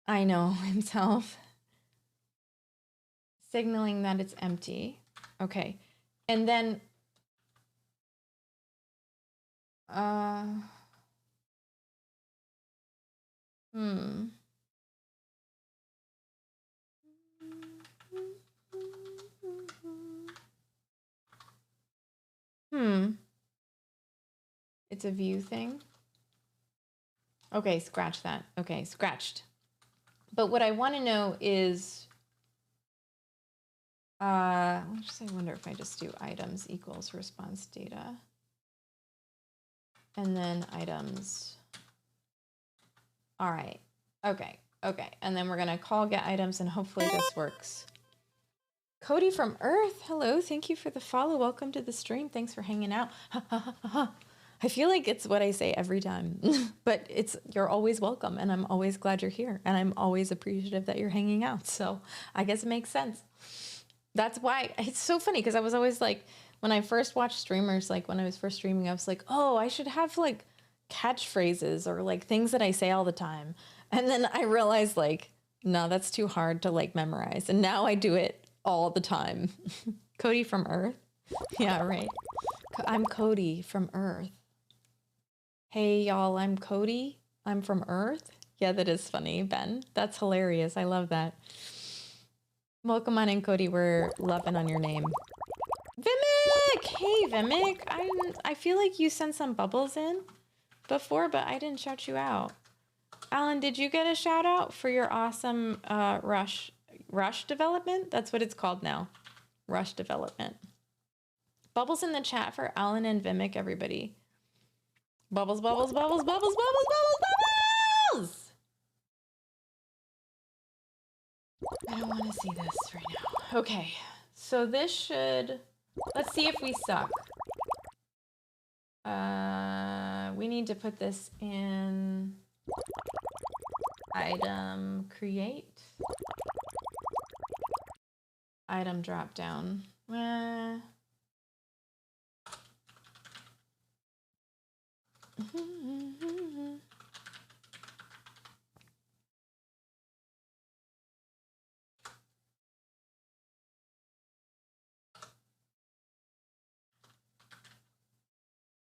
I know himself. Signaling that it's empty. Okay, and then It's a view thing. Okay, scratch that. Okay, scratched. But what I want to know is, I wonder if I just do items equals response data. And then items. All right. Okay. Okay. And then we're going to call get items and hopefully this works. Cody from Earth. Hello. Thank you for the follow. Welcome to the stream. Thanks for hanging out. I feel like it's what I say every time, but you're always welcome. And I'm always glad you're here. And I'm always appreciative that you're hanging out. So I guess it makes sense. That's why it's so funny. Cause I was always like, when I first watched streamers, like when I was first streaming, I was like, oh, I should have like catchphrases or like things that I say all the time. And then I realized like, no, that's too hard to like memorize. And now I do it all the time. Cody from Earth. Yeah, right. I'm Cody from Earth. Hey y'all, I'm Cody. I'm from Earth. Yeah, that is funny, Ben. That's hilarious. I love that. Welcome on in, Cody. We're loving on your name. Vimic! Hey, Vimic. I feel like you sent some bubbles in before, but I didn't shout you out. Alan, did you get a shout out for your awesome rush development? That's what it's called now. Rush development. Bubbles in the chat for Alan and Vimic, everybody. Bubbles, bubbles, bubbles, bubbles, bubbles, bubbles, bubbles! I don't want to see this right now. Okay, so this should... Let's see if we suck. We need to put this in item create. Item drop down.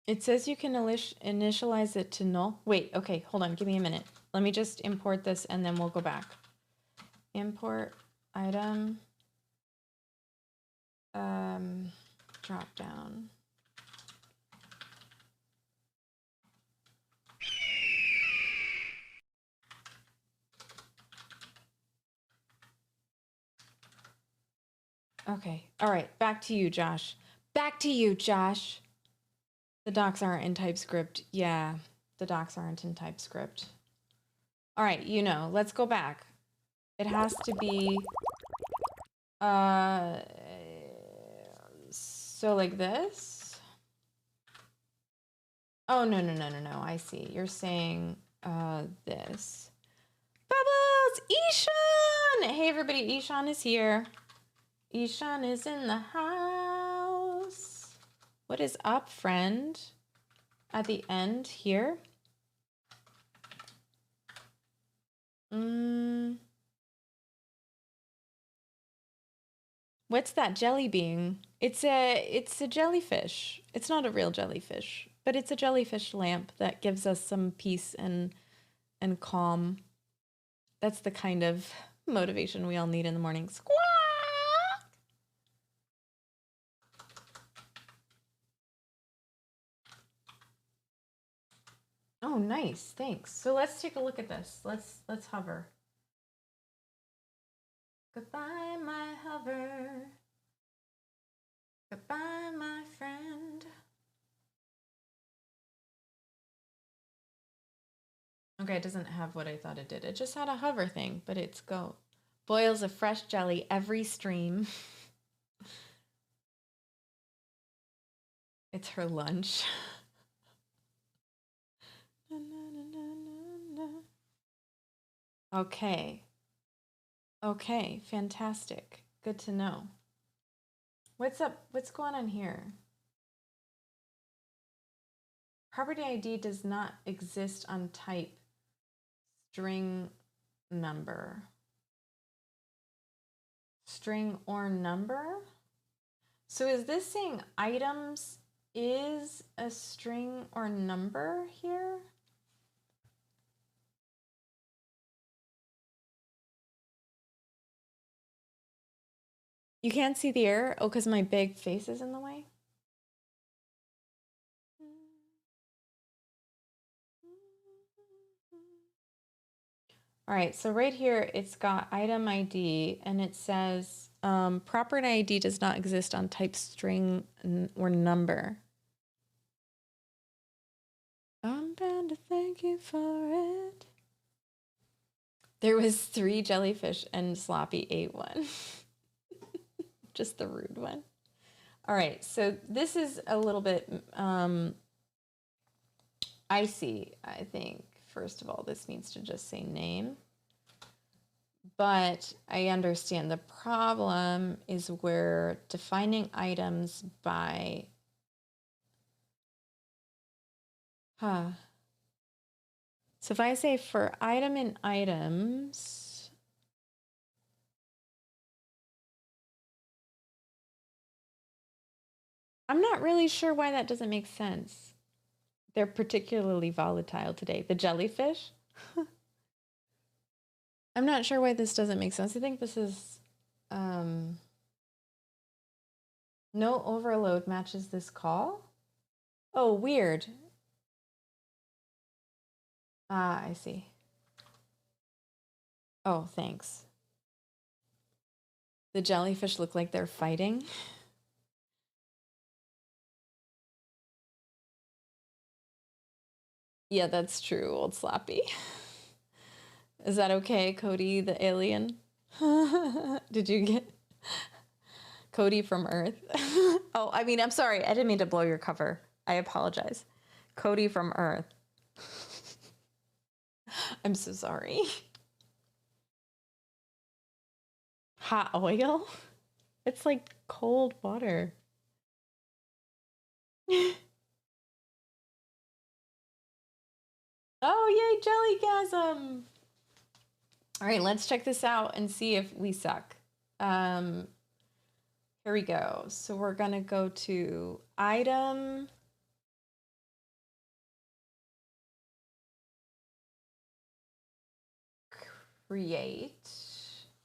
It says you can initialize it to null. Wait, okay, hold on, give me a minute. Let me just import this and then we'll go back. Import item, drop down. Okay, all right, back to you, Josh. Back to you, Josh. The docs aren't in TypeScript. Yeah, the docs aren't in TypeScript. All right, let's go back. It has to be, so like this. Oh, no. I see. You're saying, this. Bubbles! Ishan! Hey, everybody, Ishan is here. Ishan is in the house. What is up, friend? At the end here. What's that jelly being? It's a jellyfish. It's not a real jellyfish, but it's a jellyfish lamp that gives us some peace and calm. That's the kind of motivation we all need in the morning. Squawk! Oh, nice. Thanks. So let's take a look at this. Let's hover. Goodbye, my hover. Goodbye, my friend. Okay, it doesn't have what I thought it did. It just had a hover thing, but it's go. Boils of fresh jelly every stream. It's her lunch. Okay. Okay, fantastic. Good to know. What's up? What's going on here? Property ID does not exist on type string number. String or number? So is this saying items is a string or number here? You can't see the error? Oh, because my big face is in the way? All right, so right here, it's got item ID, and it says property ID does not exist on type string or number. I'm bound to thank you for it. There was 3 jellyfish and Sloppy ate one. Just the rude one. All right, so this is a little bit icy, I think. First of all, this needs to just say name. But I understand the problem is we're defining items by So if I say for item and items, I'm not really sure why that doesn't make sense. They're particularly volatile today. The jellyfish? I'm not sure why this doesn't make sense. I think this is no overload matches this call. Oh, weird. Ah, I see. Oh, thanks. The jellyfish look like they're fighting. Yeah, that's true, old Slappy. Is that okay, Cody the alien? Did you get Cody from Earth? Oh, I mean, I'm sorry. I didn't mean to blow your cover. I apologize. Cody from Earth. I'm so sorry. Hot oil? It's like cold water. Oh, yay, jellygasm. All right, let's check this out and see if we suck. Here we go. So we're going to go to item. Create.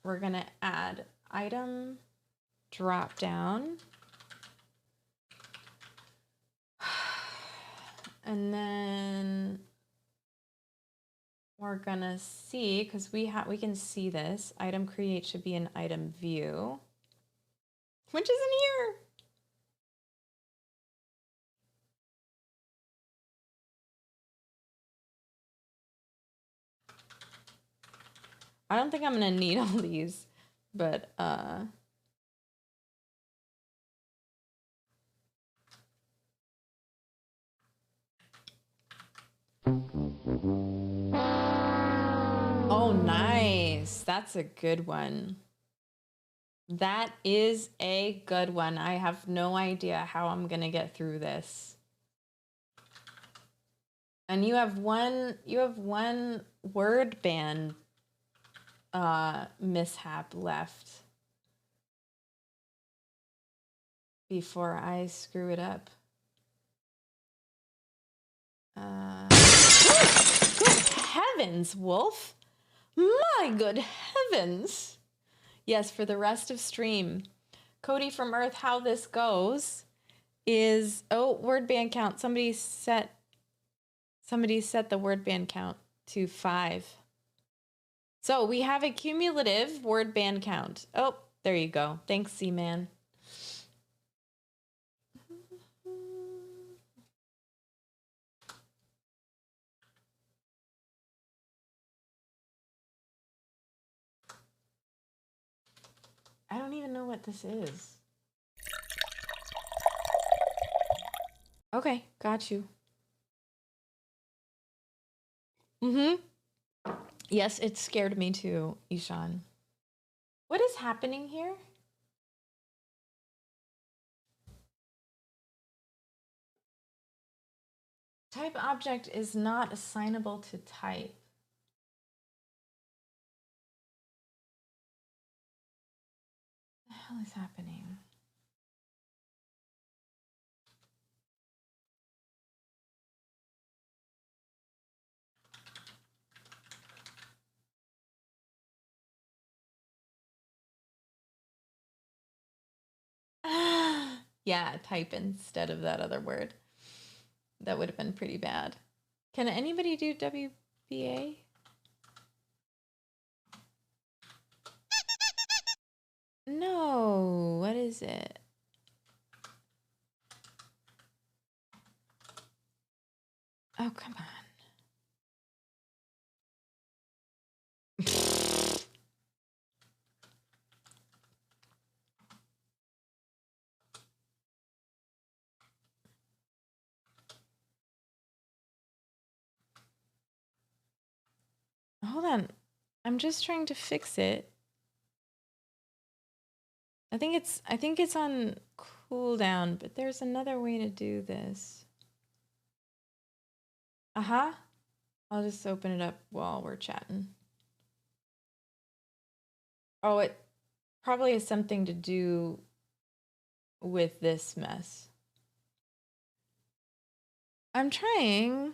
We're going to add item drop down. And then we're going to see, because we can see this, item create should be an item view, which isn't here. I don't think I'm going to need all these, but oh, nice. That's a good one. That is a good one. I have no idea how I'm going to get through this. And you have one word band mishap left before I screw it up. Good heavens, Wolf. My good heavens. Yes, for the rest of stream. Cody from Earth, how this goes is, oh, word band count. Somebody set the word band count to 5. So we have a cumulative word band count. Oh, there you go. Thanks, C-Man. I don't even know what this is. Okay, got you. Yes, it scared me too, Ishan. What is happening here? Type object is not assignable to type. What the hell is happening? Yeah, type instead of that other word. That would have been pretty bad. Can anybody do BA? No, what is it? Oh, come on. Hold on. I'm just trying to fix it. I think it's on cooldown, but there's another way to do this. Uh-huh. I'll just open it up while we're chatting. Oh, it probably has something to do with this mess. I'm trying.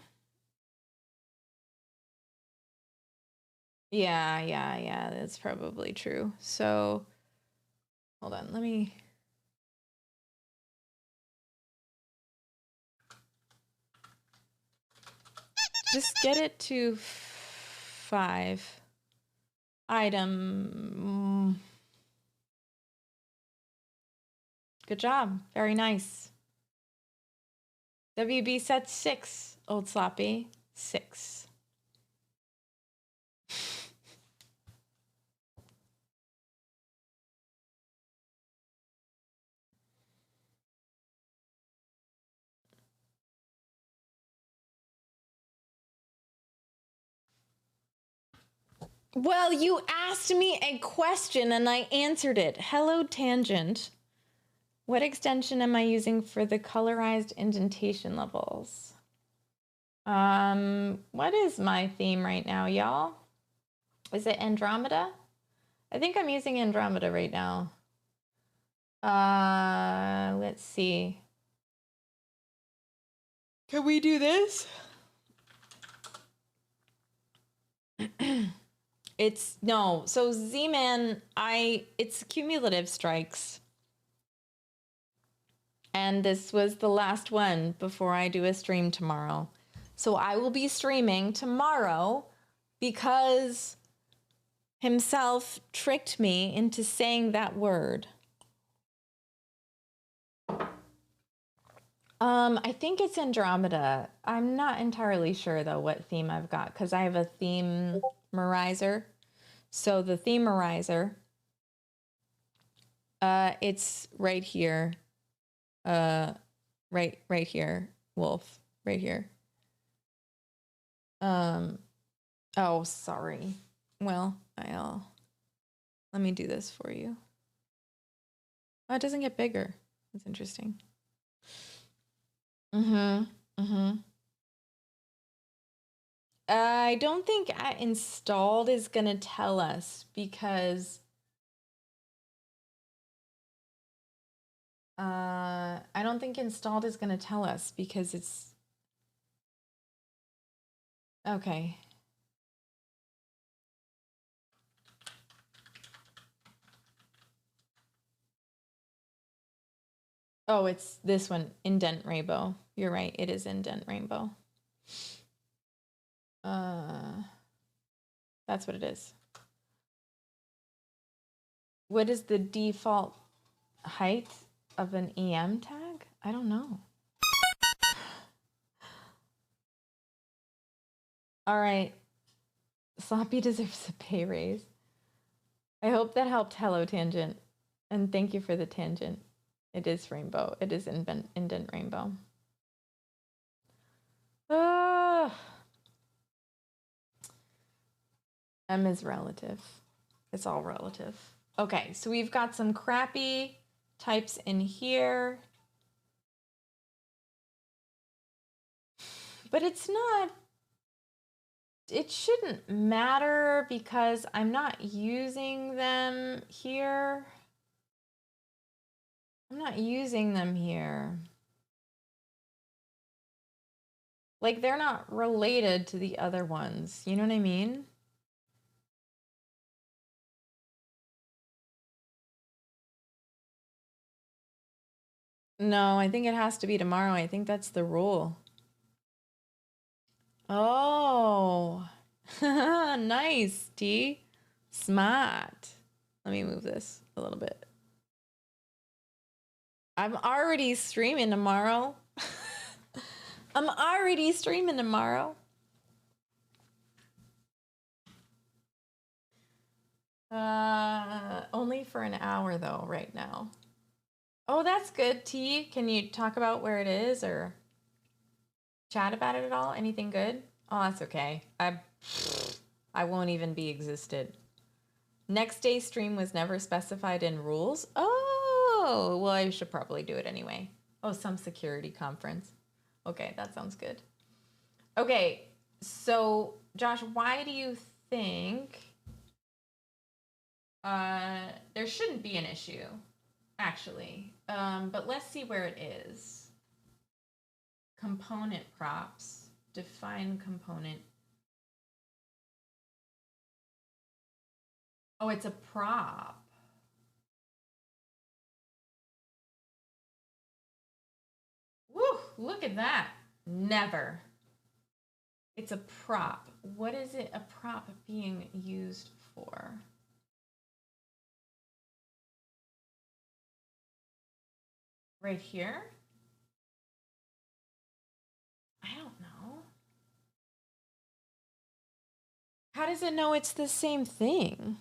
Yeah, that's probably true. So, hold on, let me... Just get it to 5. Item. Good job. Very nice. WB set 6, Old Sloppy. 6. Well, you asked me a question and I answered it. Hello, Tangent. What extension am I using for the colorized indentation levels? What is my theme right now, y'all? Is it Andromeda? I think I'm using Andromeda right now. Let's see. Can we do this? It's no. So Z-Man, it's cumulative strikes. And this was the last one before I do a stream tomorrow. So I will be streaming tomorrow because himself tricked me into saying that word. I think it's Andromeda. I'm not entirely sure though what theme I've got because I have a themerizer. So the themerizer, it's right here. Right here, Wolf, right here. Oh, sorry. Well, let me do this for you. Oh, it doesn't get bigger. That's interesting. I don't think installed is gonna tell us because I don't think installed is gonna tell us because it's okay. Oh, it's this one, Indent Rainbow. You're right, it is Indent Rainbow. That's what it is. What is the default height of an EM tag? I don't know. All right. Sloppy deserves a pay raise. I hope that helped. Hello, Tangent. And thank you for the tangent. It is Rainbow. It is Indent Rainbow. M is relative. It's all relative. Okay, so we've got some crappy types in here. But it's not, it shouldn't matter because I'm not using them here. I'm not using them here. Like, they're not related to the other ones. You know what I mean? No, I think it has to be tomorrow. I think that's the rule. Oh, Nice, T. Smart. Let me move this a little bit. I'm already streaming tomorrow. I'm already streaming tomorrow. Only for an hour though, right now. Oh, that's good, T. Can you talk about where it is or chat about it at all? Anything good? Oh, that's okay. I won't even be existed. Next day stream was never specified in rules. Oh, well, I should probably do it anyway. Oh, some security conference. Okay, that sounds good. Okay, so Josh, why do you think there shouldn't be an issue, actually? But let's see where it is. Component props. Define component. Oh, it's a prop. Woo, look at that. Never. It's a prop. What is it a prop being used for? Right here? I don't know. How does it know it's the same thing?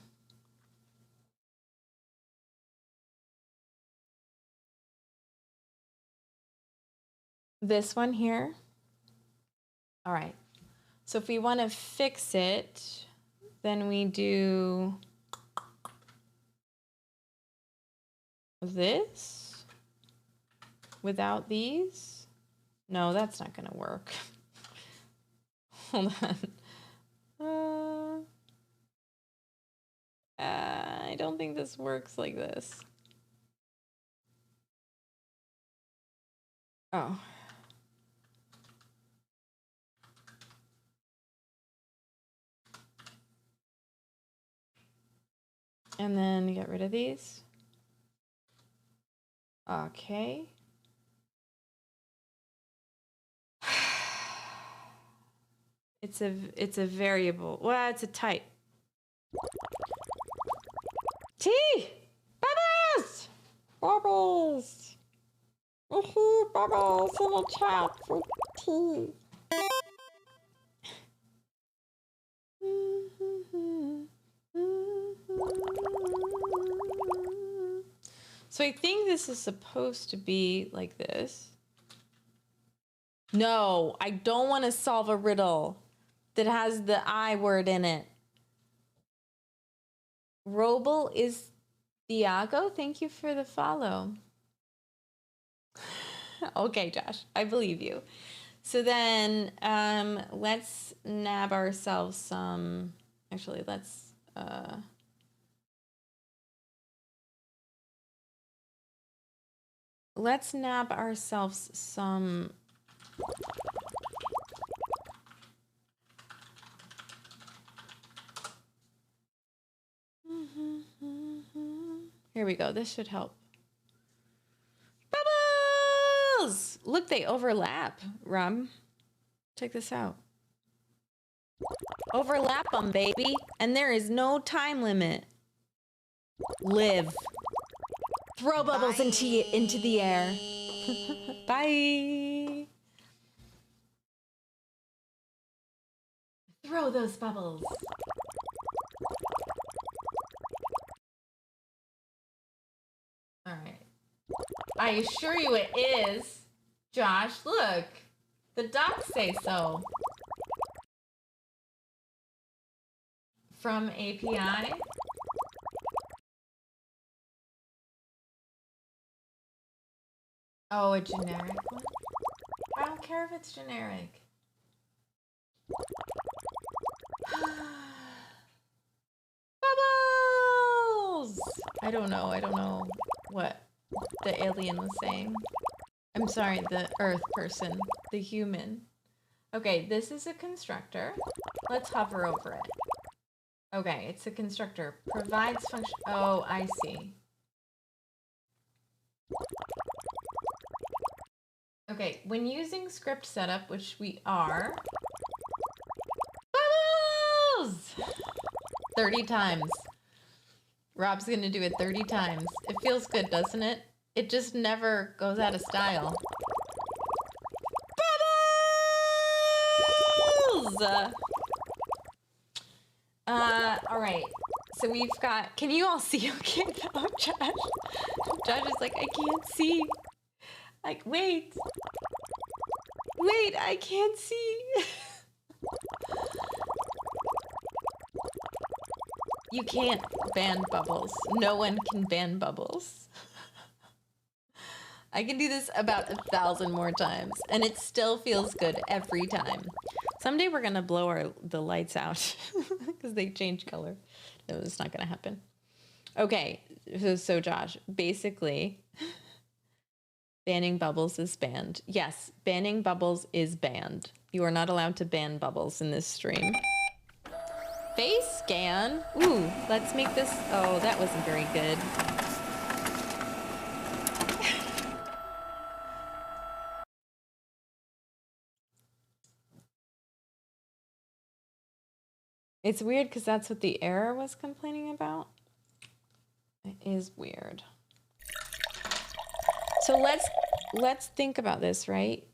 This one here? All right. So if we want to fix it, then we do this without these. No, that's not going to work. Hold on. I don't think this works like this. Oh. And then get rid of these. Okay. It's a variable. Well, it's a type. T! Bubbles! Bubbles! Woohoo! Bubbles in the chat for T. So I think this is supposed to be like this. No, I don't want to solve a riddle that has the I word in it. Roble is Thiago. Thank you for the follow. Okay, Josh, I believe you. So then let's nab ourselves some. Actually, let's nab ourselves some. Here we go. This should help. Bubbles! Look, they overlap, Rob. Check this out. Overlap them, baby. And there is no time limit. Live. Throw bubbles into the air. Bye. Throw those bubbles. All right. I assure you it is. Josh, look. The docs say so. From API. Oh, a generic one? I don't care if it's generic. Bubbles! I don't know what the alien was saying. I'm sorry, the Earth person, the human. Okay, this is a constructor. Let's hover over it. Okay, it's a constructor. Provides function. Oh, I see. Okay, when using script setup, which we are. 30 times. Rob's gonna do it 30 times. It feels good, doesn't it? It just never goes out of style. Bubbles! All right. So we've got, can you all see? Okay, oh, Josh. Josh is like, I can't see. Like, wait, I can't see. You can't ban Bubbles. No one can ban Bubbles. I can do this about 1,000 more times, and it still feels good every time. Someday we're gonna blow the lights out because they change color. No, it's not gonna happen. Okay, so Josh, basically, banning Bubbles is banned. Yes, banning Bubbles is banned. You are not allowed to ban Bubbles in this stream. Face scan? Ooh, let's make this... Oh, that wasn't very good. It's weird because that's what the error was complaining about. It is weird. So let's think about this, right?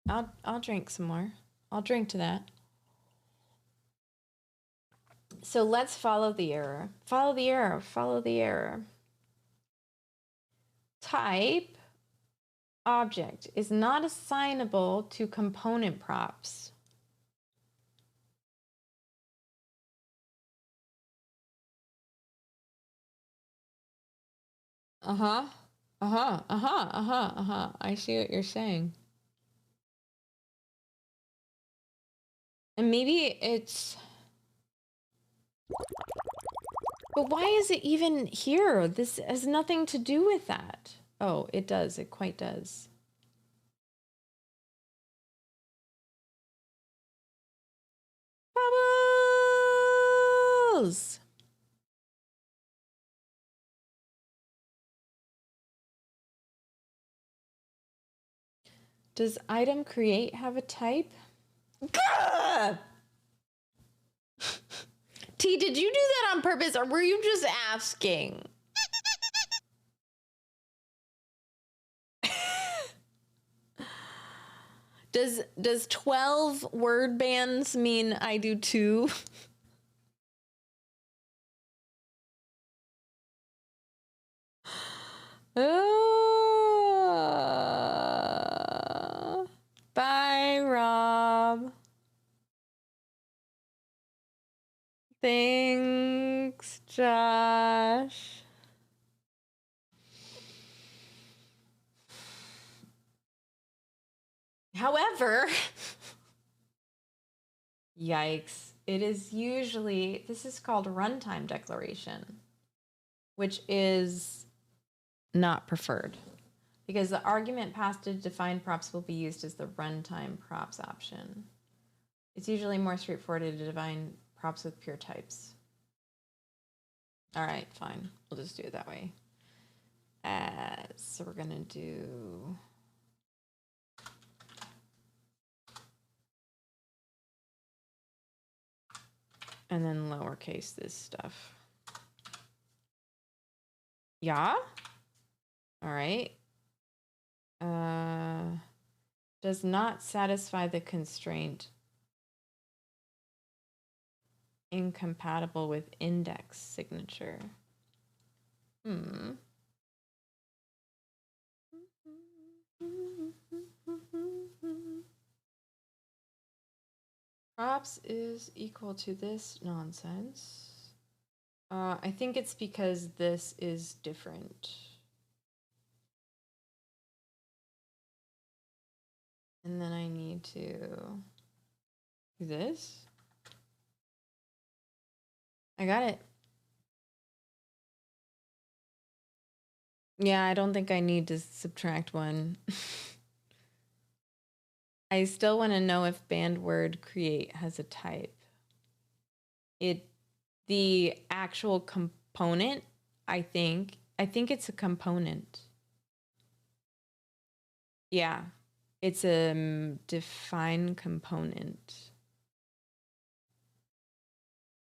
I'll drink some more. I'll drink to that. So let's follow the error. Follow the error. Follow the error. Type object is not assignable to component props. I see what you're saying. And maybe it's... But why is it even here? This has nothing to do with that. Oh, it does. It quite does. Bubbles! Does item create have a type? Gah! T, did you do that on purpose or were you just asking? Does 12 word bands mean I do 2? Bye, Rob. Thanks, Josh. However, yikes, it is usually, this is called runtime declaration, which is not preferred because the argument passed to define props will be used as the runtime props option. It's usually more straightforward to define props with pure types. All right, fine. We'll just do it that way. So we're gonna do... And then lowercase this stuff. Yeah? All right. Does not satisfy the constraint. Incompatible with index signature. Props is equal to this nonsense. I think it's because this is different. And then I need to do this. I got it. Yeah, I don't think I need to subtract 1. I still want to know if banned word create has a type. The actual component, I think it's a component. Yeah, it's a define component.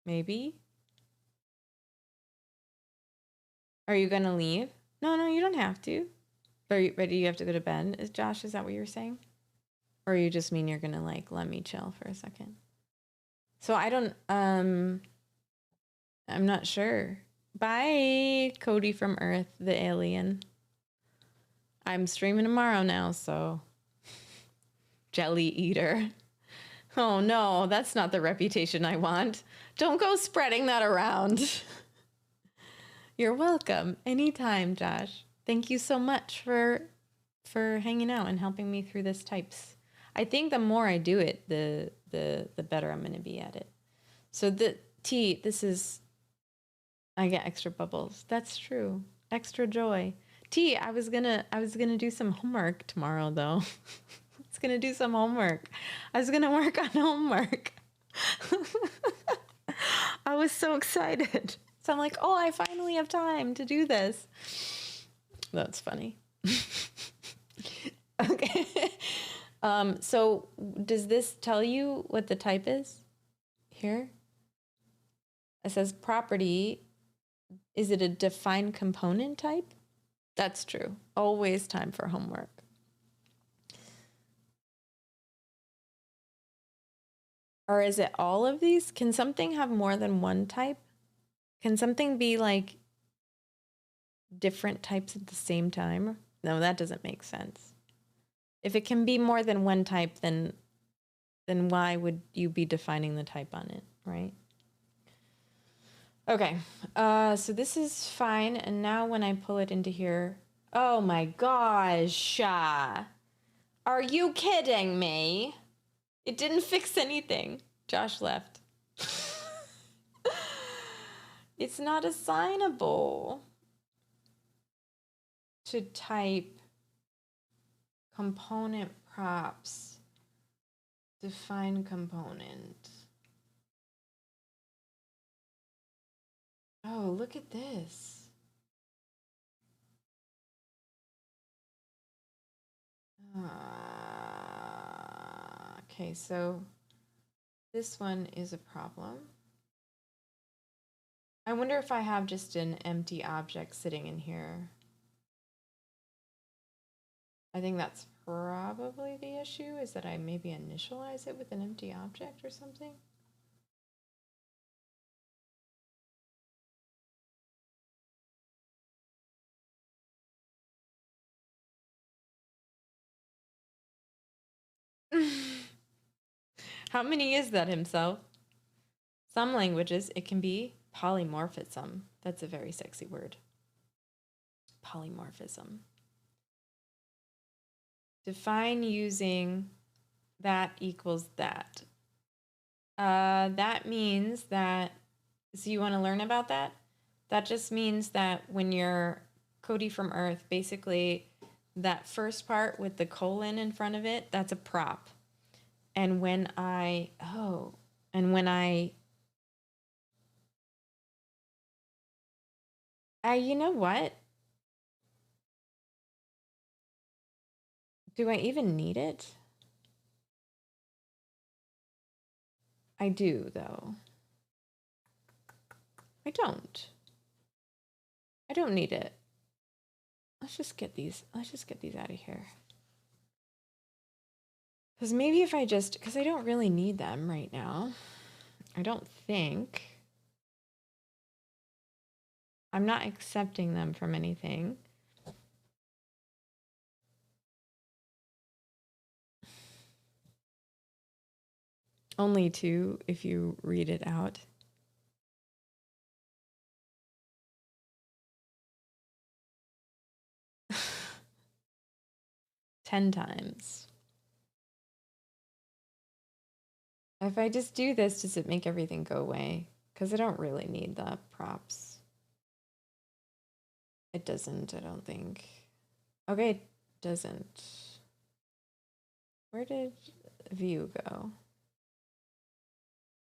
Maybe? Are you gonna leave? No, you don't have to. But do you have to go to bed? Josh, is that what you're saying? Or you just mean you're gonna like let me chill for a second? So I don't I'm not sure. Bye, Cody from Earth, the alien. I'm streaming tomorrow now, so jelly eater. Oh no, that's not the reputation I want. Don't go spreading that around. You're welcome. Anytime, Josh. Thank you so much for hanging out and helping me through this types. I think the more I do it, the better I'm going to be at it. So this is, I get extra bubbles. That's true. Extra joy. I was gonna do some homework tomorrow though. I was gonna do some homework. I was gonna work on homework. I was so excited. So I'm like, oh, I finally have time to do this. That's funny. Okay. So does this tell you what the type is here? It says property. Is it a defined component type? That's true. Always time for homework. Or is it all of these? Can something have more than one type? Can something be like different types at the same time? No, that doesn't make sense. If it can be more than one type, then why would you be defining the type on it, right? Okay, so this is fine. And now when I pull it into here, oh my gosh. Are you kidding me? It didn't fix anything. Josh left. It's not assignable to type component props, define component. Oh, look at this. Okay, so this one is a problem. I wonder if I have just an empty object sitting in here. I think that's probably the issue, is that I maybe initialize it with an empty object or something. How many is that himself? Some languages, it can be polymorphism. That's a very sexy word. Polymorphism. Define using that equals that. That means that, so you want to learn about that? That just means that when you're Cody from Earth, basically that first part with the colon in front of it, that's a prop. And when you know what? Do I even need it? I do, though. I don't. I don't need it. Let's just get these out of here. Because maybe if I because I don't really need them right now. I don't think. I'm not accepting them from anything. Only two if you read it out. Ten times. If I just do this, does it make everything go away? Because I don't really need the props. It doesn't, I don't think. Okay, it doesn't. Where did view go?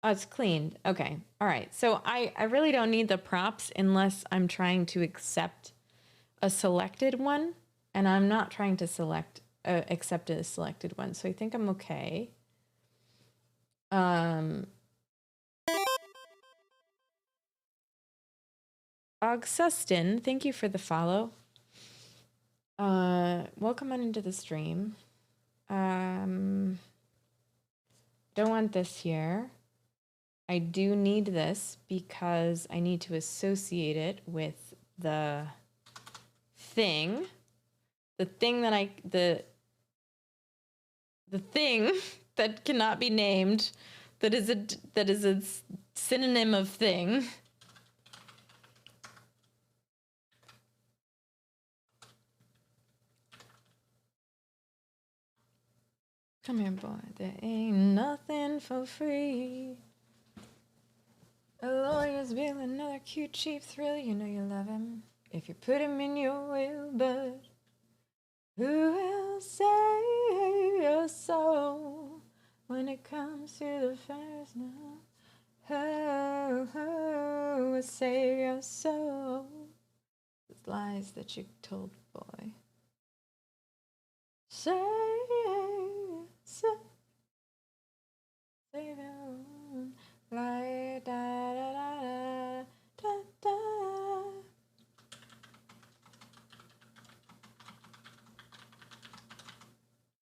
Oh, it's cleaned. Okay, all right. So I really don't need the props unless I'm trying to accept a selected one. And I'm not trying to accept a selected one. So I think I'm okay. Augustin, thank you for the follow. Welcome on into the stream. Don't want this here. I do need this because I need to associate it with the thing. The thing that cannot be named, that is a synonym of thing. Come here, boy. There ain't nothing for free. A lawyer's bill, another cute cheap thrill. You know you love him if you put him in your will, but who will save your soul when it comes to the first now? Who will save your soul? The lies that you told, boy. Save your own light, da da da da da.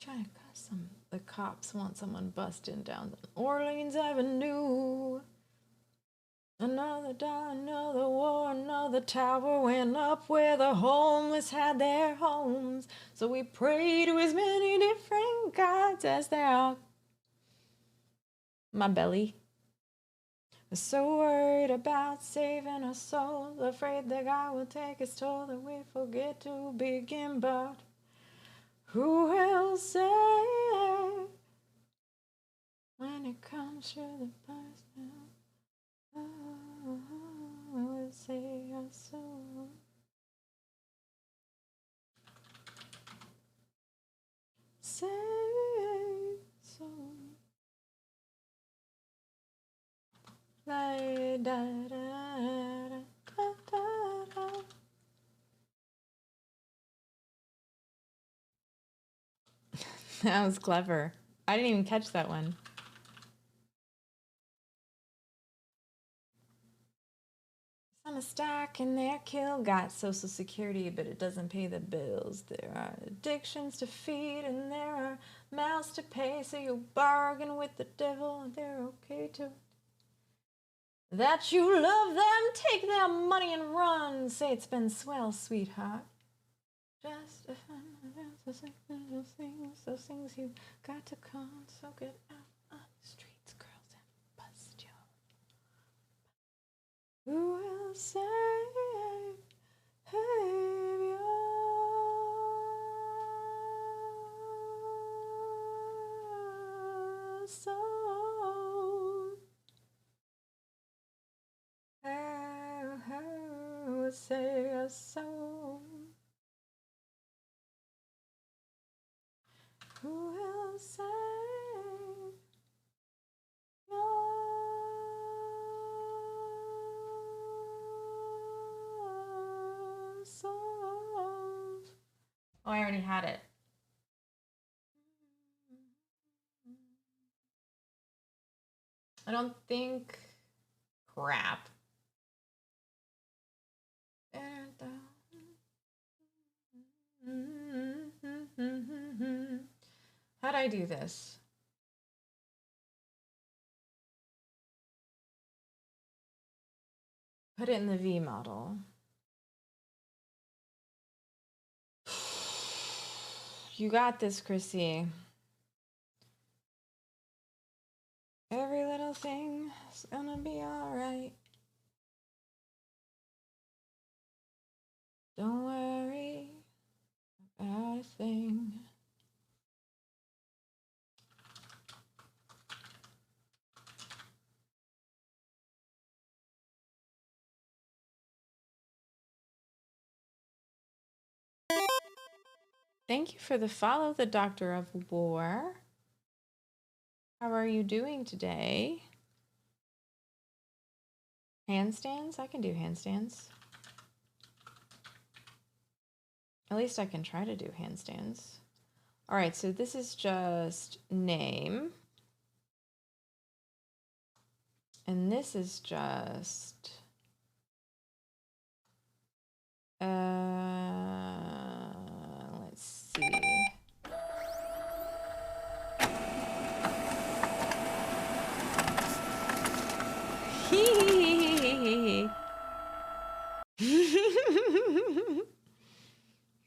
Trying to cuss some. The cops want someone busting down Orleans Avenue. Another die, another war, another tower went up where the homeless had their homes. So we pray to as many different gods as there are. My belly. We're so worried about saving our souls, afraid that God will take his toll, that we forget to begin. But who will save when it comes to the person? Who will save your soul? Save soul. Like da da da da da da. That was clever. I didn't even catch that one. On a stack in their kill, got Social Security, but it doesn't pay the bills. There are addictions to feed, and there are mouths to pay, so you bargain with the devil, and they're okay to. That you love them, take their money and run. Say it's been swell, sweetheart. Just a fun, those things you got to con, so get out on the streets, girls, and bust your. Who will save your soul? Who will save your soul? Who will save your soul? Oh, I already had it. I don't think. Crap. How'd I do this? Put it in the V model. You got this, Chrissy. Every little thing is gonna be alright. Don't worry about a thing. Thank you for the follow, the Doctor of War. How are you doing today? Handstands? I can do handstands. At least I can try to do handstands. All right, so this is just name. And this is just Let's see.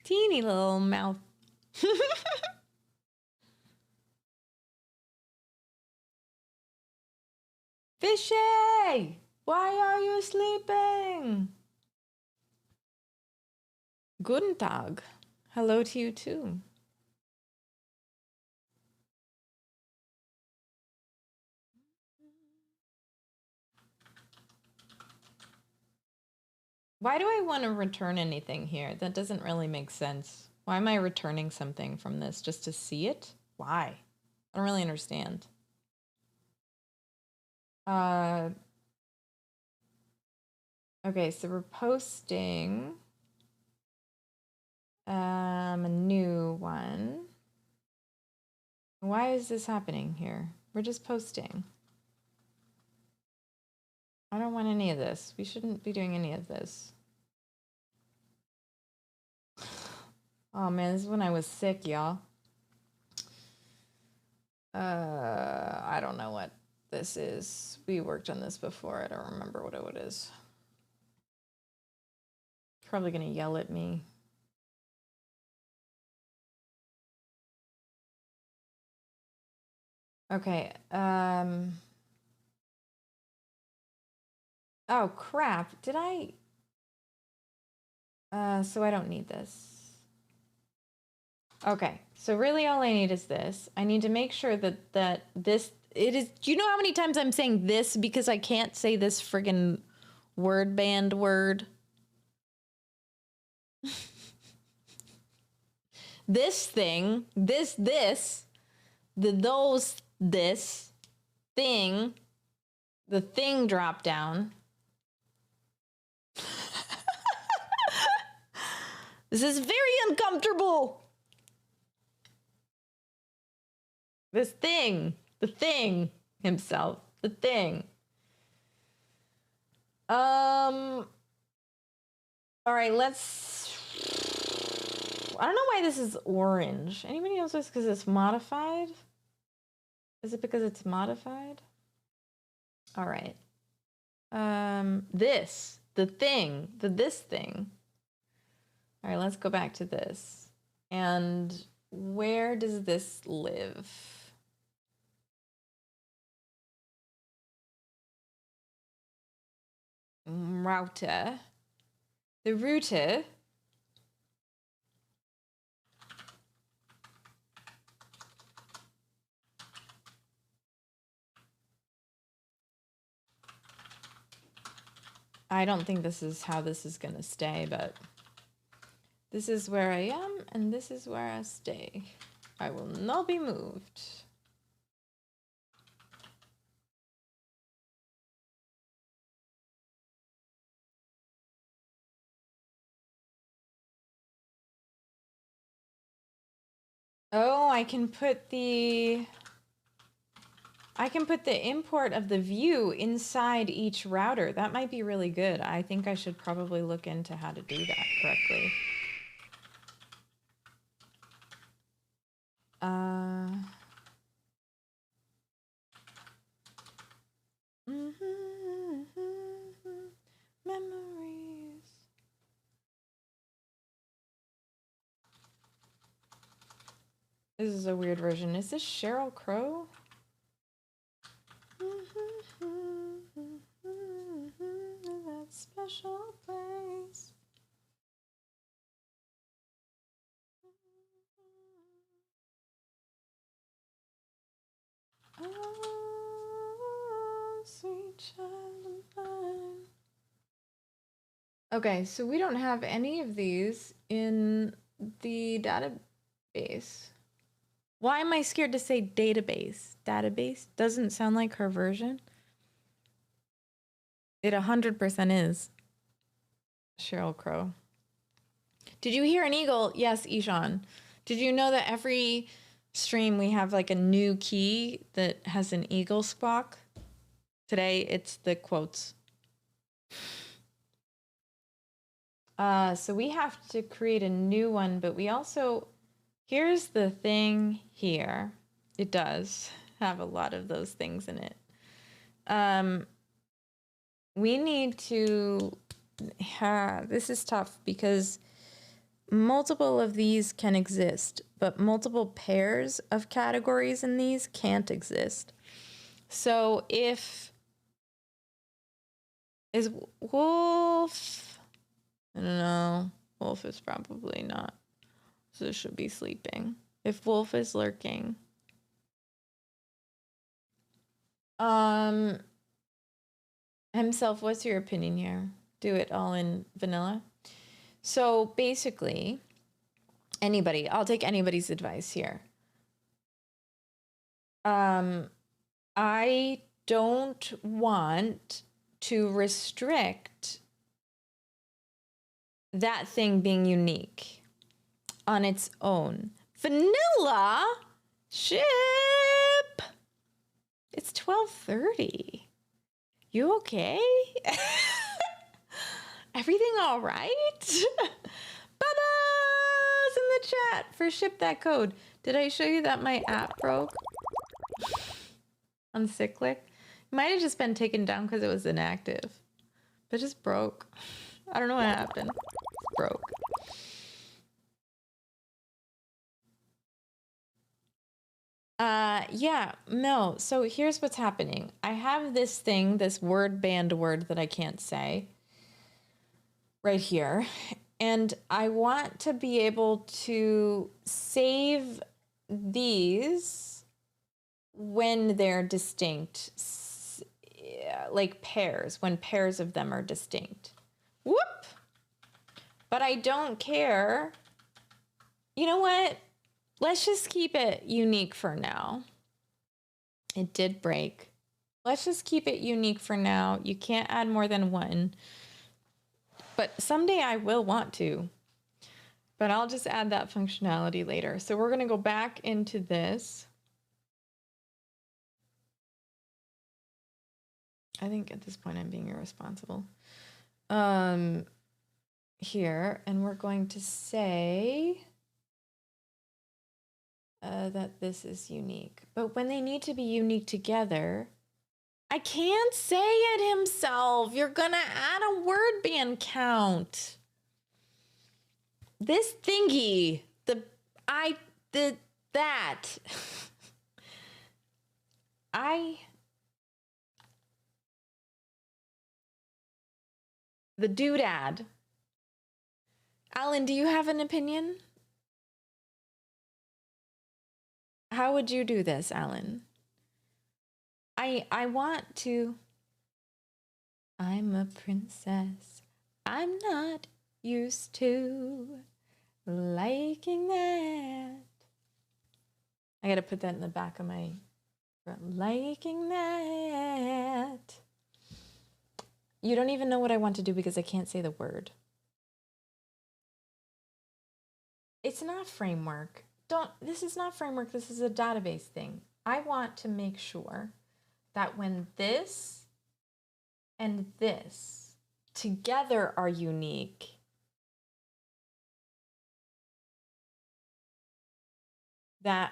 Teeny little mouth. Fishy! Why are you sleeping? Guten Tag. Hello to you too. Why do I want to return anything here? That doesn't really make sense. Why am I returning something from this? Just to see it? Why? I don't really understand. Okay, so we're posting a new one. Why is this happening here? We're just posting. I don't want any of this. We shouldn't be doing any of this. Oh man, this is when I was sick, y'all. I don't know what this is. We worked on this before. I don't remember what it is. Probably gonna yell at me. Okay, oh crap, did I? So I don't need this. Okay, so really all I need is this. I need to make sure that this, it is, do you know how many times I'm saying this because I can't say this friggin' word band word? This thing, this thing, the thing drop down. This is very uncomfortable. This thing, the thing himself, the thing. All right, let's, I don't know why this is orange. Anybody else just because it's modified? Is it because it's modified? All right. This, the thing, this thing. All right, let's go back to this. And where does this live? Router. The router. I don't think this is how this is gonna stay, but this is where I am and this is where I stay. I will not be moved. Oh, I can put the import of the view inside each router. That might be really good. I think I should probably look into how to do that correctly. Memories. This is a weird version. Is this Sheryl Crow? That special place. Oh, sweet child of mine. Okay, so we don't have any of these in the database. Why am I scared to say database? Database doesn't sound like her version. It 100% is. Sheryl Crow. Did you hear an eagle? Yes, Ishan. Did you know that every stream we have like a new key that has an eagle squawk? Today it's the quotes. So we have to create a new one, but we also, here's the thing here. It does have a lot of those things in it. We need to, this is tough because multiple of these can exist, but multiple pairs of categories in these can't exist. So if, is wolf, I don't know, wolf is probably not, so it should be sleeping. If wolf is lurking, himself, what's your opinion here? Do it all in vanilla. So basically, anybody, I'll take anybody's advice here. I don't want to restrict that thing being unique on its own. Vanilla ship. It's 12:30. You okay? Everything all right? Bubbles in the chat for ship that code. Did I show you that my app broke on Cyclic? It might have just been taken down because it was inactive, but it just broke. I don't know what happened. It broke. Yeah, no. So here's what's happening. I have this thing, this word band word that I can't say right here. And I want to be able to save these when they're distinct, like pairs, when pairs of them are distinct. Whoop! But I don't care. You know what? Let's just keep it unique for now. It did break. Let's just keep it unique for now. You can't add more than one. But someday I will want to. But I'll just add that functionality later. So we're going to go back into this. I think at this point I'm being irresponsible. Here, and we're going to say that this is unique. But when they need to be unique together, I can't say it himself. You're gonna add a word band count. This thingy, that. The doodad. Alan, do you have an opinion? How would you do this, Alan? I want to. I'm a princess. I'm not used to liking that. I gotta put that in the back of my liking that. You don't even know what I want to do because I can't say the word. It's not framework. This is not framework. This is a database thing. I want to make sure that when this and this together are unique, that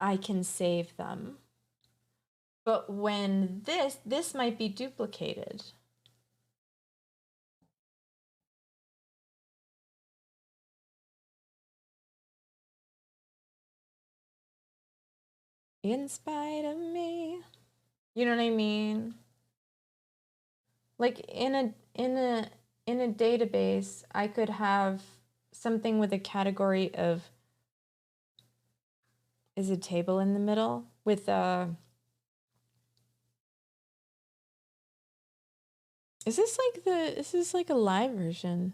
I can save them. But when this might be duplicated. In spite of me. You know what I mean? Like in a database, I could have something with a category of, is a table in the middle with a, is this like a live version?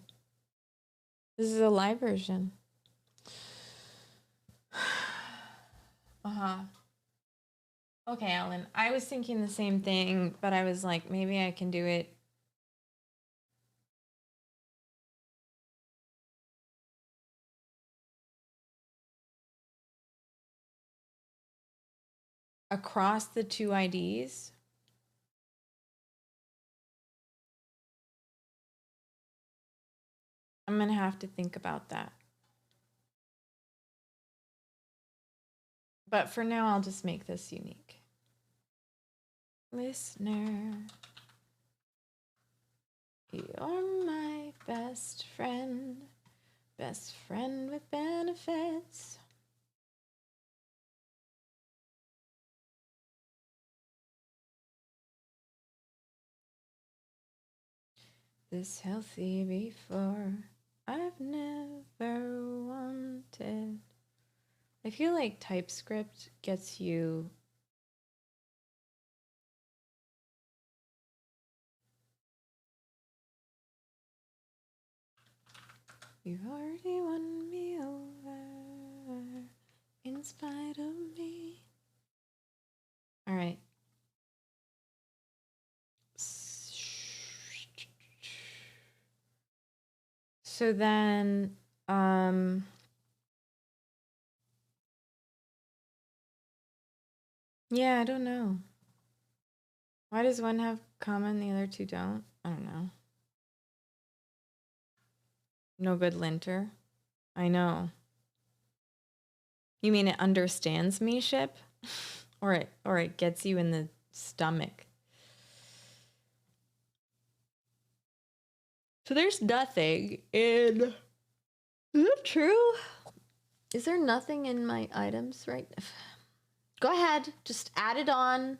This is a live version. Okay, Alan, I was thinking the same thing, but I was like, maybe I can do it. Across the two IDs. I'm gonna have to think about that. But for now, I'll just make this unique. Listener, you're my best friend with benefits. This healthy before I've never wanted. I feel like TypeScript gets you you've already won me over in spite of me. All right. So then, yeah, I don't know. Why does one have comma and the other two don't? I don't know. No good linter. I know. You mean it understands me, ship? or it gets you in the stomach. So there's nothing in... Is that true? Is there nothing in my items right now? Go ahead. Just add it on.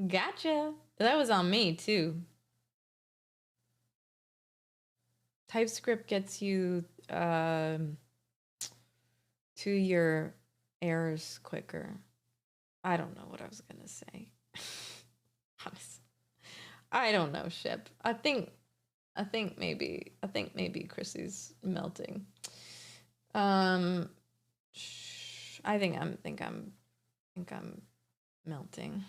Gotcha. That was on me, too. TypeScript gets you to your errors quicker. I don't know what I was gonna say. Honestly, I don't know, ship. I think maybe Chrissie's melting. I think I'm melting.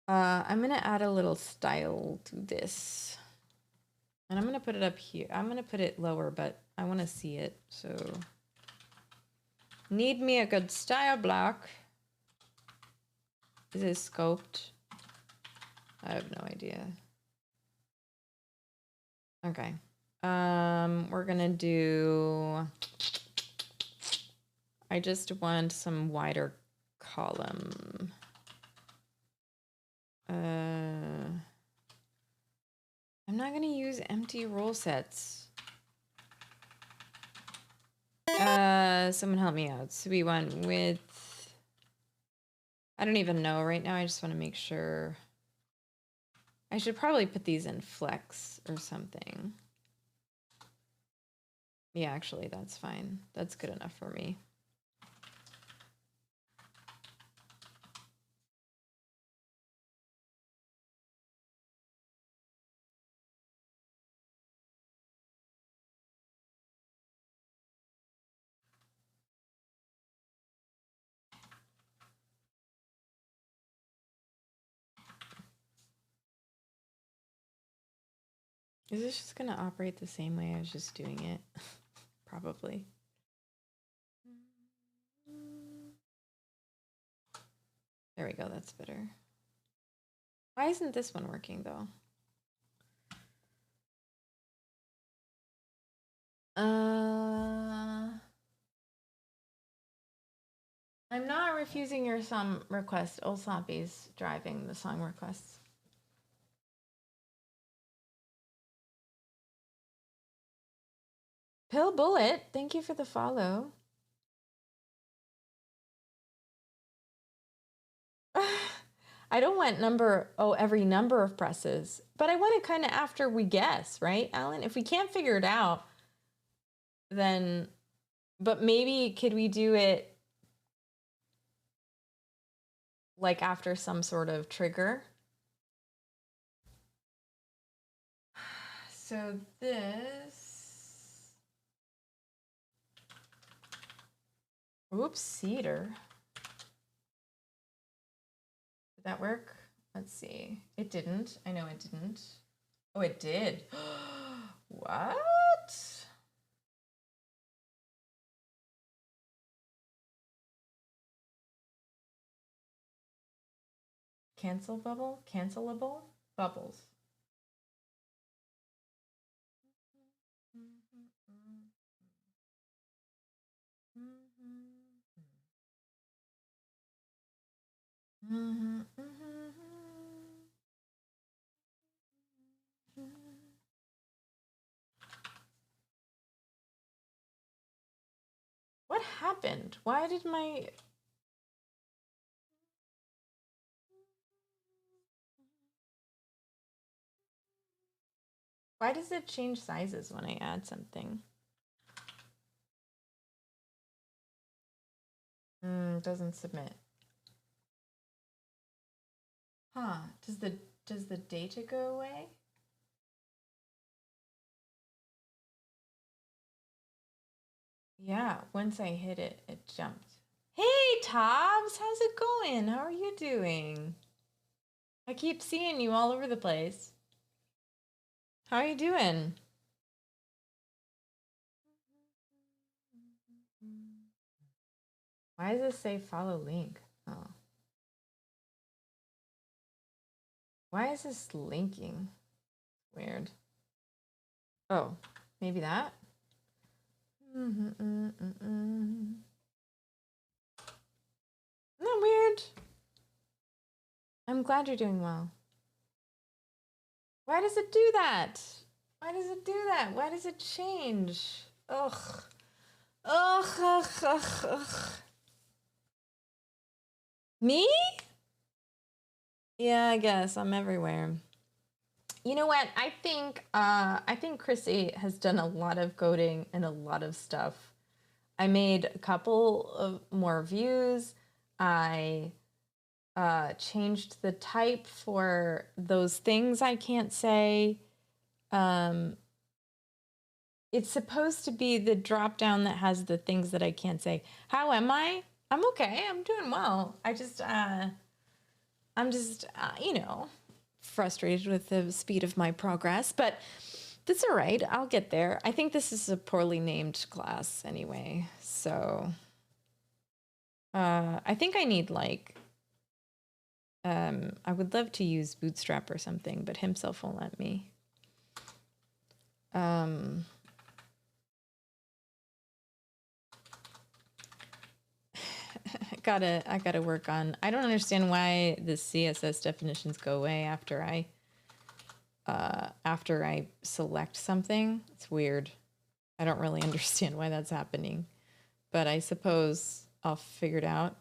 I'm gonna add a little style to this. And I'm gonna put it up here. I'm gonna put it lower, but I wanna see it, so. Need me a good style block. Is it scoped? I have no idea. Okay. We're gonna do, I just want some wider column. I'm not gonna use empty roll sets. Someone help me out. So we went with, I don't even know right now. I just want to make sure. I should probably put these in flex or something. Yeah, actually, that's fine. That's good enough for me. Is this just going to operate the same way I was just doing it? Probably. There we go. That's better. Why isn't this one working, though? I'm not refusing your song request. Old Sloppy's driving the song requests. Pill Bullet, thank you for the follow. I don't want every number of presses, but I want it kind of after we guess, right, Alan? If we can't figure it out, then, but maybe could we do it like after some sort of trigger? So this, oops, cedar. Did that work? Let's see. It didn't. I know it didn't. Oh, it did. What? Cancel bubble? Cancelable? Bubbles. What happened? Why did my... Why does it change sizes when I add something? Doesn't submit. Huh, does the data go away? Yeah, once I hit it, it jumped. Hey, Tobbs, how's it going? How are you doing? I keep seeing you all over the place. How are you doing? Why does this say follow link? Oh. Why is this linking? Weird. Oh, maybe that? Isn't that weird? I'm glad you're doing well. Why does it do that? Why does it do that? Why does it change? Ugh. Ugh, ugh, ugh, ugh. Me? Yeah, I guess I'm everywhere. You know what? I think Chrissie has done a lot of coding and a lot of stuff. I made a couple of more views. I changed the type for those things I can't say. It's supposed to be the drop down that has the things that I can't say. How am I? I'm okay. I'm doing well. I'm just, you know, frustrated with the speed of my progress, but that's all right. I'll get there. I think this is a poorly named class anyway. So, I think I need like, I would love to use Bootstrap or something, but himself won't let me. I gotta work on. I don't understand why the CSS definitions go away after I select something. It's weird. I don't really understand why that's happening, but I suppose I'll figure it out.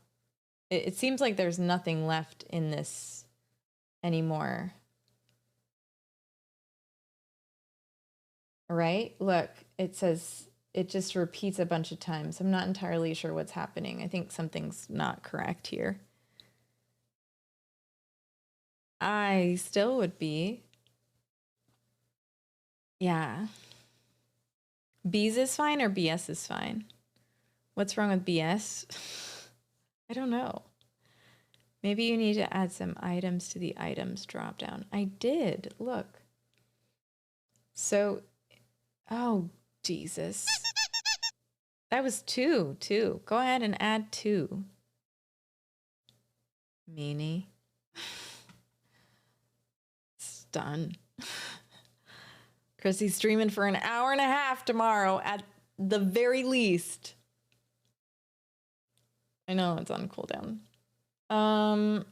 It seems like there's nothing left in this anymore. Right? Look, it says it just repeats a bunch of times. I'm not entirely sure what's happening. I think something's not correct here. I still would be. Yeah. B's is fine or BS is fine? What's wrong with BS? I don't know. Maybe you need to add some items to the items dropdown. I did. Look. So, oh, Jesus. That was two. Go ahead and add 2. Meanie. It's done. Chrissie's streaming for an hour and a half tomorrow at the very least. I know it's on cooldown.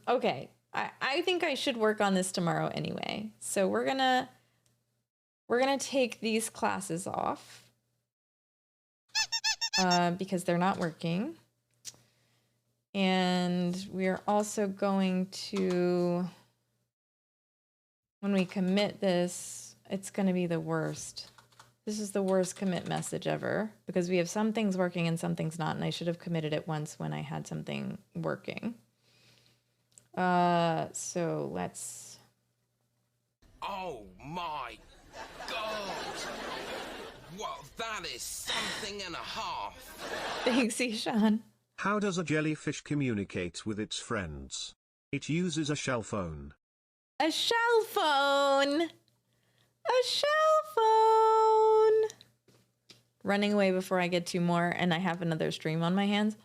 Okay. I think I should work on this tomorrow anyway. So we're gonna take these classes off because they're not working. And we're also going to, when we commit this, it's going to be the worst. This is the worst commit message ever because we have some things working and some things not, and I should have committed it once when I had something working. So let's... Oh my God! Well, that is something and a half. Thanks, Ishan. How does a jellyfish communicate with its friends? It uses a shell phone. A shell phone! A shell phone! Running away before I get 2 more and I have another stream on my hands.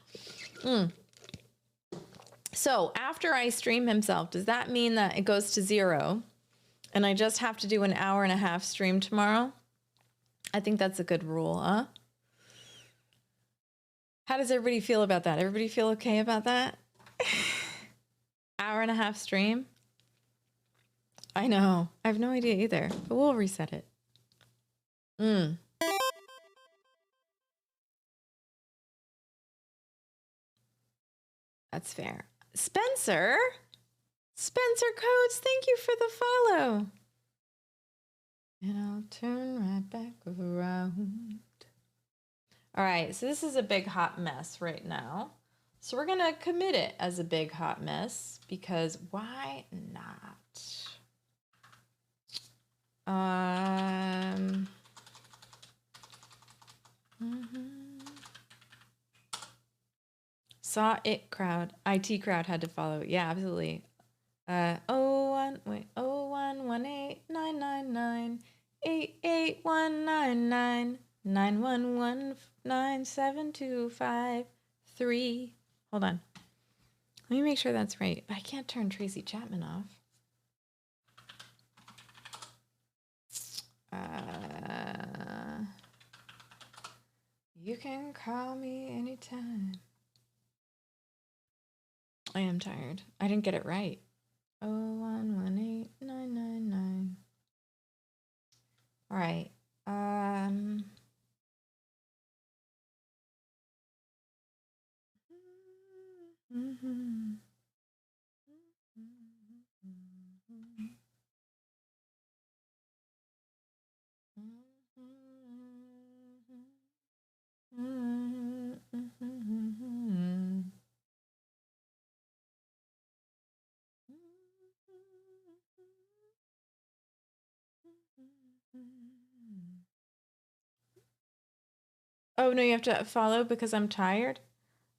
So after I stream himself, does that mean that it goes to 0 and I just have to do an hour and a half stream tomorrow? I think that's a good rule, huh? How does everybody feel about that? Everybody feel okay about that? Hour and a half stream? I know. I have no idea either, but we'll reset it. That's fair. Spencer Codes, thank you for the follow. And I'll turn right back around. All right, so this is a big hot mess right now. So we're gonna commit it as a big hot mess because why not? Saw it crowd. IT crowd had to follow. Yeah, absolutely. 011189988199991197253. Hold on. Let me make sure that's right. I can't turn Tracy Chapman off. You can call me anytime. I am tired. I didn't get it right. 0118999. All right. Oh, no, you have to follow because I'm tired?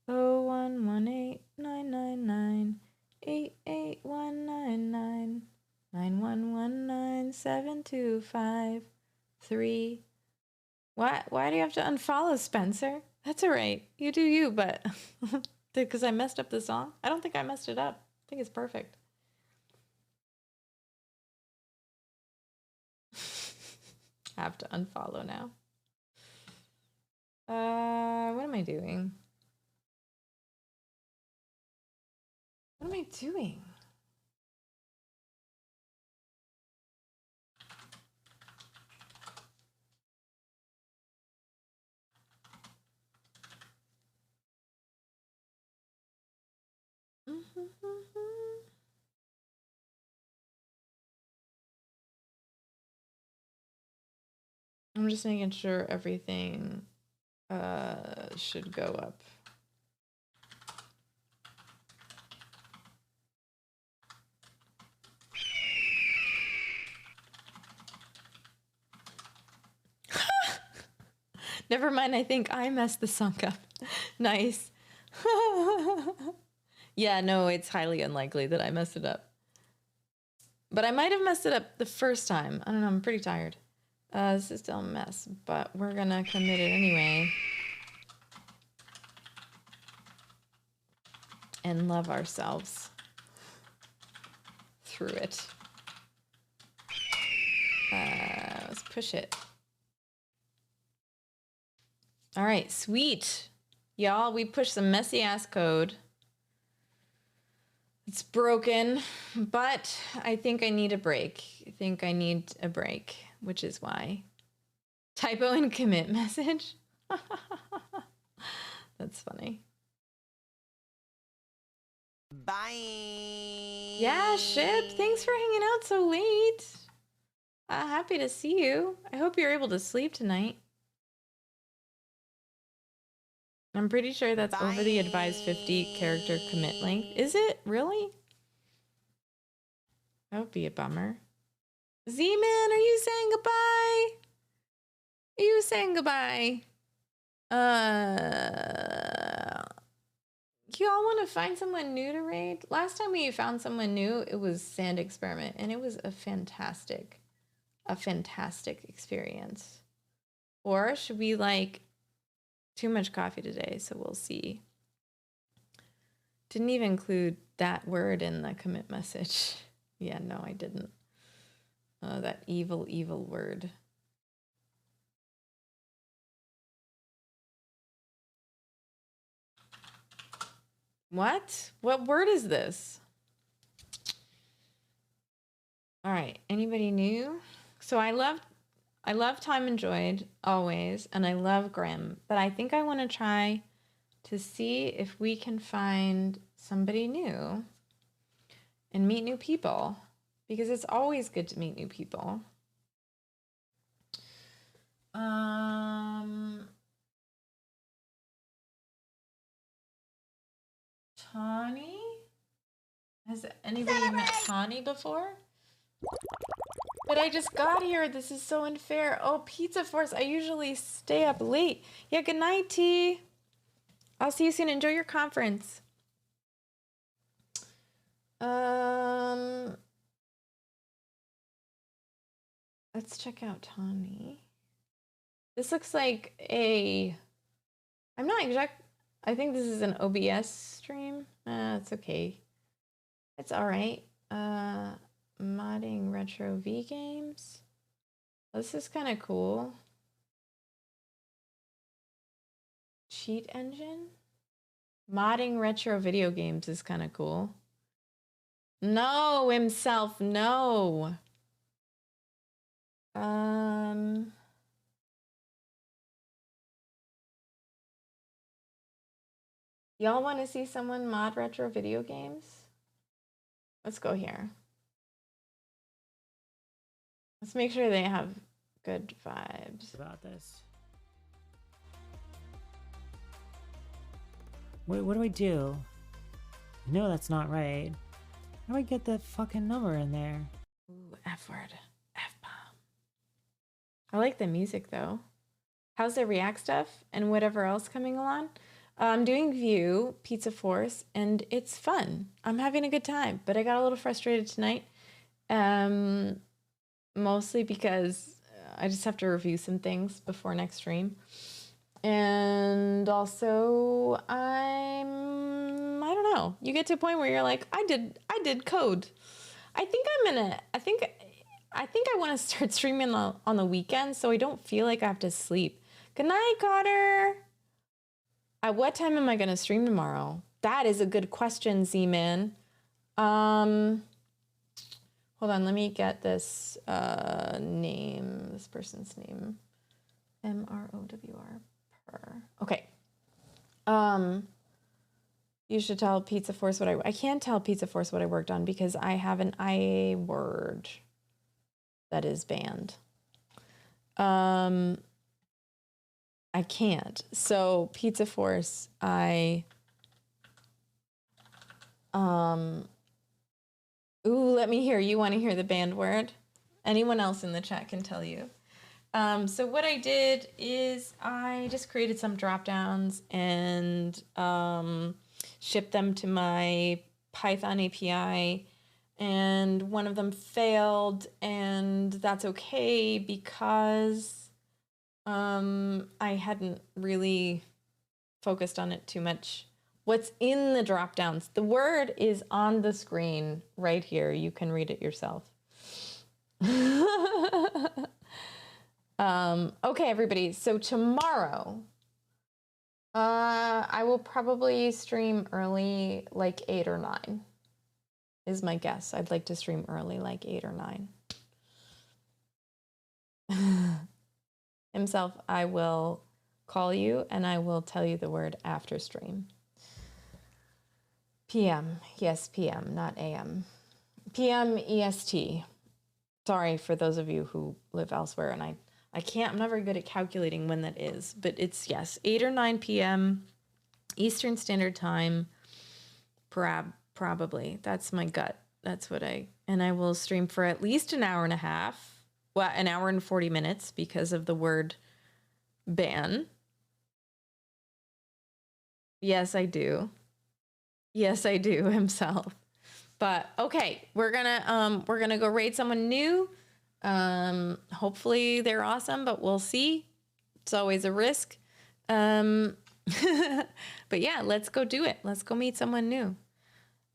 011899988199991197253. Why do you have to unfollow, Spencer? That's all right. You do you, but because I messed up the song? I don't think I messed it up. I think it's perfect. I have to unfollow now. What am I doing? What am I doing? I'm just making sure everything should go up. Never mind, I think I messed the song up. Nice. Yeah, no, it's highly unlikely that I messed it up. But I might have messed it up the first time. I don't know, I'm pretty tired. This is still a mess, but we're gonna commit it anyway. And love ourselves through it. Let's push it. All right, sweet. Y'all, we pushed some messy ass code. It's broken, but I think I need a break. I think I need a break, which is why. Typo and commit message. That's funny. Bye. Yeah, Ship. Thanks for hanging out so late. Happy to see you. I hope you're able to sleep tonight. I'm pretty sure that's over the advised 50 character commit length. Is it? Really? That would be a bummer. Z-Man, are you saying goodbye? Are you saying goodbye? Y'all want to find someone new to raid? Last time we found someone new, it was Sand Experiment, and it was a fantastic experience. Or should we like too much coffee today, so we'll see. Didn't even include that word in the commit message. Yeah, no, I didn't. That evil, evil word. What? What word is this? All right. Anybody new? So I love Time Enjoyed always, and I love Grim, but I think I want to try to see if we can find somebody new and meet new people, because it's always good to meet new people. Tawny? Has anybody met Tawny before? But I just got here. This is so unfair. Oh, Pizza Force. I usually stay up late. Yeah, good night, T. I'll see you soon. Enjoy your conference. Let's check out Tawny. This looks like I'm not exact. I think this is an OBS stream. It's okay. It's all right. Modding retro V games. This is kind of cool. Cheat engine. Modding retro video games is kind of cool. No, himself, no. Y'all want to see someone mod retro video games? Let's go here. Let's make sure they have good vibes. About this. Wait, what do I do? No, that's not right. How do I get the fucking number in there? Ooh, F word. F-bomb. I like the music though. How's the React stuff and whatever else coming along? I'm doing View, Pizza Force, and it's fun. I'm having a good time, but I got a little frustrated tonight. Mostly because I just have to review some things before next stream. And also I don't know. You get to a point where you're like, I did code. I think I want to start streaming on the weekends so I don't feel like I have to sleep. Good night, Cotter. At what time am I going to stream tomorrow? That is a good question, Z-Man. Hold on, let me get this name, this person's name. M-R-O-W-R. Okay. You should tell Pizza Force what I can't tell Pizza Force what I worked on because I have an I word that is banned. I can't. So Pizza Force, ooh, let me hear. You want to hear the banned word? Anyone else in the chat can tell you. So what I did is I just created some drop downs and shipped them to my Python API, and one of them failed, and that's okay because I hadn't really focused on it too much. What's in the drop downs? The word is on the screen right here. You can read it yourself. Okay, everybody. So tomorrow, I will probably stream early, like 8 or 9 is my guess. I'd like to stream early, like 8 or 9. Himself, I will call you and I will tell you the word after stream. PM. Yes, PM, not AM. PM EST. Sorry for those of you who live elsewhere, and I can't, I'm not very good at calculating when that is, but it's, yes, 8 or 9 p.m. Eastern Standard Time, probably. That's my gut. That's what and I will stream for at least an hour and a half. Well, an hour and 40 minutes because of the word ban. Yes, I do. Yes, I do, himself. But okay, we're gonna go raid someone new. Hopefully they're awesome, but we'll see. It's always a risk. But yeah, let's go do it. Let's go meet someone new.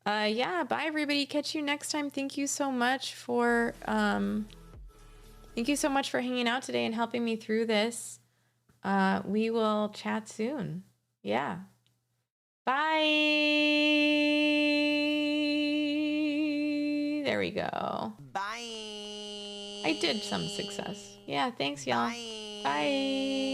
Yeah, bye everybody. Catch you next time. Thank you so much for hanging out today and helping me through this. We will chat soon. Yeah. Bye. There we go. Bye. I did some success. Yeah, thanks y'all. Bye. Bye.